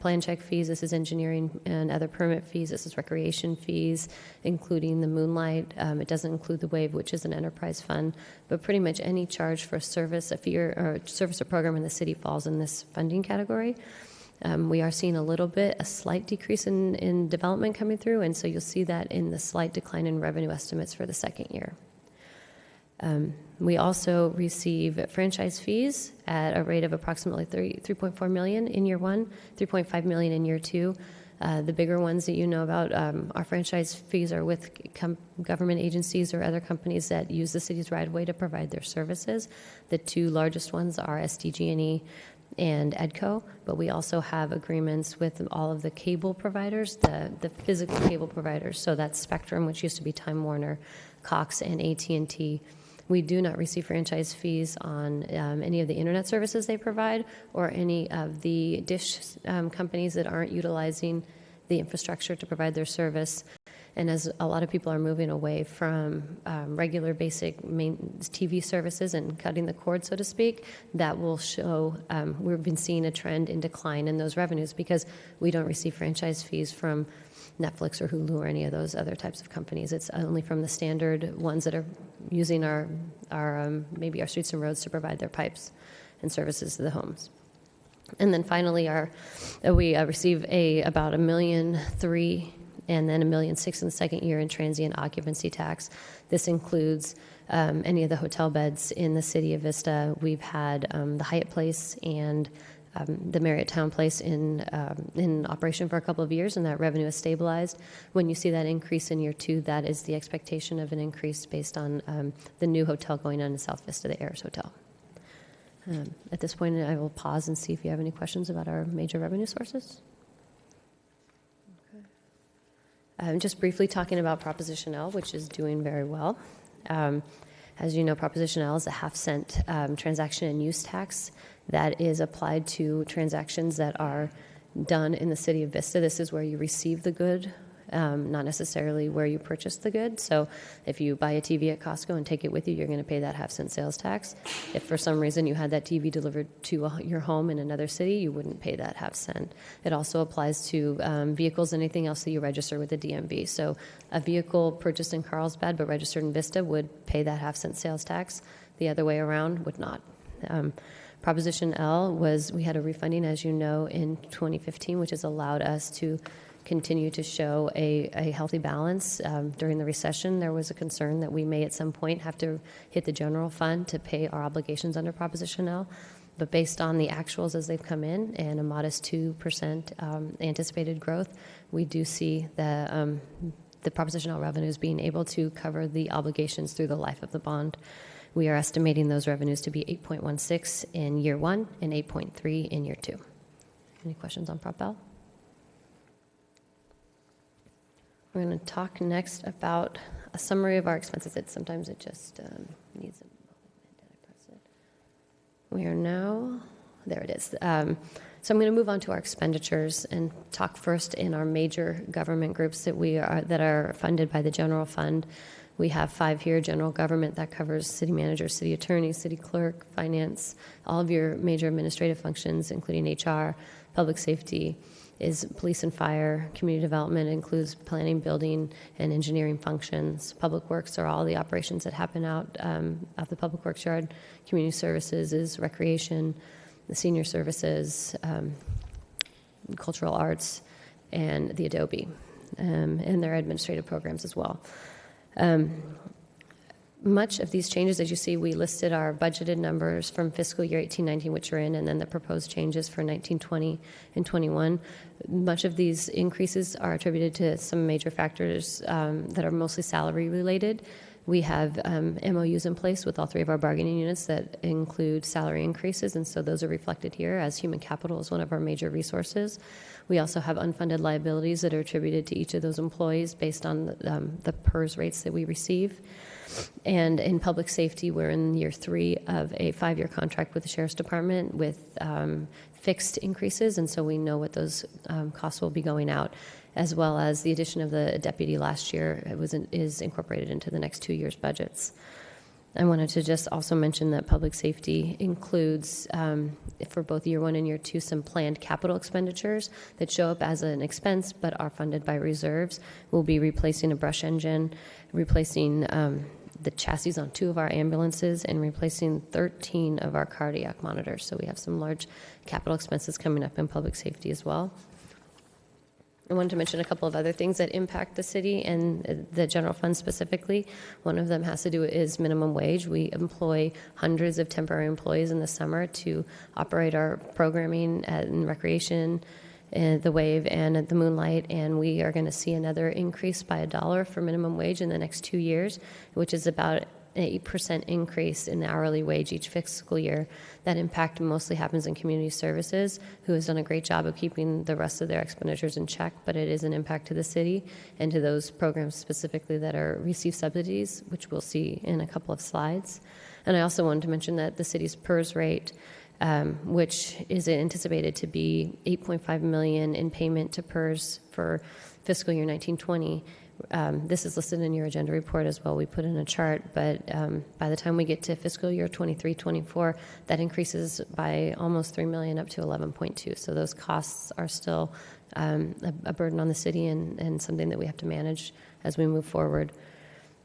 plan check fees. This is engineering and other permit fees. This is recreation fees, including the Moonlight. It doesn't include the Wave, which is an enterprise fund, but pretty much any charge for a service, a fee, or service or program in the city falls in this funding category. We are seeing a slight decrease in development coming through, and so you'll see that in the slight decline in revenue estimates for the second year. We also receive franchise fees at a rate of approximately $3.4 million in year 1, $3.5 million in year 2. The bigger ones that you know about, our franchise fees are with government agencies or other companies that use the city's right-of-way to provide their services. The 2 largest ones are SDG&E and EDCO, but we also have agreements with all of the cable providers, the physical cable providers. So that's Spectrum, which used to be Time Warner, Cox, and AT&T. We do not receive franchise fees on any of the internet services they provide or any of the dish companies that aren't utilizing the infrastructure to provide their service. And as a lot of people are moving away from regular basic main TV services and cutting the cord, so to speak, that will show, we've been seeing a trend in decline in those revenues because we don't receive franchise fees from Netflix or Hulu or any of those other types of companies. It's only from the standard ones that are using our maybe our streets and roads to provide their pipes and services to the homes. And then finally, we receive about $1.3 million and then $1.6 million in the second year in transient occupancy tax. This includes any of the hotel beds in the city of Vista. We've had the Hyatt Place and the Marriott Town Place in operation for a couple of years, and that revenue is stabilized. When you see that increase in year 2, that is the expectation of an increase based on the new hotel going on in South Vista, the Ayers Hotel. At this point, I will pause and see if you have any questions about our major revenue sources. Just briefly talking about Proposition L, which is doing very well. As you know, Proposition L is a half-cent transaction and use tax that is applied to transactions that are done in the city of Vista. This is where you receive the good, not necessarily where you purchase the good. So if you buy a TV at Costco and take it with you, you're going to pay that half-cent sales tax. If for some reason you had that TV delivered to your home in another city, you wouldn't pay that half-cent. It also applies to vehicles and anything else that you register with the DMV. So a vehicle purchased in Carlsbad but registered in Vista would pay that half-cent sales tax. The other way around would not. Proposition L was, we had a refunding, as you know, in 2015, which has allowed us to continue to show a healthy balance. During the recession, there was a concern that we may at some point have to hit the general fund to pay our obligations under Proposition L. But based on the actuals as they've come in and a modest 2% anticipated growth, we do see the Proposition L revenues being able to cover the obligations through the life of the bond. We are estimating those revenues to be 8.16 in year 1 and 8.3 in year 2. Any questions on Prop L? We're going to talk next about a summary of our expenses. Sometimes it just needs a moment. Did I press it? We are now, there it is. So I'm going to move on to our expenditures and talk first in our major government groups that are funded by the general fund. We have 5 here: general government, that covers city manager, city attorney, city clerk, finance, all of your major administrative functions, including HR. Public safety is police and fire. Community development includes planning, building, and engineering functions. Public works are all the operations that happen out of the public works yard. Community services is recreation, the senior services, cultural arts, and the Adobe, and their administrative programs as well. Much of these changes, as you see, we listed our budgeted numbers from fiscal year 18-19, which are in, and then the proposed changes for 19-20 and 21. Much of these increases are attributed to some major factors that are mostly salary related. We have MOUs in place with all 3 of our bargaining units that include salary increases, and so those are reflected here, as human capital is one of our major resources. We also have unfunded liabilities that are attributed to each of those employees based on the PERS rates that we receive. And in public safety, we're in year 3 of a 5-year contract with the Sheriff's Department with fixed increases, and so we know what those costs will be going out, as well as the addition of the deputy last year is incorporated into the next 2 years' budgets. I wanted to just also mention that public safety includes, for both year 1 and year 2, some planned capital expenditures that show up as an expense but are funded by reserves. We'll be replacing a brush engine, replacing the chassis on 2 of our ambulances, and replacing 13 of our cardiac monitors. So we have some large capital expenses coming up in public safety as well. I wanted to mention a couple of other things that impact the city and the general fund specifically. One of them has to do is minimum wage. We employ hundreds of temporary employees in the summer to operate our programming in recreation, the Wave, and at the Moonlight, and we are going to see another increase by $1 for minimum wage in the next 2 years, which is about an 8% increase in the hourly wage each fiscal year. That impact mostly happens in community services, who has done a great job of keeping the rest of their expenditures in check, but it is an impact to the city and to those programs specifically that receive subsidies, which we'll see in a couple of slides. And I also wanted to mention that the city's PERS rate, which is anticipated to be $8.5 million in payment to PERS for fiscal year 19-20. This is listed in your agenda report as well. We put in a chart, but by the time we get to fiscal year 23-24, that increases by almost $3 million up to 11.2. So those costs are still a burden on the city and something that we have to manage as we move forward.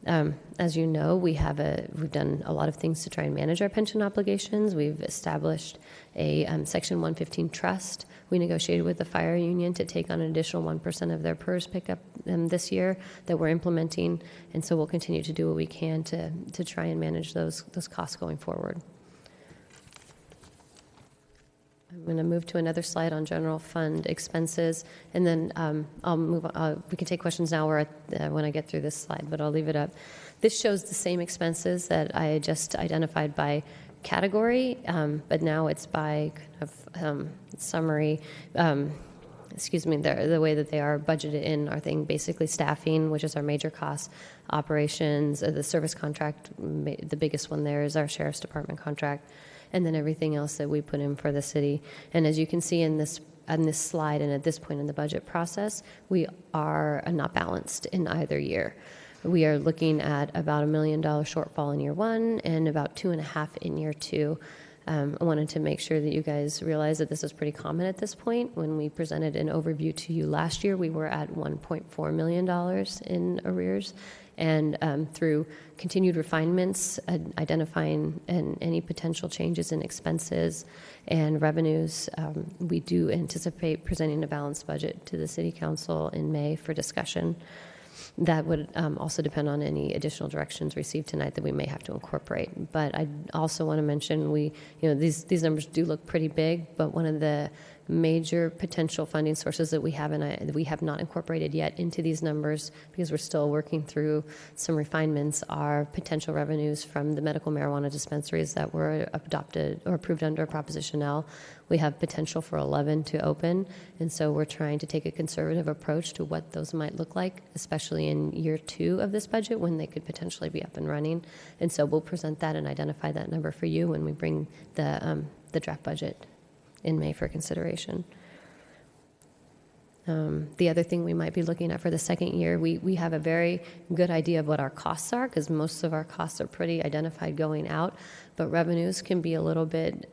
As you know, we've done a lot of things to try and manage our pension obligations. We've established a Section 115 trust. We negotiated with the fire union to take on an additional 1% of their PERS pickup this year that we're implementing, and so we'll continue to do what we can to try and manage those costs going forward. I'm going to move to another slide on general fund expenses, and then I'll move on. We can take questions now or when I get through this slide, but I'll leave it up. This shows the same expenses that I just identified by category, but now it's by kind of summary. The way that they are budgeted in our thing, basically staffing, which is our major cost, operations, the service contract, the biggest one there is our Sheriff's Department contract, and then everything else that we put in for the city. And as you can see on this slide and at this point in the budget process, we are not balanced in either year. We are looking at about $1 million shortfall in year 1 and about $2.5 million in year 2. I wanted to make sure that you guys realize that this is pretty common at this point. When we presented an overview to you last year, we were at $1.4 million in arrears. And through continued refinements, identifying any potential changes in expenses and revenues, we do anticipate presenting a balanced budget to the City Council in May for discussion. That would also depend on any additional directions received tonight that we may have to incorporate. But I also want to mention these numbers do look pretty big, but one of the major potential funding sources that we have and we have not incorporated yet into these numbers because we're still working through some refinements are potential revenues from the medical marijuana dispensaries that were adopted or approved under Proposition L. We have potential for 11 to open, and so we're trying to take a conservative approach to what those might look like, especially in year 2 of this budget when they could potentially be up and running. And so we'll present that and identify that number for you when we bring the draft budget in May for consideration. The other thing we might be looking at for the second year, we have a very good idea of what our costs are because most of our costs are pretty identified going out, but revenues can be a little bit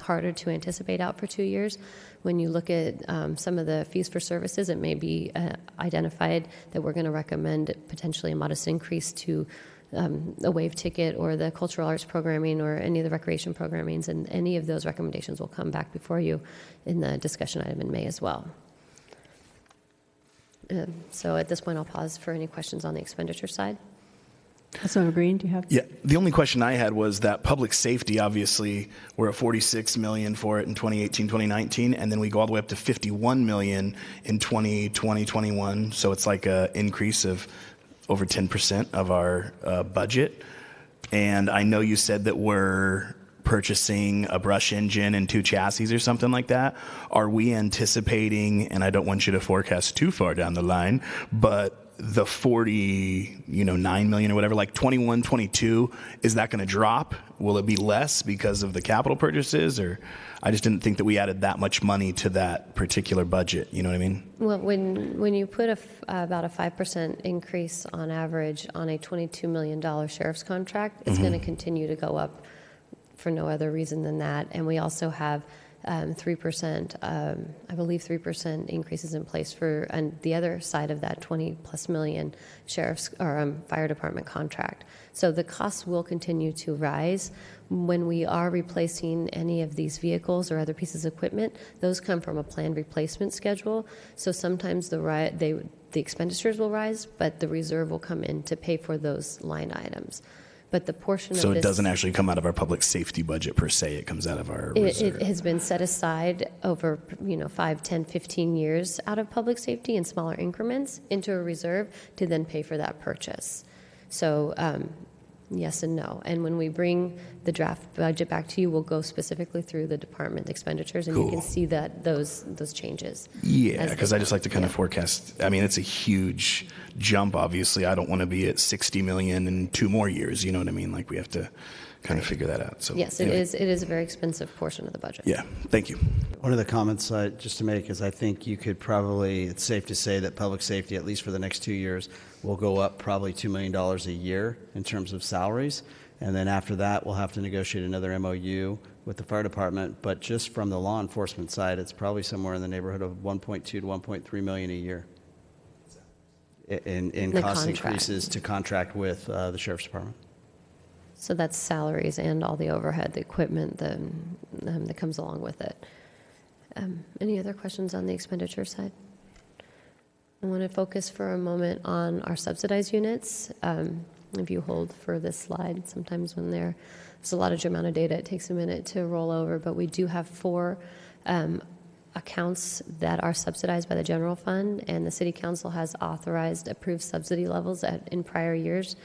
harder to anticipate out for 2 years. When you look at some of the fees for services, it may be identified that we're going to recommend potentially a modest increase to a wave ticket or the cultural arts programming or any of the recreation programmings, and any of those recommendations will come back before you in the discussion item in May as well. So at this point, I'll pause for any questions on the expenditure side. Councilmember Green, do you have? Yeah, the only question I had was that public safety, obviously, we're at $46 million for it in 2018, 2019, and then we go all the way up to $51 million in 2020, 21. So it's like an increase of over 10% of our budget. And I know you said that we're purchasing a brush engine and 2 chassis or something like that. Are we anticipating, and I don't want you to forecast too far down the line, but the 9 million or whatever, like 21, 22, is that going to drop? Will it be less because of the capital purchases? Or I just didn't think that we added that much money to that particular budget. You know what I mean? Well, when you put about a 5% increase on average on a $22 million sheriff's contract, it's going to continue to go up for no other reason than that. And we also have 3%, I believe 3% increases in place for and the other side of that 20 plus million sheriff's or fire department contract. So the costs will continue to rise. When we are replacing any of these vehicles or other pieces of equipment, those come from a planned replacement schedule. So sometimes the expenditures will rise, but the reserve will come in to pay for those line items. But the portion so of it doesn't actually come out of our public safety budget per se. It comes out of our reserve. It has been set aside over 5, 10, 15 years out of public safety in smaller increments into a reserve to then pay for that purchase. So yes and no. And when we bring the draft budget back to you, we'll go specifically through the department expenditures, and you can see that those changes. Yeah, because I just like to kind of forecast. I mean, it's a huge jump, obviously. I don't want to be at 60 million in 2 more years. You know what I mean? Like we have to kind of figure that out. So yes, anyway. It is a very expensive portion of the budget. Yeah, thank you. One of the comments just to make is I think you could probably, it's safe to say that public safety, at least for the next 2 years, will go up probably $2 million a year in terms of salaries. And then after that, we'll have to negotiate another MOU with the fire department. But just from the law enforcement side, it's probably somewhere in the neighborhood of 1.2 to 1.3 million a year in cost increases to contract with the sheriff's department. So that's salaries and all the overhead, the equipment that comes along with it. Any other questions on the expenditure side? I want to focus for a moment on our subsidized units. If you hold for this slide, sometimes when there's a large amount of data, it takes a minute to roll over, but we do have 4 accounts that are subsidized by the general fund, and the City Council has authorized approved subsidy levels in prior years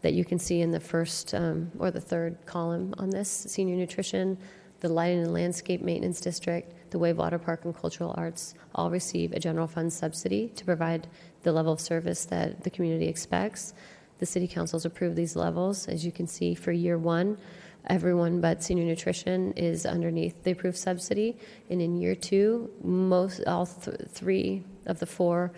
that you can see in the first or the third column on this: senior nutrition, the lighting and landscape maintenance district, the Wave Water Park and Cultural Arts all receive a general fund subsidy to provide the level of service that the community expects. The City Council's approved these levels. As you can see, for year 1, everyone but senior nutrition is underneath the approved subsidy. And in year 2, all 3 of the 4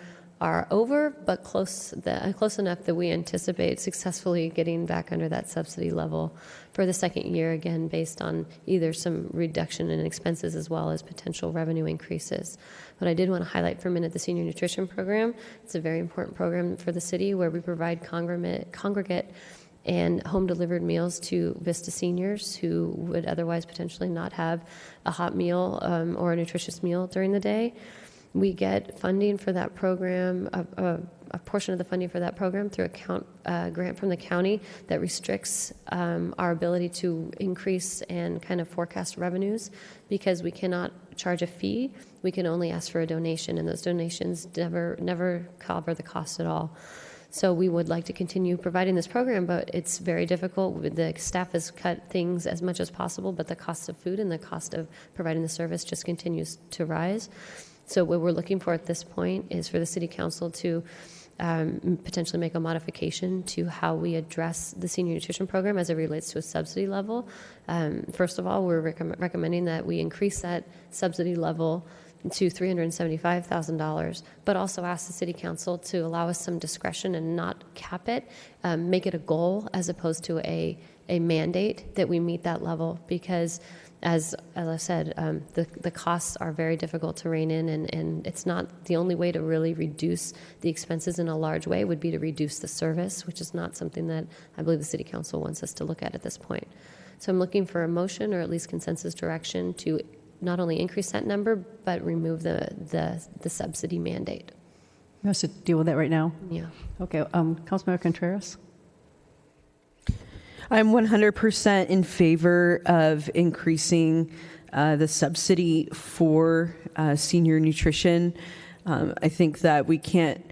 are over, but close enough that we anticipate successfully getting back under that subsidy level for the second year, again, based on either some reduction in expenses as well as potential revenue increases. But I did want to highlight for a minute the Senior Nutrition Program. It's a very important program for the city where we provide congregate and home-delivered meals to Vista seniors who would otherwise potentially not have a hot meal or a nutritious meal during the day. We get funding for that program, a portion of the funding for that program through a grant from the county that restricts our ability to increase and kind of forecast revenues because we cannot charge a fee. We can only ask for a donation, and those donations never cover the cost at all. So we would like to continue providing this program, but it's very difficult. The staff has cut things as much as possible, but the cost of food and the cost of providing the service just continues to rise. So what we're looking for at this point is for the City Council to potentially make a modification to how we address the Senior Nutrition Program as it relates to a subsidy level. First of all, we're recommending that we increase that subsidy level to $375,000, but also ask the City Council to allow us some discretion and not cap it, make it a goal as opposed to a mandate that we meet that level because as I said, the costs are very difficult to rein in, and it's not the only way to really reduce the expenses in a large way would be to reduce the service, which is not something that I believe the City Council wants us to look at this point. So I'm looking for a motion or at least consensus direction to not only increase that number, but remove the subsidy mandate. You want us to deal with that right now? Yeah. Okay. Councilmember Contreras? I'm 100% in favor of increasing the subsidy for senior nutrition. I think that we can't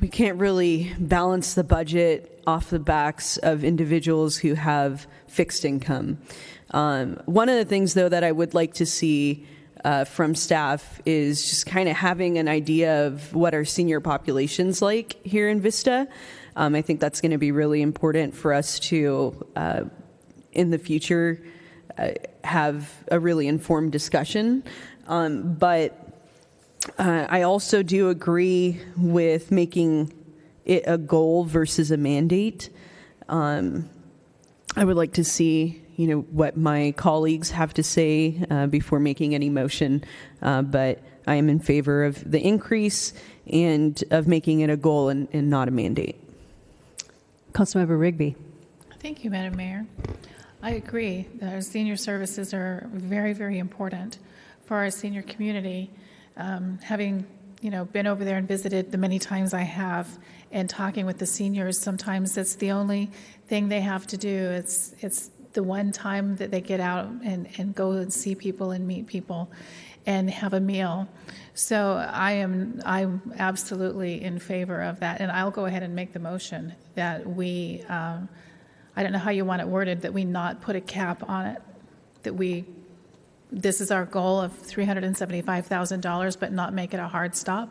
really balance the budget off the backs of individuals who have fixed income. One of the things, though, that I would like to see from staff is just kind of having an idea of what our senior population's like here in Vista. I think that's going to be really important for us to, in the future, have a really informed discussion. But I also do agree with making it a goal versus a mandate. I would like to see, what my colleagues have to say before making any motion. But I am in favor of the increase and of making it a goal and not a mandate. Councilmember Rigby. Thank you, Madam Mayor. I agree that our senior services are very, very important for our senior community. Having, been over there and visited the many times I have and talking with the seniors, sometimes it's the only thing they have to do. It's the one time that they get out and go and see people and meet people and have a meal. So I'm absolutely in favor of that, and I'll go ahead and make the motion that we, I don't know how you want it worded, that we not put a cap on it, that this is our goal of $375,000, but not make it a hard stop.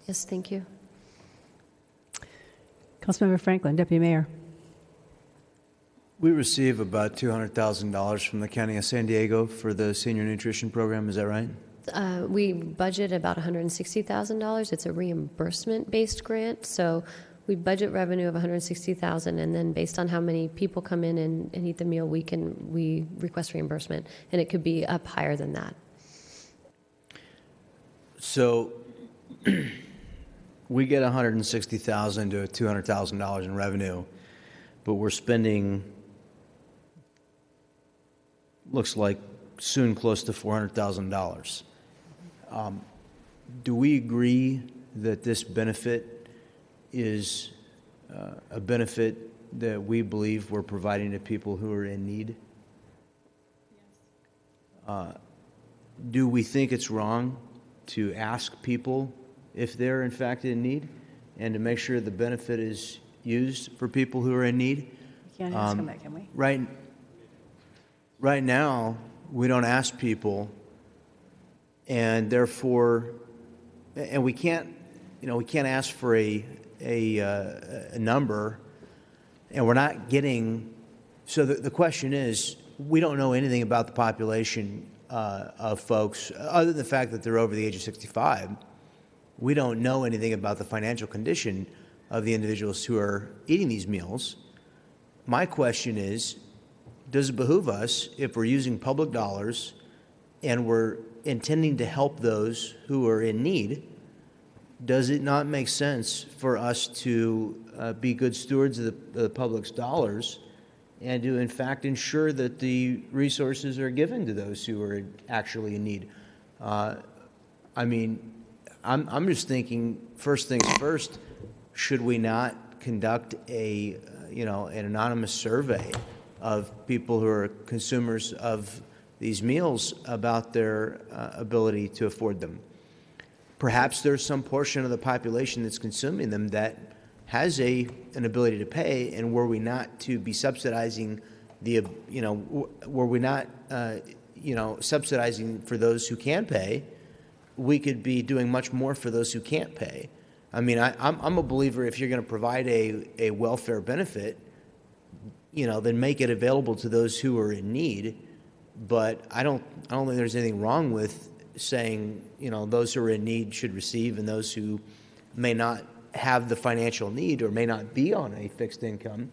Yes, thank you. Councilmember Franklin, Deputy Mayor. We receive about $200,000 from the County of San Diego for the Senior Nutrition Program. Is that right? We budget about $160,000. It's a reimbursement-based grant, so we budget revenue of $160,000, and then based on how many people come in and eat the meal, we request reimbursement, and it could be up higher than that. So we get $160,000 to $200,000 in revenue, but we're spending, looks like soon close to $400,000. Do we agree that this benefit is a benefit that we believe we're providing to people who are in need? Yes. Do we think it's wrong to ask people if they're in fact in need and to make sure the benefit is used for people who are in need? Can't ask them that, can we? Right now, we don't ask people, and therefore, and we can't ask for a number, and we're not getting. So the question is, we don't know anything about the population of folks other than the fact that they're over the age of 65, we don't know anything about the financial condition of the individuals who are eating these meals. My question is, does it behoove us, if we're using public dollars and we're intending to help those who are in need, does it not make sense for us to be good stewards of the public's dollars and to, in fact, ensure that the resources are given to those who are actually in need? I mean, I'm just thinking, first things first, should we not conduct an anonymous survey of people who are consumers of these meals about their ability to afford them? Perhaps there's some portion of the population that's consuming them that has an ability to pay, and were we not to be subsidizing subsidizing for those who can pay, we could be doing much more for those who can't pay. I mean, I'm a believer, if you're going to provide a welfare benefit, then make it available to those who are in need. But I don't think there's anything wrong with saying, those who are in need should receive, and those who may not have the financial need or may not be on a fixed income,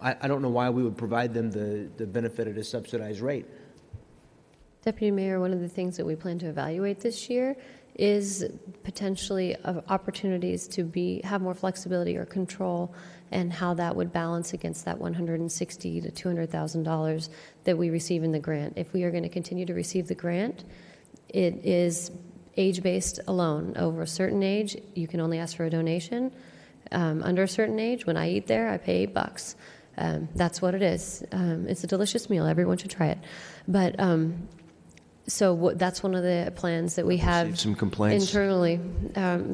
I don't know why we would provide them the benefit at a subsidized rate. Deputy Mayor, one of the things that we plan to evaluate this year is potentially opportunities to have more flexibility or control, and how that would balance against that $160,000 to $200,000 that we receive in the grant. If we are going to continue to receive the grant, it is age-based alone. Over a certain age, you can only ask for a donation. Under a certain age, when I eat there, I pay $8. That's what it is. It's a delicious meal. Everyone should try it. But that's one of the plans that we have some complaints internally.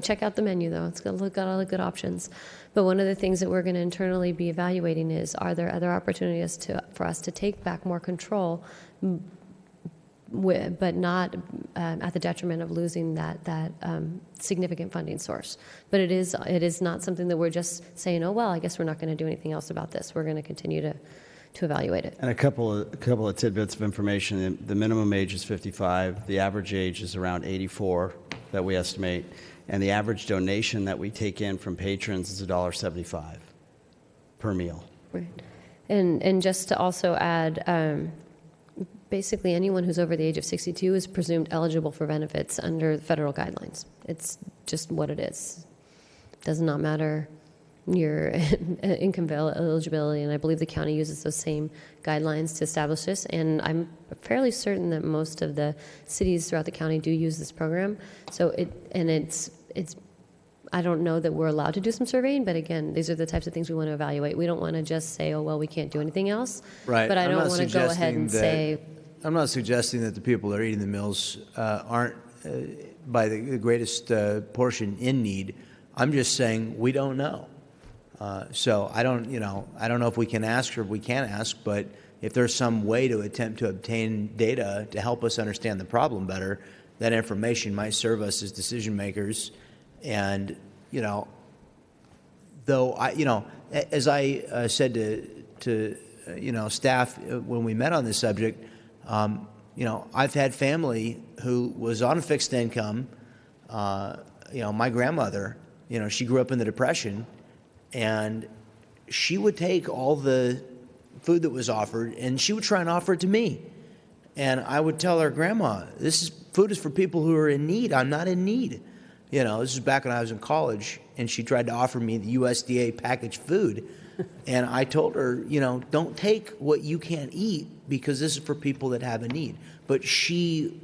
Check out the menu, though. It's got all the good options. But one of the things that we're going to internally be evaluating is, are there other opportunities for us to take back more control, but not at the detriment of losing that significant funding source. But it is not something that we're just saying, oh, well, I guess we're not going to do anything else about this. We're going to continue to evaluate it. And a couple of tidbits of information. The minimum age is 55. The average age is around 84 that we estimate. And the average donation that we take in from patrons is $1.75 per meal. Right. And just to also add, basically anyone who's over the age of 62 is presumed eligible for benefits under federal guidelines. It's just what it is. It does not matter your income eligibility, and I believe the county uses those same guidelines to establish this, and I'm fairly certain that most of the cities throughout the county do use this program. So it's I don't know that we're allowed to do some surveying, but again, these are the types of things we want to evaluate. We don't want to just say, oh, well, we can't do anything else. Right. But I don't want to go ahead and say... I'm not suggesting that the people that are eating the meals aren't, by the greatest portion, in need. I'm just saying we don't know. So I don't know if we can ask or if we can't ask, but if there's some way to attempt to obtain data to help us understand the problem better, that information might serve us as decision makers. And, though as I said to staff when we met on this subject, I've had family who was on a fixed income. My grandmother, she grew up in the Depression, and she would take all the food that was offered and she would try and offer it to me. And I would tell her, Grandma, food is for people who are in need. I'm not in need. This is back when I was in college, and she tried to offer me the USDA packaged food. And I told her, don't take what you can't eat, because this is for people that have a need. But she,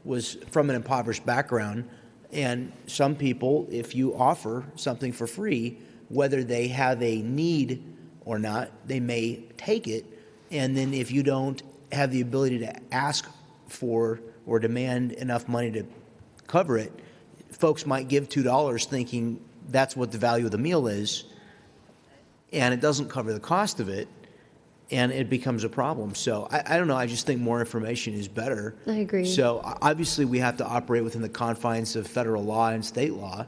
was from an impoverished background. And some people, if you offer something for free, whether they have a need or not, they may take it. And then if you don't have the ability to ask for or demand enough money to cover it, folks might give $2 thinking that's what the value of the meal is, and it doesn't cover the cost of it, and it becomes a problem. So I don't know. I just think more information is better. I agree. So obviously we have to operate within the confines of federal law and state law,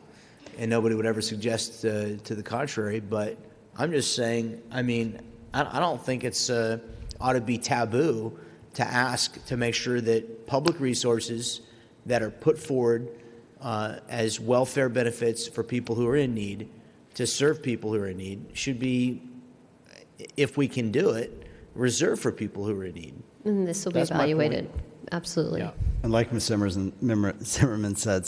and nobody would ever suggest to the contrary. But I'm just saying, I don't think it's ought to be taboo to ask to make sure that public resources that are put forward as welfare benefits for people who are in need, to serve people who are in need, should be, if we can do it, reserved for people who are in need. And this will be That's my point. evaluated. Absolutely. Yeah. And like Ms. Zimmerman said,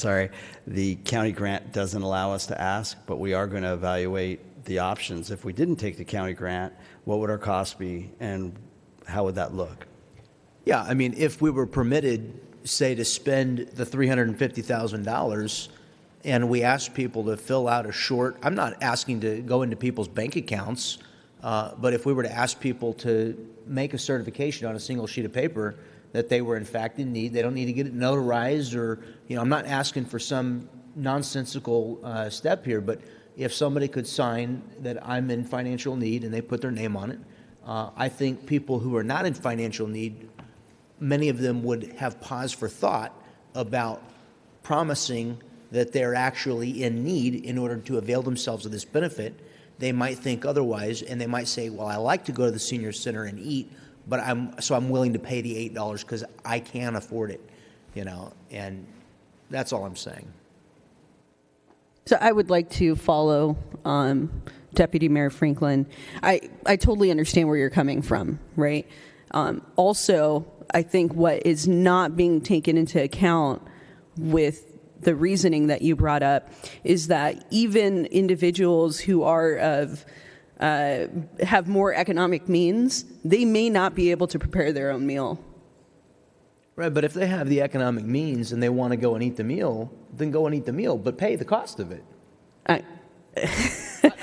the county grant doesn't allow us to ask, but we are going to evaluate the options. If we didn't take the county grant, what would our costs be, and how would that look? Yeah, I mean, if we were permitted, say, to spend the $350,000 and we asked people to fill out a short, I'm not asking to go into people's bank accounts, but if we were to ask people to make a certification on a single sheet of paper that they were in fact in need, they don't need to get it notarized, or, I'm not asking for some nonsensical step here, but if somebody could sign that I'm in financial need and they put their name on it, I think people who are not in financial need, many of them would have pause for thought about promising that they're actually in need in order to avail themselves of this benefit. They might think otherwise, and they might say, well, I like to go to the senior center and eat, but I'm willing to pay the $8 because I can't afford it, and that's all I'm saying. So I would like to follow Deputy Mayor Franklin. I totally understand where you're coming from, right? Also, I think what is not being taken into account with the reasoning that you brought up is that even individuals who have more economic means, they may not be able to prepare their own meal. Right, but if they have the economic means and they want to go and eat the meal, then go and eat the meal, but pay the cost of it. I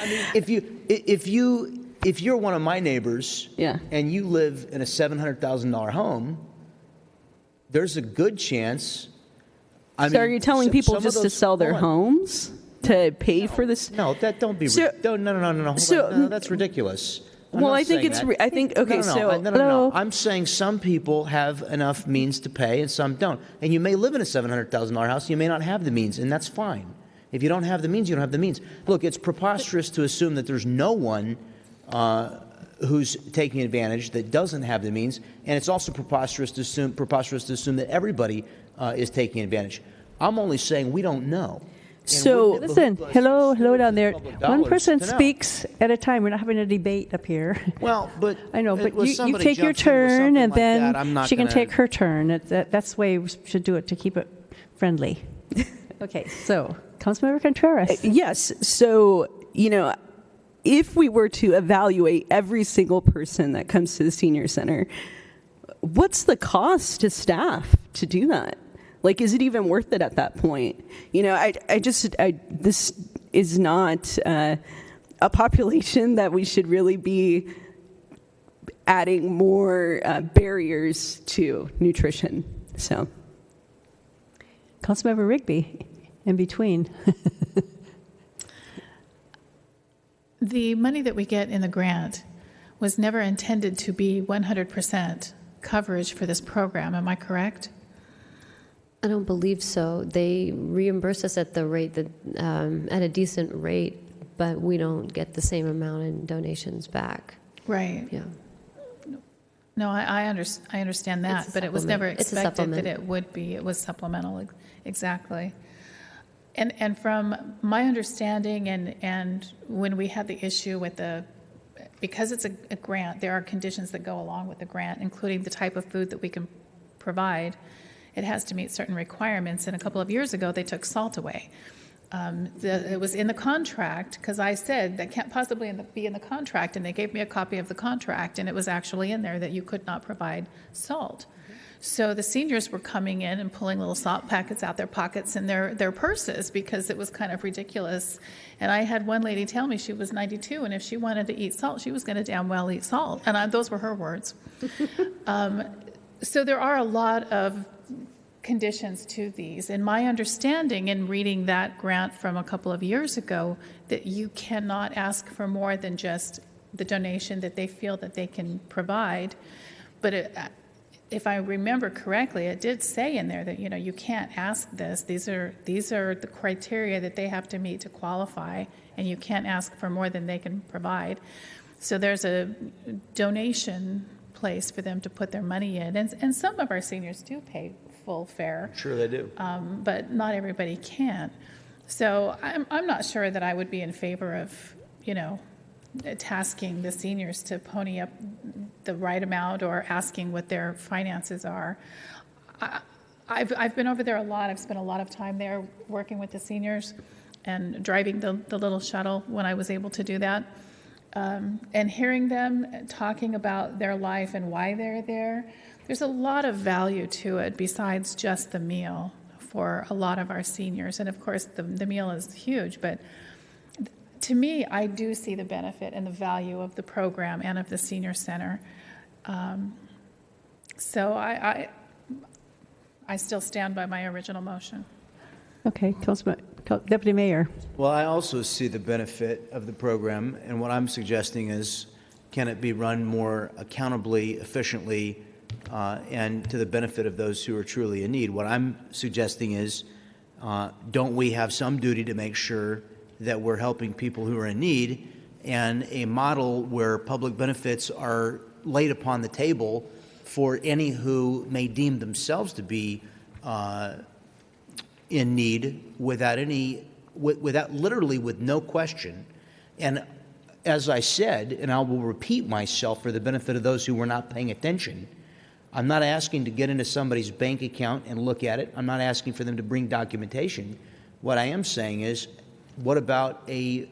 mean, if you're one of my neighbors, and you live in a $700,000 home, there's a good chance. So are you telling people just to sell their homes to pay for this? No, don't be. No. Hold on. No, that's ridiculous. Well, I think it's. I think okay. No. I'm saying some people have enough means to pay, and some don't. And you may live in a $700,000 house, you may not have the means, and that's fine. If you don't have the means, you don't have the means. Look, it's preposterous to assume that there's no one who's taking advantage that doesn't have the means, and it's also preposterous to assume that everybody is taking advantage. I'm only saying we don't know. So listen, hello down there. One person speaks at a time. We're not having a debate up here. Well, but I know, but you take your turn, and then she can take her turn. That's the way we should do it to keep it friendly. Okay, so Councilmember Contreras. Yes. So if we were to evaluate every single person that comes to the senior center, what's the cost to staff to do that? Like, is it even worth it at that point? This is not a population that we should really be adding more barriers to nutrition. So, Councilmember Rigby, in between. The money that we get in the grant was never intended to be 100% coverage for this program. Am I correct? I don't believe so. They reimburse us at the rate that at a decent rate, but we don't get the same amount in donations back. Right. Yeah. No, I understand that, but it was never expected that it would be. It was supplemental, exactly. And from my understanding, and when we had the issue with because it's a grant, there are conditions that go along with the grant, including the type of food that we can provide. It has to meet certain requirements, and a couple of years ago, they took salt away. It was in the contract, because I said that can't possibly be in the contract, and they gave me a copy of the contract, and it was actually in there that you could not provide salt. So the seniors were coming in and pulling little salt packets out their pockets and their purses, because it was kind of ridiculous. And I had one lady tell me she was 92, and if she wanted to eat salt, she was going to damn well eat salt. And those were her words. So there are a lot of conditions to these. And my understanding in reading that grant from a couple of years ago, that you cannot ask for more than just the donation that they feel that they can provide. But if I remember correctly, it did say in there that, you can't ask this. These are the criteria that they have to meet to qualify, and you can't ask for more than they can provide. So there's a donation place for them to put their money in. And some of our seniors do pay full fare. Sure they do. But not everybody can. So I'm not sure that I would be in favor of, tasking the seniors to pony up the right amount or asking what their finances are. I've been over there a lot. I've spent a lot of time there working with the seniors and driving the little shuttle when I was able to do that. And hearing them talking about their life and why they're there, there's a lot of value to it besides just the meal for a lot of our seniors. And of course, the meal is huge, but to me, I do see the benefit and the value of the program and of the senior center. So I still stand by my original motion. Okay, Deputy Mayor. Well, I also see the benefit of the program, and what I'm suggesting is, can it be run more accountably, efficiently, and to the benefit of those who are truly in need? What I'm suggesting is, don't we have some duty to make sure that we're helping people who are in need, and a model where public benefits are laid upon the table for any who may deem themselves to be in need without literally with no question. And as I said, and I will repeat myself for the benefit of those who were not paying attention, I'm not asking to get into somebody's bank account and look at it. I'm not asking for them to bring documentation. What I am saying is, what about a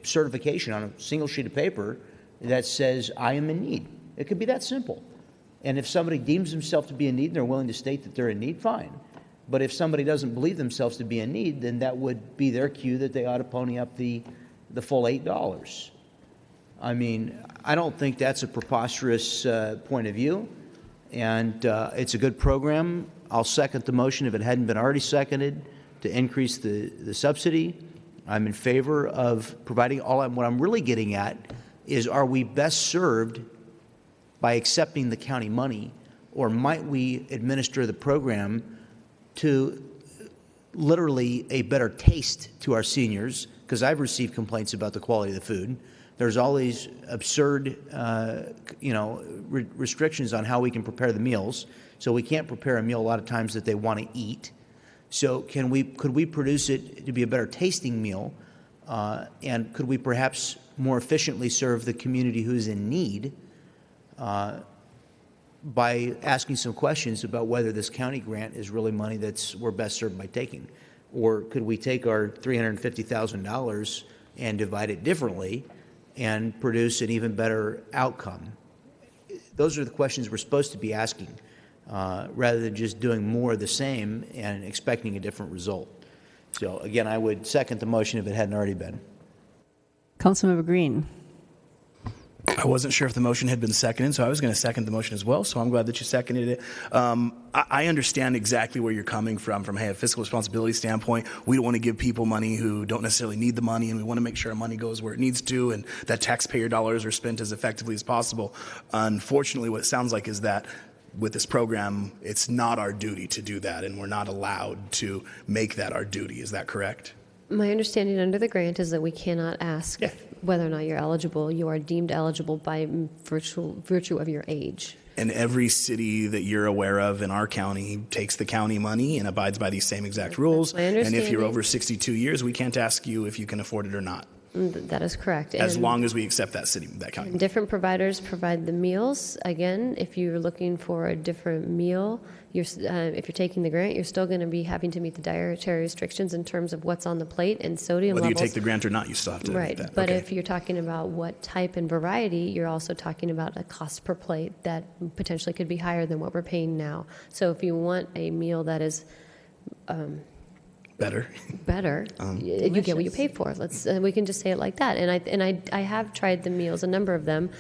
certification on a single sheet of paper that says I am in need? It could be that simple. And if somebody deems themselves to be in need and they're willing to state that they're in need, fine. But if somebody doesn't believe themselves to be in need, then that would be their cue that they ought to pony up the full $8. I mean, I don't think that's a preposterous point of view, and it's a good program. I'll second the motion if it hadn't been already seconded to increase the subsidy. I'm in favor of providing what I'm really getting at is, are we best served by accepting the county money, or might we administer the program to literally a better taste to our seniors? Because I've received complaints about the quality of the food. There's all these absurd, restrictions on how we can prepare the meals. So we can't prepare a meal a lot of times that they want to eat. So could we produce it to be a better tasting meal? And could we perhaps more efficiently serve the community who's in need by asking some questions about whether this county grant is really money we're best served by taking? Or could we take our $350,000 and divide it differently and produce an even better outcome? Those are the questions we're supposed to be asking, rather than just doing more of the same and expecting a different result. So again, I would second the motion if it hadn't already been. Councilmember Green. I wasn't sure if the motion had been seconded, so I was going to second the motion as well, so I'm glad that you seconded it. I understand exactly where you're coming from a fiscal responsibility standpoint. We don't want to give people money who don't necessarily need the money, and we want to make sure our money goes where it needs to and that taxpayer dollars are spent as effectively as possible. Unfortunately, what it sounds like is that with this program, it's not our duty to do that, and we're not allowed to make that our duty. Is that correct? My understanding under the grant is that we cannot ask whether or not you're eligible. You are deemed eligible by virtue of your age. And every city that you're aware of in our county takes the county money and abides by these same exact rules. my And if you're understanding. over 62 years, we can't ask you if you can afford it or not, That is correct. as And- long as we accept that county. And different providers provide the meals. Again, if you're looking for a different meal, if you're taking the grant, you're still going to be having to meet the dietary restrictions in terms of what's on the plate and sodium Whether you levels. take the grant or not, you still have to Right, meet that. but Okay. if you're talking about what type and variety, you're also talking about a cost per plate that potentially could be higher than what we're paying now. So if you want a meal that is better, you get what you pay for. We can just say it like that. And I have tried the meals, a number of them.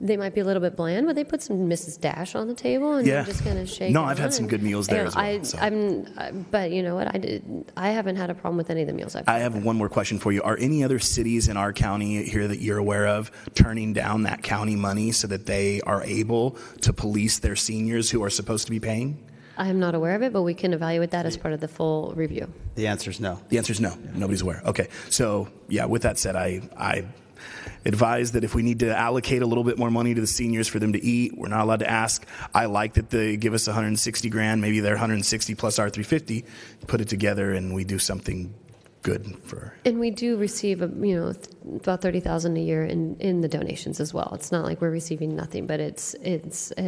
They might be a little bit bland, but they put some Mrs. Dash on the table, and Yeah. you're just going to shake. No, it I've had on. some good meals there as well, so. But you know what? I haven't had a problem with any of the meals I've I have one more question for you. Are any other cities in our county here that you're aware of turning down that county money so that they are able to police their seniors who are supposed to be paying? I am not aware of it, but we can evaluate that as part of the full review. The answer is no. The answer is no. Nobody's aware. Okay. So, yeah, with that said, I advised that if we need to allocate a little bit more money to the seniors for them to eat, we're not allowed to ask. I like that they give us 160 grand, maybe they're 160 plus our 350, put it together and we do something good for. And we do receive, about $30,000 a year in the donations as well. It's not like we're receiving nothing, but it's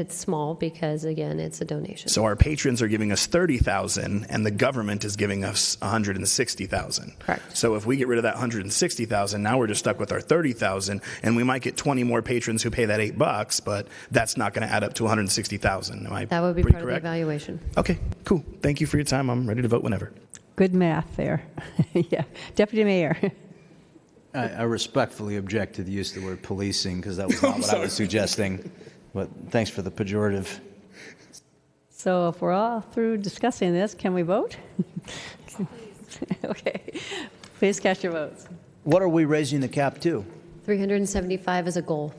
small because again, it's a donation. So our patrons are giving us $30,000, and the government is giving us $160,000. Correct. So if we get rid of that $160,000, now we're just stuck with our $30,000, and we might get 20 more patrons who pay that $8, but that's not going to add up to $160,000. That would be part of the evaluation. Okay, cool. Thank you for your time. I'm ready to vote whenever. Good math there. Yeah. Deputy Mayor. I respectfully object to the use of the word policing because that was not what I was suggesting. But thanks for the pejorative. So if we're all through discussing this, can we vote? Okay. Please cast your votes. What are we raising the cap to? 375 is a goal.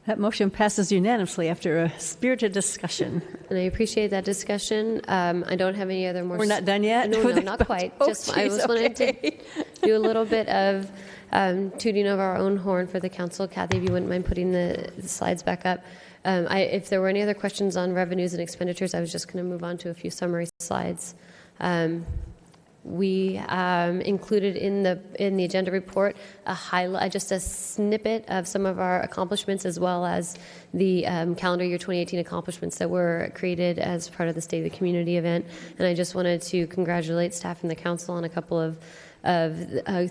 That motion passes unanimously after a spirited discussion. And I appreciate that discussion. I don't have any other more. We're not done yet? No, not quite. Oh, I just wanted to do a little bit of tooting of our own horn for the council. Kathy, if you wouldn't mind putting the slides back up. If there were any other questions on revenues and expenditures, I was just going to move on to a few summary slides. We included in the agenda report just a snippet of some of our accomplishments, as well as the calendar year 2018 accomplishments that were created as part of the State of the Community event. And I just wanted to congratulate staff and the council on a couple of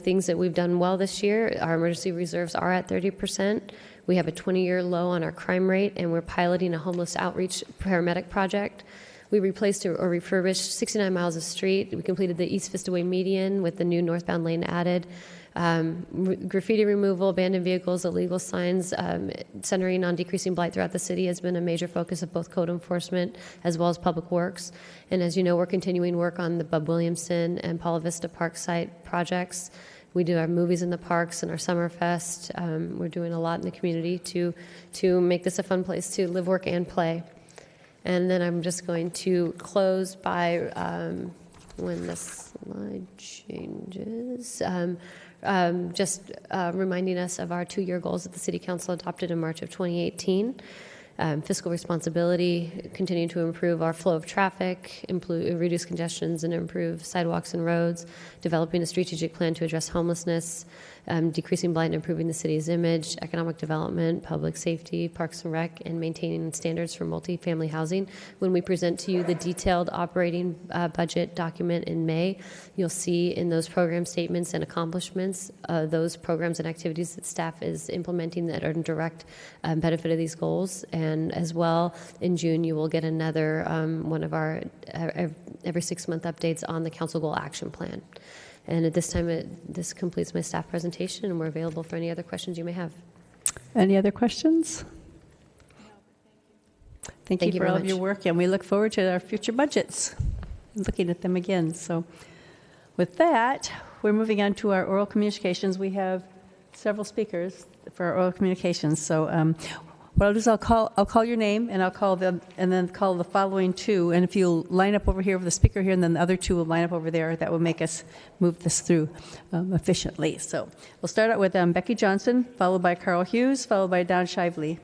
things that we've done well this year. Our emergency reserves are at 30%. We have a 20-year low on our crime rate, and we're piloting a homeless outreach paramedic project. We replaced or refurbished 69 miles of street. We completed the East Vista Way median with the new northbound lane added. Graffiti removal, abandoned vehicles, illegal signs, centering on decreasing blight throughout the city has been a major focus of both code enforcement as well as public works. And as you know, we're continuing work on the Bub Williamson and Paula Vista Park site projects. We do our movies in the parks and our summer fest. We're doing a lot in the community to make this a fun place to live, work, and play. And then I'm just going to close by, when the slide changes, reminding us of our 2-year goals that the City Council adopted in March of 2018. Fiscal responsibility, continue to improve our flow of traffic, reduce congestions and improve sidewalks and roads, developing a strategic plan to address homelessness, decreasing blight and improving the city's image, economic development, public safety, parks and rec, and maintaining standards for multifamily housing. When we present to you the detailed operating budget document in May, you'll see in those program statements and accomplishments those programs and activities that staff is implementing that are in direct benefit of these goals. And as well, in June, you will get another one of our every 6-month updates on the Council Goal Action Plan. And at this time, this completes my staff presentation, and we're available for any other questions you may have. Any other questions? Thank you for very all much. of your work, and we look forward to our future budgets, looking at them again. So with that, we're moving on to our oral communications. We have several speakers for our oral communications. So what I'll do is I'll call your name, and I'll call them, and then call the following two. And if you'll line up over here with the speaker here, and then the other two will line up over there, that will make us move this through efficiently. So we'll start out with Becky Johnson, followed by Carl Hughes, followed by Don Shively.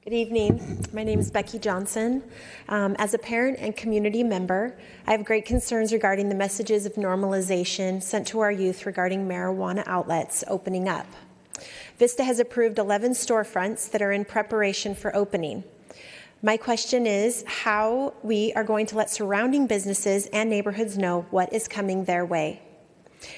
Good evening. My name is Becky Johnson. As a parent and community member, I have great concerns regarding the messages of normalization sent to our youth regarding marijuana outlets opening up. Vista has approved 11 storefronts that are in preparation for opening. My question is how we are going to let surrounding businesses and neighborhoods know what is coming their way.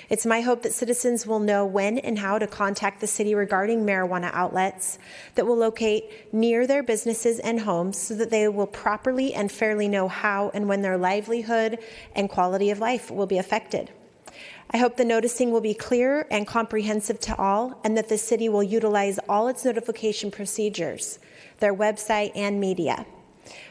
It's my hope that citizens will know when and how to contact the city regarding marijuana outlets that will locate near their businesses and homes so that they will properly and fairly know how and when their livelihood and quality of life will be affected. I hope the noticing will be clear and comprehensive to all, and that the city will utilize all its notification procedures, their website and media.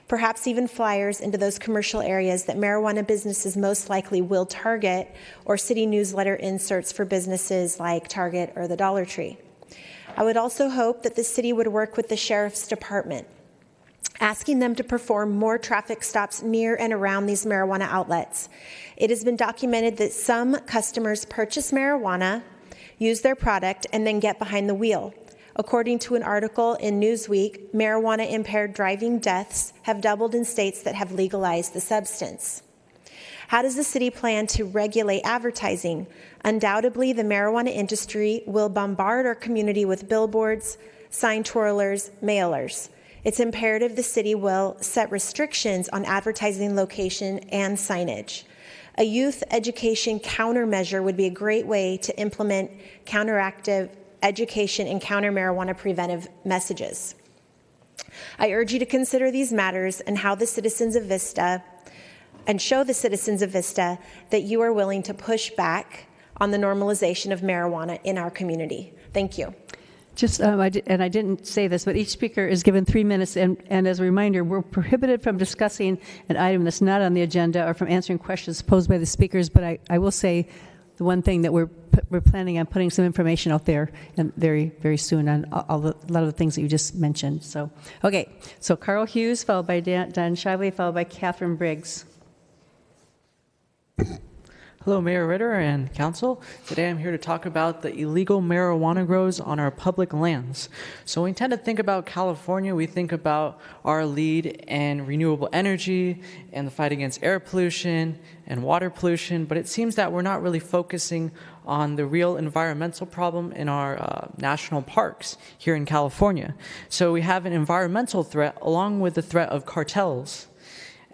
Perhaps even flyers into those commercial areas that marijuana businesses most likely will target, or city newsletter inserts for businesses like Target or the Dollar Tree. I would also hope that the city would work with the Sheriff's Department, asking them to perform more traffic stops near and around these marijuana outlets. It has been documented that some customers purchase marijuana, use their product, and then get behind the wheel. According to an article in Newsweek, marijuana-impaired driving deaths have doubled in states that have legalized the substance. How does the city plan to regulate advertising? Undoubtedly, the marijuana industry will bombard our community with billboards, sign twirlers, mailers. It's imperative the city will set restrictions on advertising location and signage. A youth education countermeasure would be a great way to implement counteractive education and counter marijuana preventive messages. I urge you to consider these matters and how the citizens of Vista and show the citizens of Vista that you are willing to push back on the normalization of marijuana in our community. Thank you. Just, I didn't say this, but each speaker is given 3 minutes, and as a reminder, we're prohibited from discussing an item that's not on the agenda or from answering questions posed by the speakers, but I will say the one thing that we're planning on putting some information out there and very, very soon on a lot of the things that you just mentioned. So, okay, so Carl Hughes, followed by Dan Shively, followed by Catherine Briggs. Hello, Mayor Ritter and Council. Today I'm here to talk about the illegal marijuana grows on our public lands. So when we tend to think about California, we think about our lead in renewable energy and the fight against air pollution and water pollution, but it seems that we're not really focusing on the real environmental problem in our national parks here in California. So we have an environmental threat along with the threat of cartels.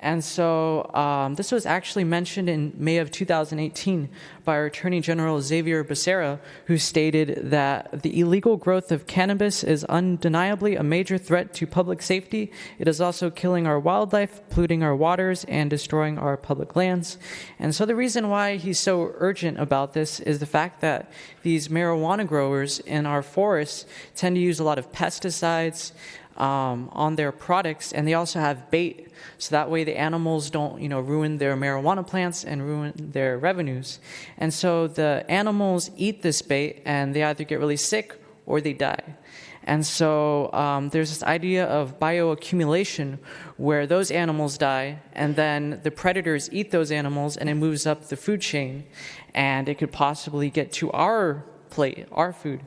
And so this was actually mentioned in May of 2018 by our Attorney General Xavier Becerra, who stated that the illegal growth of cannabis is undeniably a major threat to public safety. It is also killing our wildlife, polluting our waters, and destroying our public lands. And so the reason why he's so urgent about this is the fact that these marijuana growers in our forests tend to use a lot of pesticides on their products, and they also have bait, so that way the animals don't, ruin their marijuana plants and ruin their revenues. And so the animals eat this bait, and they either get really sick or they die. And so there's this idea of bioaccumulation where those animals die, and then the predators eat those animals, and it moves up the food chain, and it could possibly get to our plate, our food.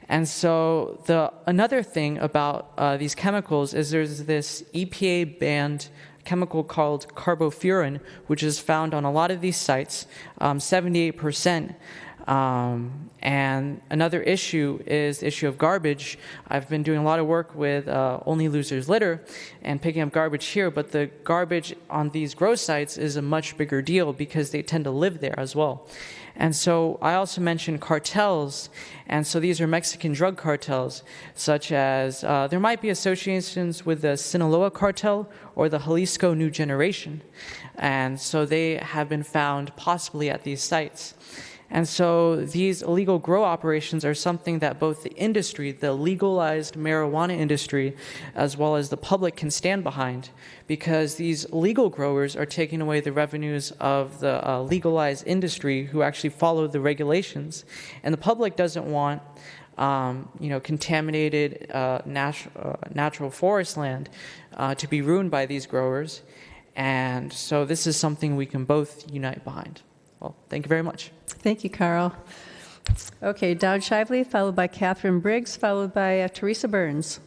And so another thing about these chemicals is there's this EPA-banned chemical called carbofuran, which is found on a lot of these sites, 78%. And another issue is the issue of garbage. I've been doing a lot of work with Only Losers Litter and picking up garbage here, but the garbage on these grow sites is a much bigger deal because they tend to live there as well. And so I also mentioned cartels, and so these are Mexican drug cartels, such as there might be associations with the Sinaloa cartel or the Jalisco New Generation. And so they have been found possibly at these sites. And so these illegal grow operations are something that both the industry, the legalized marijuana industry, as well as the public can stand behind, because these legal growers are taking away the revenues of the legalized industry who actually follow the regulations. And the public doesn't want contaminated natural forest land to be ruined by these growers. And so this is something we can both unite behind. Well, thank you very much. Thank you, Carl. Okay, Dowd Shively, followed by Catherine Briggs, followed by Teresa Burns.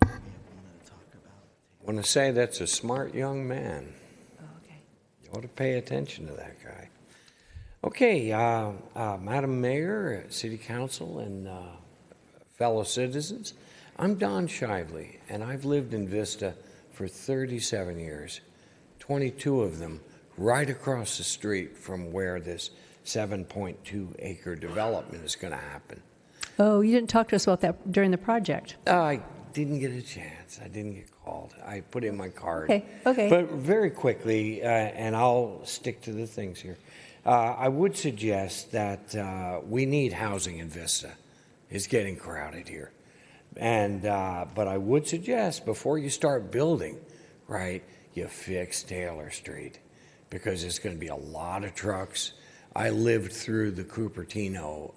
I want to say that's a smart young man. Okay. You ought to pay attention to that guy. Okay, Madam Mayor, City Council, and fellow citizens, I'm Don Shively, and I've lived in Vista for 37 years, 22 of them right across the street from where this 7.2 acre development is going to happen. Oh, you didn't talk to us about that during the project. I didn't get a chance. I didn't get called. I put in my card. Okay. But very quickly, and I'll stick to the things here, I would suggest that we need housing in Vista. It's getting crowded here. And but I would suggest before you start building, right, you fix Taylor Street, because it's going to be a lot of trucks. I lived through the Cupertino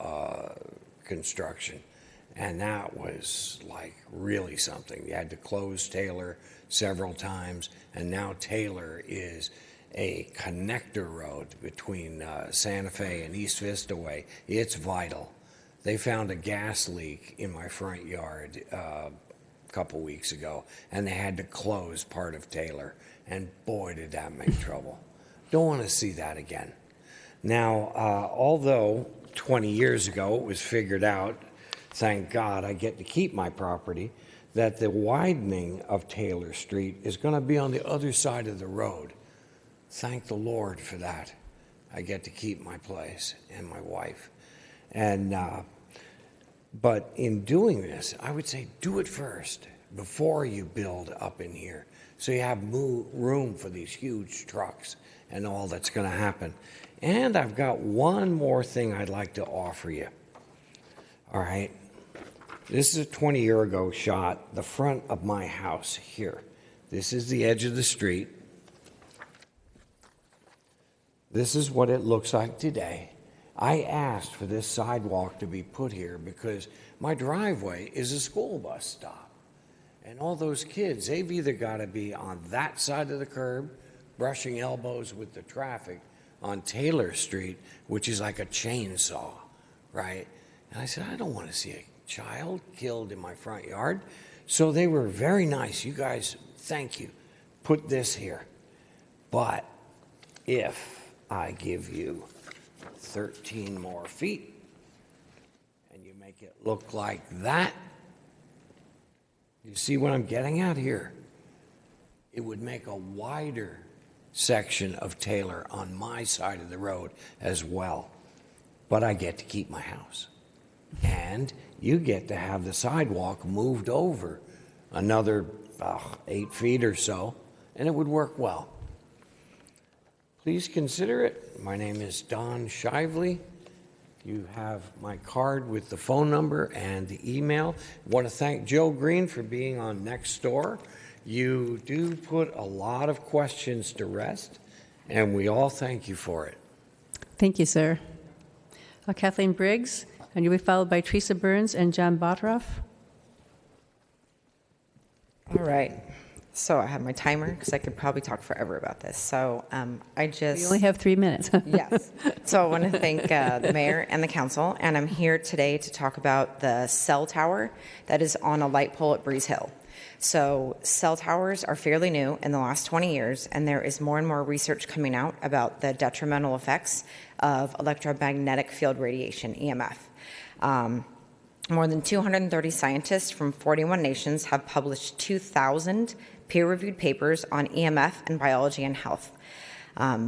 construction, And that was like really something. You had to close Taylor several times, and now Taylor is a connector road between Santa Fe and East Vista Way. It's vital. They found a gas leak in my front yard a couple weeks ago, and they had to close part of Taylor. And boy, did that make trouble. Don't want to see that again. Now, although 20 years ago it was figured out, thank God I get to keep my property, that the widening of Taylor Street is going to be on the other side of the road. Thank the Lord for that. I get to keep my place and my wife. And but in doing this, I would say do it first before you build up in here, so you have room for these huge trucks and all that's going to happen. And I've got one more thing I'd like to offer you. All right. This is a 20-year ago shot, the front of my house here. This is the edge of the street. This is what it looks like today. I asked for this sidewalk to be put here because my driveway is a school bus stop. And all those kids, they've either got to be on that side of the curb, brushing elbows with the traffic on Taylor Street, which is like a chainsaw, right? And I said, I don't want to see a child killed in my front yard. So they were very nice. You guys, thank you. Put this here. But if I give you 13 more feet and you make it look like that, you see what I'm getting at here? It would make a wider section of Taylor on my side of the road as well. But I get to keep my house. And you get to have the sidewalk moved over another 8 feet or so, and it would work well. Please consider it. My name is Don Shively. You have my card with the phone number and the email. I want to thank Joe Green for being on Next Door. You do put a lot of questions to rest, and we all thank you for it. Thank you, sir. Kathleen Briggs, and you'll be followed by Teresa Burns and John Botroff. All right. So I have my timer because I could probably talk forever about this. So We only have 3 minutes. Yes. So I want to thank the mayor and the council, and I'm here today to talk about the cell tower that is on a light pole at Breeze Hill. So cell towers are fairly new in the last 20 years, and there is more and more research coming out about the detrimental effects of electromagnetic field radiation, EMF. More than 230 scientists from 41 nations have published 2,000 peer-reviewed papers on EMF and biology and health.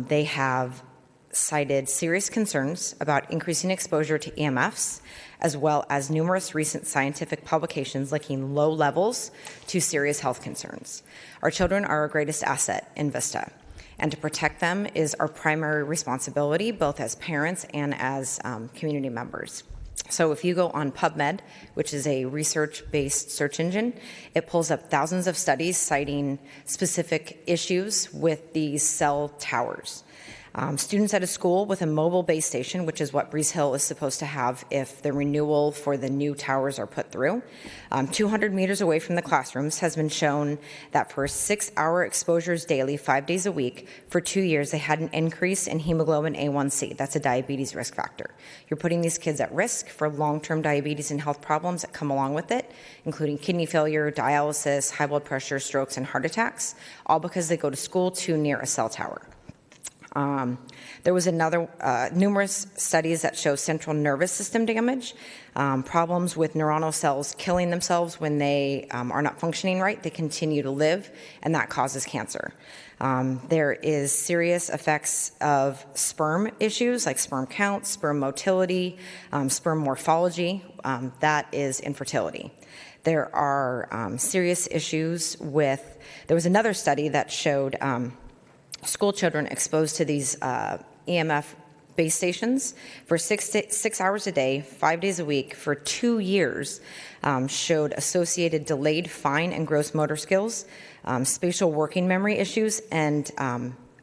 They have cited serious concerns about increasing exposure to EMFs, as well as numerous recent scientific publications linking low levels to serious health concerns. Our children are our greatest asset in Vista, and to protect them is our primary responsibility, both as parents and as community members. So if you go on PubMed, which is a research-based search engine, it pulls up thousands of studies citing specific issues with these cell towers. Students at a school with a mobile base station, which is what Breeze Hill is supposed to have if the renewal for the new towers are put through, 200 meters away from the classrooms, has been shown that for 6-hour exposures daily, 5 days a week, for 2 years, they had an increase in hemoglobin A1C. That's a diabetes risk factor. You're putting these kids at risk for long-term diabetes and health problems that come along with it, including kidney failure, dialysis, high blood pressure, strokes, and heart attacks, all because they go to school too near a cell tower. There was numerous studies that show central nervous system damage, problems with neuronal cells killing themselves when they are not functioning right. They continue to live, and that causes cancer. There is serious effects of sperm issues like sperm count, sperm motility, sperm morphology. That is infertility. There are serious issues with, there was another study that showed school children exposed to these EMF base stations for 6 hours a day, 5 days a week for 2 years, showed associated delayed fine and gross motor skills, spatial working memory issues, and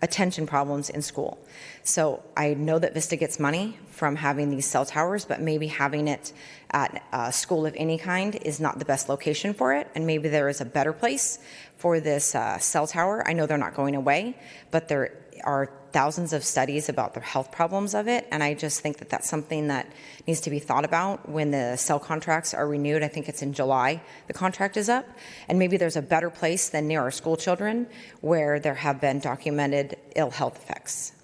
attention problems in school. So I know that Vista gets money from having these cell towers, but maybe having it at a school of any kind is not the best location for it, and maybe there is a better place for this cell tower. I know they're not going away, but there are thousands of studies about the health problems of it, and I just think that that's something that needs to be thought about when the cell contracts are renewed. I think it's in July the contract is up, and maybe there's a better place than near our school children where there have been documented ill health effects.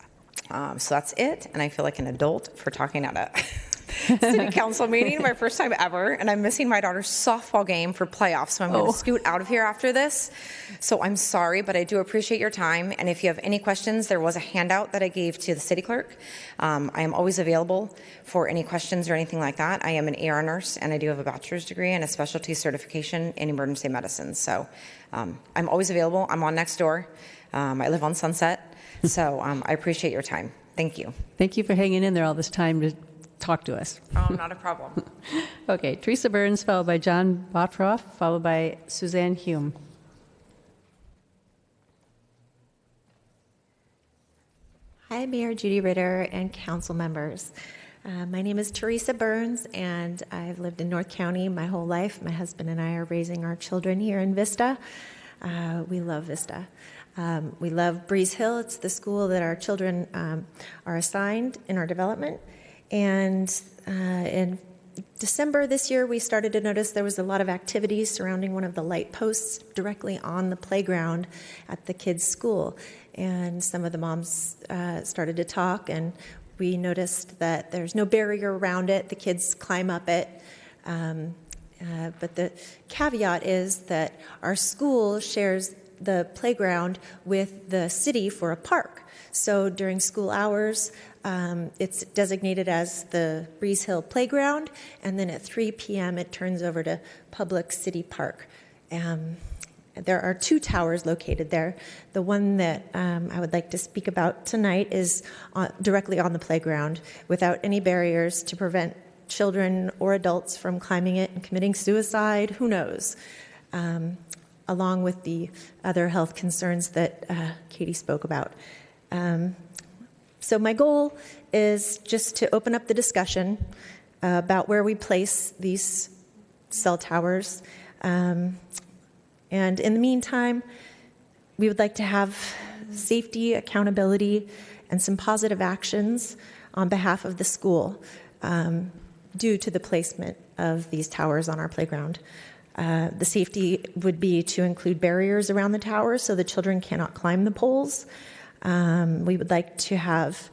So that's it, and I feel like an adult for talking at a city council meeting, my first time ever, and I'm missing my daughter's softball game for playoffs, so I'm going to scoot out of here after this. So I'm sorry, but I do appreciate your time, and if you have any questions, there was a handout that I gave to the city clerk. I am always available for any questions or anything like that. I am an ER nurse, and I do have a bachelor's degree and a specialty certification in emergency medicine, so I'm always available. I'm on next door. I live on Sunset, so I appreciate your time. Thank you. Thank you for hanging in there all this time to talk to us. Oh, not a problem. Okay, Teresa Burns, followed by John Botroff, followed by Suzanne Hume. Hi, Mayor Judy Ritter and council members. My name is Teresa Burns, and I've lived in North County my whole life. My husband and I are raising our children here in Vista. We love Vista. We love Breeze Hill. It's the school that our children are assigned in our development. And in December this year, we started to notice there was a lot of activities surrounding one of the light posts directly on the playground at the kids' school. And some of the moms started to talk, and we noticed that there's no barrier around it. The kids climb up it. But the caveat is that our school shares the playground with the city for a park. So during school hours, it's designated as the Breeze Hill Playground, and then at 3 p.m. it turns over to Public City Park. There are 2 towers located there. The one that I would like to speak about tonight is directly on the playground without any barriers to prevent children or adults from climbing it and committing suicide, who knows, along with the other health concerns that Katie spoke about. So my goal is just to open up the discussion about where we place these cell towers. And in the meantime, we would like to have safety, accountability, and some positive actions on behalf of the school due to the placement of these towers on our playground. The safety would be to include barriers around the towers so the children cannot climb the poles. We would like to have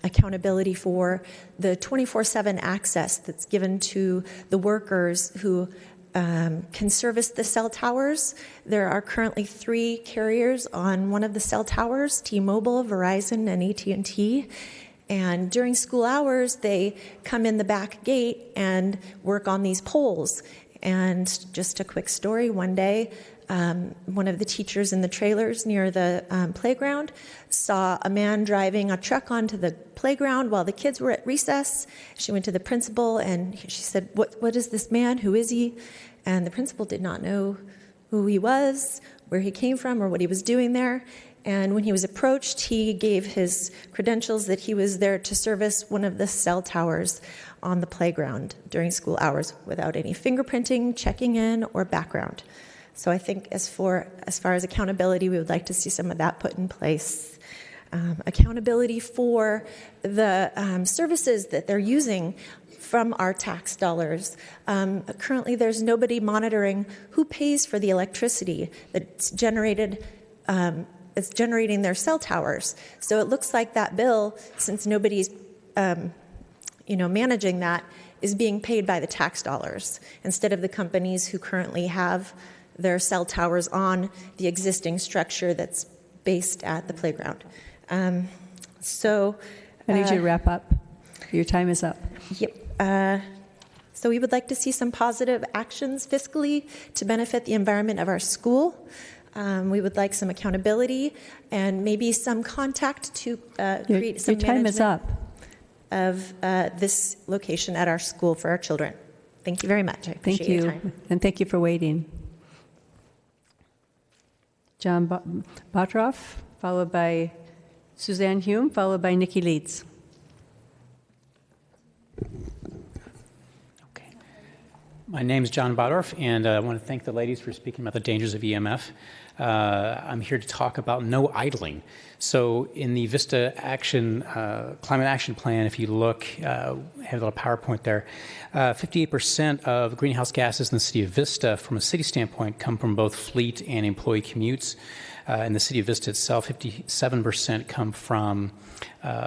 accountability for the 24/7 access that's given to the workers who can service the cell towers. There are currently 3 carriers on one of the cell towers, T-Mobile, Verizon, and AT&T. And during school hours, they come in the back gate and work on these poles. And just a quick story, one day, one of the teachers in the trailers near the playground saw a man driving a truck onto the playground while the kids were at recess. She went to the principal and she said, what is this man? Who is he? And the principal did not know who he was, where he came from, or what he was doing there. And when he was approached, he gave his credentials that he was there to service one of the cell towers on the playground during school hours without any fingerprinting, checking in, or background. So I think as far as accountability, we would like to see some of that put in place. Accountability for the services that they're using from our tax dollars. Currently, there's nobody monitoring who pays for the electricity that's generated. It's generating their cell towers. So it looks like that bill, since nobody's managing that, is being paid by the tax dollars instead of the companies who currently have their cell towers on the existing structure that's based at the playground. I need you to wrap up. Your time is up. Yep. So we would like to see some positive actions fiscally to benefit the environment of our school. We would like some accountability and maybe some contact to create some your time is up. Of this location at our school for our children. Thank you very much. I appreciate your time. And thank you for waiting. John Botroff, followed by Suzanne Hume, followed by Nikki Leeds. My name is John Bodorf, and I want to thank the ladies for speaking about the dangers of EMF. I'm here to talk about no idling. So in the Vista Climate Action Plan, if you look, I have a little PowerPoint there, 58% of greenhouse gases in the city of Vista, from a city standpoint, come from both fleet and employee commutes. In the city of Vista itself, 57% come from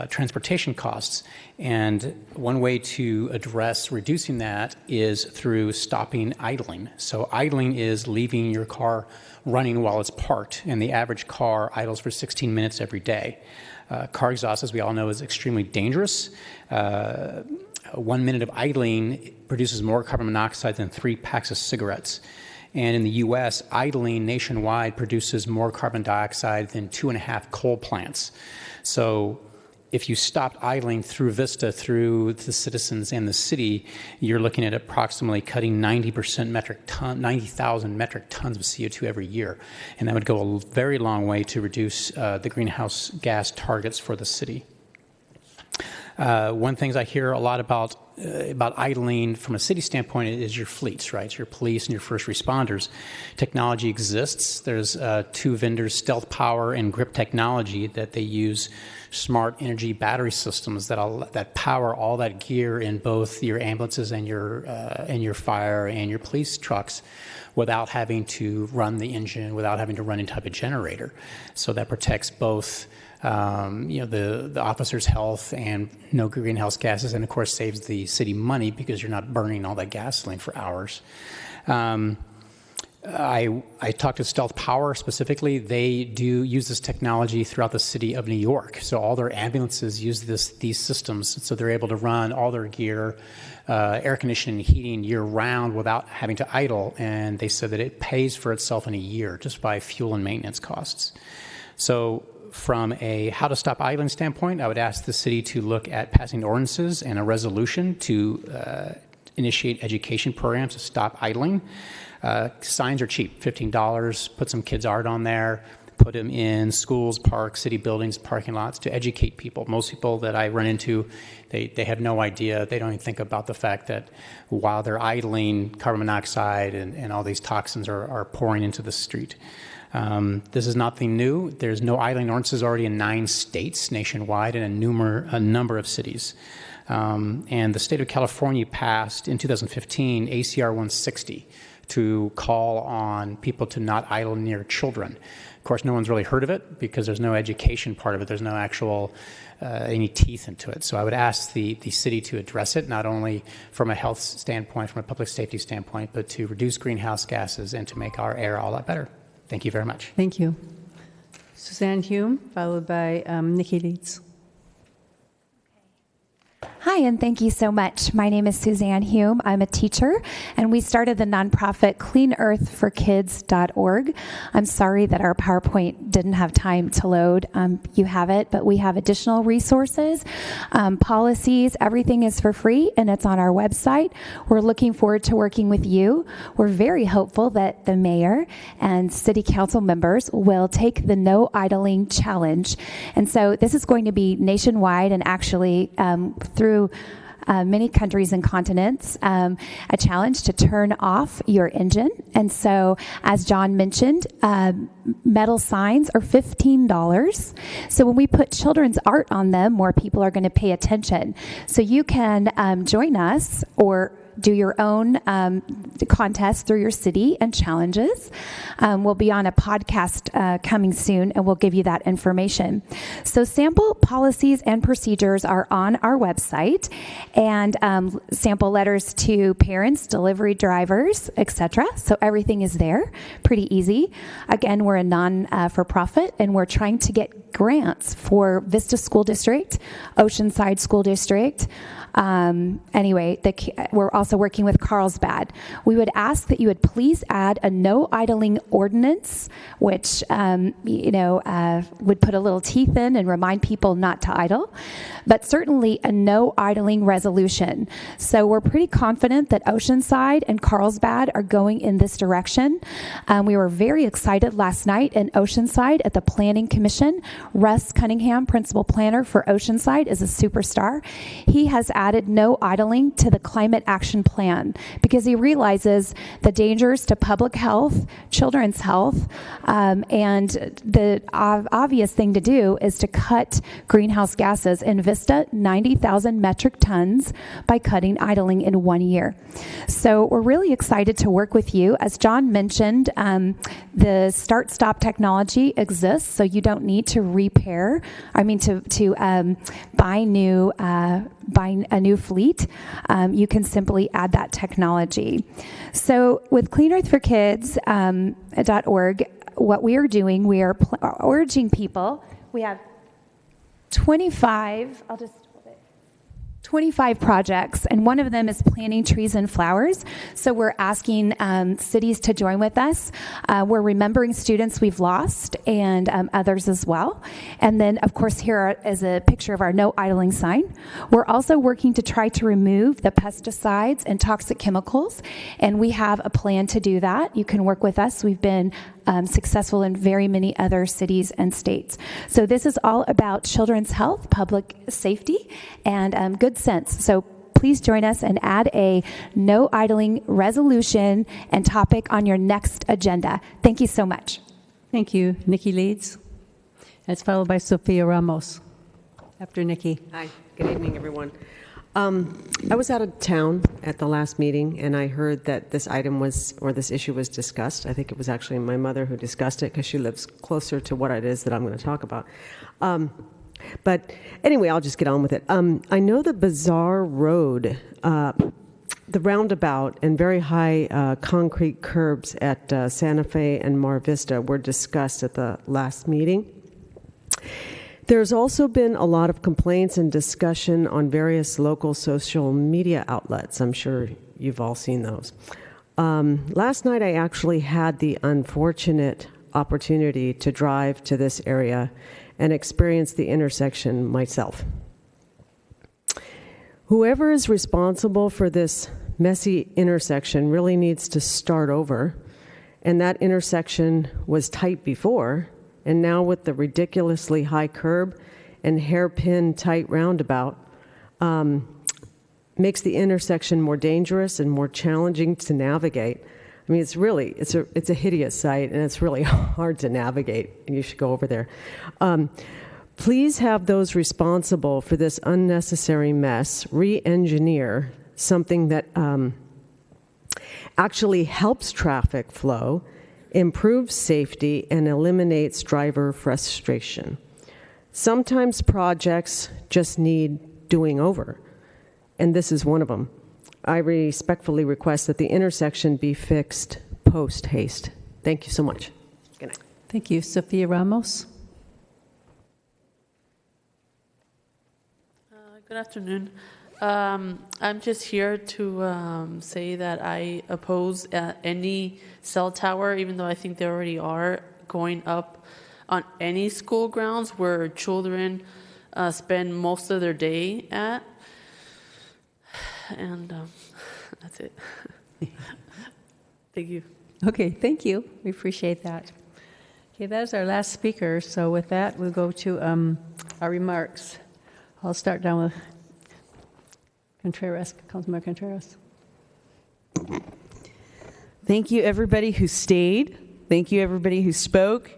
transportation costs. And one way to address reducing that is through stopping idling. So idling is leaving your car running while it's parked, and the average car idles for 16 minutes every day. Car exhaust, as we all know, is extremely dangerous. 1 minute of idling produces more carbon monoxide than 3 packs of cigarettes. And in the U.S., idling nationwide produces more carbon dioxide than 2.5 coal plants. So if you stopped idling through Vista, through the citizens and the city, you're looking at approximately cutting 90,000 metric tons of CO2 every year. And that would go a very long way to reduce the greenhouse gas targets for the city. One thing I hear a lot about idling from a city standpoint is your fleets, right? Your police and your first responders. Technology exists. There's 2 vendors, Stealth Power and Grip Technology, that they use smart energy battery systems that power all that gear in both your ambulances and your fire and your police trucks without having to run the engine, without having to run any type of generator. So that protects both the officer's health and no greenhouse gases, and of course saves the city money because you're not burning all that gasoline for hours. I talked to Stealth Power specifically. They do use this technology throughout the city of New York. So all their ambulances use these systems, so they're able to run all their gear, air conditioning and heating year-round without having to idle. And they said that it pays for itself in a year just by fuel and maintenance costs. So from a how to stop idling standpoint, I would ask the city to look at passing ordinances and a resolution to initiate education programs to stop idling. Signs are cheap, $15. Put some kids' art on there. Put them in schools, parks, city buildings, parking lots to educate people. Most people that I run into, they have no idea. They don't even think about the fact that while they're idling, carbon monoxide and all these toxins are pouring into the street. This is nothing new. There's no idling ordinances already in 9 states nationwide and a number of cities. And the state of California passed in 2015 ACR 160 to call on people to not idle near children. Of course, no one's really heard of it because there's no education part of it. There's no actual any teeth into it. So I would ask the city to address it, not only from a health standpoint, from a public safety standpoint, but to reduce greenhouse gases and to make our air a lot better. Thank you very much. Thank you. Suzanne Hume, followed by Nikki Leeds. Hi, and thank you so much. My name is Suzanne Hume. I'm a teacher, and we started the nonprofit cleanearthforkids.org. I'm sorry that our PowerPoint didn't have time to load. You have it, but we have additional resources, policies. Everything is for free, and it's on our website. We're looking forward to working with you. We're very hopeful that the mayor and city council members will take the No Idling Challenge. And so this is going to be nationwide and actually through many countries and continents, a challenge to turn off your engine. And so, as John mentioned, metal signs are $15. So when we put children's art on them, more people are going to pay attention. So you can join us or do your own contest through your city and challenges. We'll be on a podcast coming soon, and we'll give you that information. So sample policies and procedures are on our website, and sample letters to parents, delivery drivers, etc. So everything is there, pretty easy. Again, we're a non-for-profit, and we're trying to get grants for Vista School District, Oceanside School District. Anyway, we're also working with Carlsbad. We would ask that you would please add a no idling ordinance, which, would put a little teeth in and remind people not to idle, but certainly a no idling resolution. So we're pretty confident that Oceanside and Carlsbad are going in this direction. We were very excited last night in Oceanside at the Planning Commission. Russ Cunningham, principal planner for Oceanside, is a superstar. He has added no idling to the climate action plan because he realizes the dangers to public health, children's health, and the obvious thing to do is to cut greenhouse gases in Vista 90,000 metric tons by cutting idling in 1 year. So we're really excited to work with you. As John mentioned, the start-stop technology exists, so you don't need to buy a new fleet. You can simply add that technology. So with cleanearthforkids.org, what we are doing, we are urging people. We have 25 projects, and one of them is planting trees and flowers. So we're asking cities to join with us. We're remembering students we've lost and others as well. And then, of course, here is a picture of our no idling sign. We're also working to try to remove the pesticides and toxic chemicals, and we have a plan to do that. You can work with us. We've been successful in very many other cities and states. So this is all about children's health, public safety, and good sense. So please join us and add a no idling resolution and topic on your next agenda. Thank you so much. Thank you. Nikki leads. That's followed by Sophia Ramos. After Nikki. Hi. Good evening, everyone. I was out of town at the last meeting, and I heard that this issue was discussed. I think it was actually my mother who discussed it because she lives closer to what it is that I'm going to talk about. But anyway, I'll just get on with it. I know the Bazaar Road, the roundabout, and very high concrete curbs at Santa Fe and Mar Vista were discussed at the last meeting. There's also been a lot of complaints and discussion on various local social media outlets. I'm sure you've all seen those. Last night, I actually had the unfortunate opportunity to drive to this area and experience the intersection myself. Whoever is responsible for this messy intersection really needs to start over. And that intersection was tight before. And now with the ridiculously high curb and hairpin tight roundabout, makes the intersection more dangerous and more challenging to navigate. I mean, it's a hideous sight, and it's really hard to navigate, and you should go over there. Please have those responsible for this unnecessary mess re-engineer something that actually helps traffic flow, improves safety, and eliminates driver frustration. Sometimes projects just need doing over, and this is one of them. I respectfully request that the intersection be fixed post-haste. Thank you so much. Good night. Thank you. Sophia Ramos. Good afternoon. I'm just here to say that I oppose any cell tower, even though I think there already are, going up on any school grounds where children spend most of their day at. And that's it. Thank you. Okay, thank you. We appreciate that. Okay, that is our last speaker. So with that, we'll go to our remarks. I'll start down with Contreras, Councilmember Contreras. Thank you, everybody who stayed. Thank you, everybody who spoke.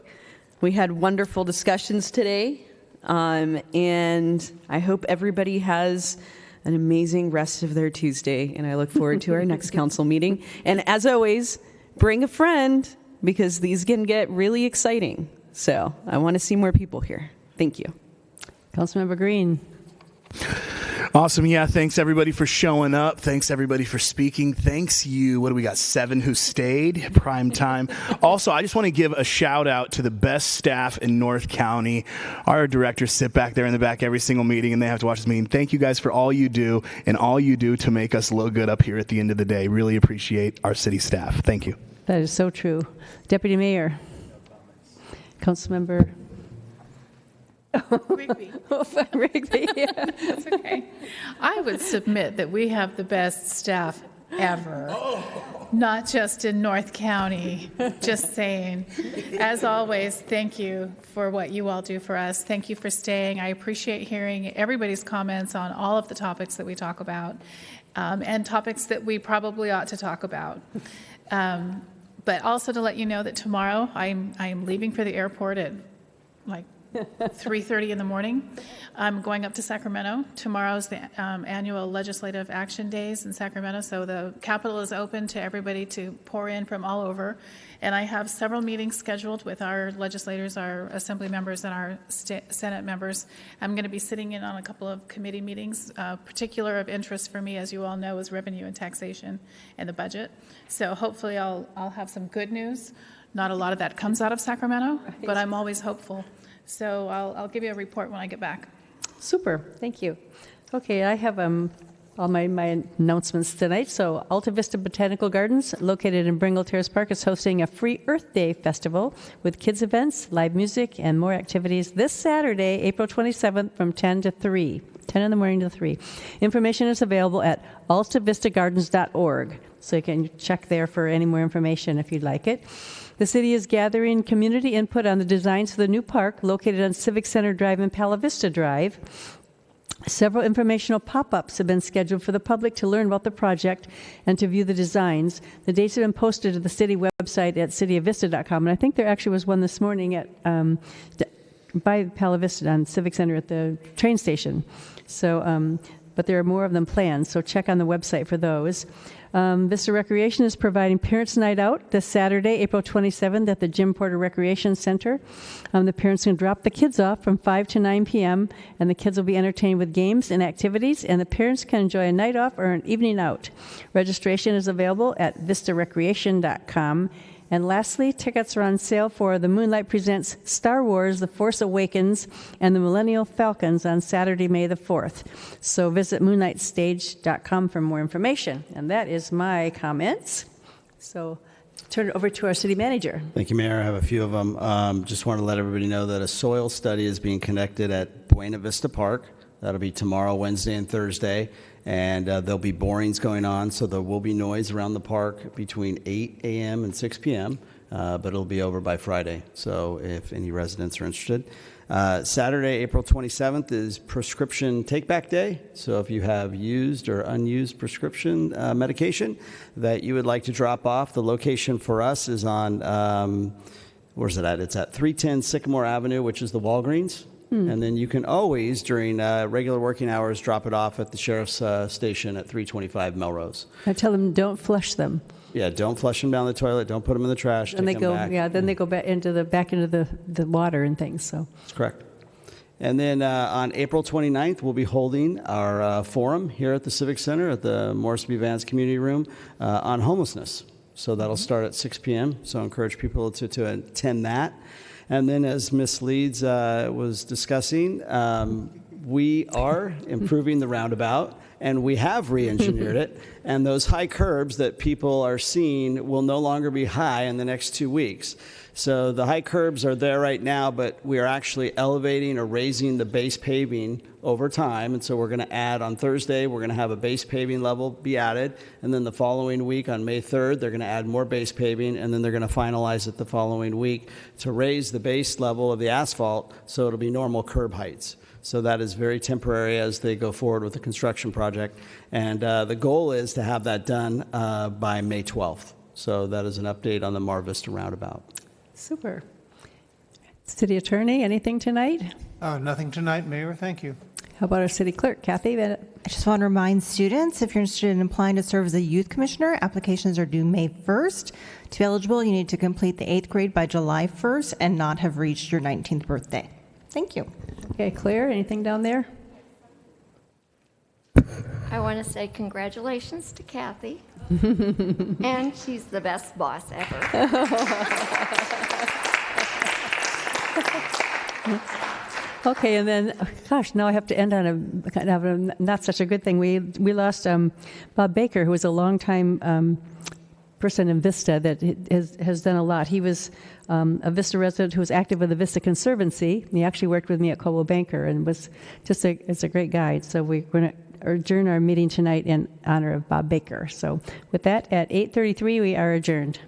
We had wonderful discussions today, and I hope everybody has an amazing rest of their Tuesday, and I look forward to our next council meeting. And as always, bring a friend, because these can get really exciting. So I want to see more people here. Thank you. Councilmember Green. Awesome. Yeah, thanks everybody for showing up. Thanks everybody for speaking. Thanks you. What do we got? 7 who stayed. Prime time. Also, I just want to give a shout out to the best staff in North County. Our directors sit back there in the back every single meeting, and they have to watch this meeting. Thank you guys for all you do and all you do to make us look good up here at the end of the day. Really appreciate our city staff. Thank you. That is so true. Deputy Mayor. Councilmember. Rigby. Rigby, yeah. That's okay. I would submit that we have the best staff ever, not just in North County, just saying. As always, thank you for what you all do for us. Thank you for staying. I appreciate hearing everybody's comments on all of the topics that we talk about, and topics that we probably ought to talk about. But also to let you know that tomorrow I'm leaving for the airport at like 3:30 in the morning. I'm going up to Sacramento. Tomorrow's the annual Legislative Action Days in Sacramento, so the Capitol is open to everybody to pour in from all over. And I have several meetings scheduled with our legislators, our Assembly members, and our Senate members. I'm going to be sitting in on a couple of committee meetings. Particular of interest for me, as you all know, is revenue and taxation and the budget. So hopefully I'll have some good news. Not a lot of that comes out of Sacramento, but I'm always hopeful. So I'll give you a report when I get back. Super, thank you. Okay, I have all my announcements tonight. So Alta Vista Botanical Gardens, located in Bringle Terrace Park, is hosting a free Earth Day festival with kids events, live music, and more activities this Saturday, April 27th from 10 to 3. 10 in the morning to 3. Information is available at altavistagardens.org, so you can check there for any more information if you'd like it. The city is gathering community input on the designs for the new park located on Civic Center Drive and Palo Vista Drive. Several informational pop-ups have been scheduled for the public to learn about the project and to view the designs. The dates have been posted to the city website at cityofvista.com, and I think there actually was one this morning at by Palo Vista on Civic Center at the train station. So, but there are more of them planned, so check on the website for those. Vista Recreation is providing Parents' Night Out this Saturday, April 27th at the Jim Porter Recreation Center. The parents can drop the kids off from 5 to 9 p.m., and the kids will be entertained with games and activities, and the parents can enjoy a night off or an evening out. Registration is available at vistarecreation.com. And lastly, tickets are on sale for The Moonlight Presents Star Wars, The Force Awakens, and The Millennial Falcons on Saturday, May the 4th. So visit moonlightstage.com for more information. And that is my comments. So turn it over to our city manager. Thank you, Mayor. I have a few of them. Just want to let everybody know that a soil study is being conducted at Buena Vista Park. That'll be tomorrow, Wednesday, and Thursday. And there'll be borings going on, so there will be noise around the park between 8 a.m. and 6 p.m., but it'll be over by Friday, so if any residents are interested. Saturday, April 27th is Prescription Take-Back Day, so if you have used or unused prescription medication that you would like to drop off, the location for us is on, where's it at? It's at 310 Sycamore Avenue, which is the Walgreens. And then you can always, during regular working hours, drop it off at the sheriff's station at 325 Melrose. I tell them don't flush them. Yeah, don't flush them down the toilet. Don't put them in the trash. And they take go, them back. yeah. Then they go back into the water and things. So that's correct. And then on April 29th, we'll be holding our forum here at the Civic Center at the Morris B. Vance Community Room on homelessness. So that'll start at 6 p.m. So I encourage people to attend that. And then, as Ms. Leeds was discussing, we are improving the roundabout, and we have re-engineered it. And those high curbs that people are seeing will no longer be high in the next 2 weeks. So the high curbs are there right now, but we are actually elevating or raising the base paving over time. And so we're going to add on Thursday, we're going to have a base paving level be added. And then the following week on May 3rd, they're going to add more base paving. And then they're going to finalize it the following week to raise the base level of the asphalt so it'll be normal curb heights. So that is very temporary as they go forward with the construction project. And the goal is to have that done by May 12th. So that is an update on the Mar Vista roundabout. Super. City Attorney, anything tonight? Nothing tonight, Mayor. Thank you. How about our City Clerk, Kathy? I just want to remind students, if you're interested in applying to serve as a youth commissioner, applications are due May 1st. To be eligible, you need to complete the 8th grade by July 1st and not have reached your 19th birthday. Thank you. Okay, Claire, anything down there? I want to say congratulations to Kathy. And she's the best boss ever. Okay, and then, gosh, now I have to end on a kind of a not such a good thing. We lost Bob Baker, who was a longtime person in Vista that has done a lot. He was a Vista resident who was active with the Vista Conservancy. He actually worked with me at Coldwell Banker and was just it's a great guide. So we're going to adjourn our meeting tonight in honor of Bob Baker. So with that, at 8:33, we are adjourned.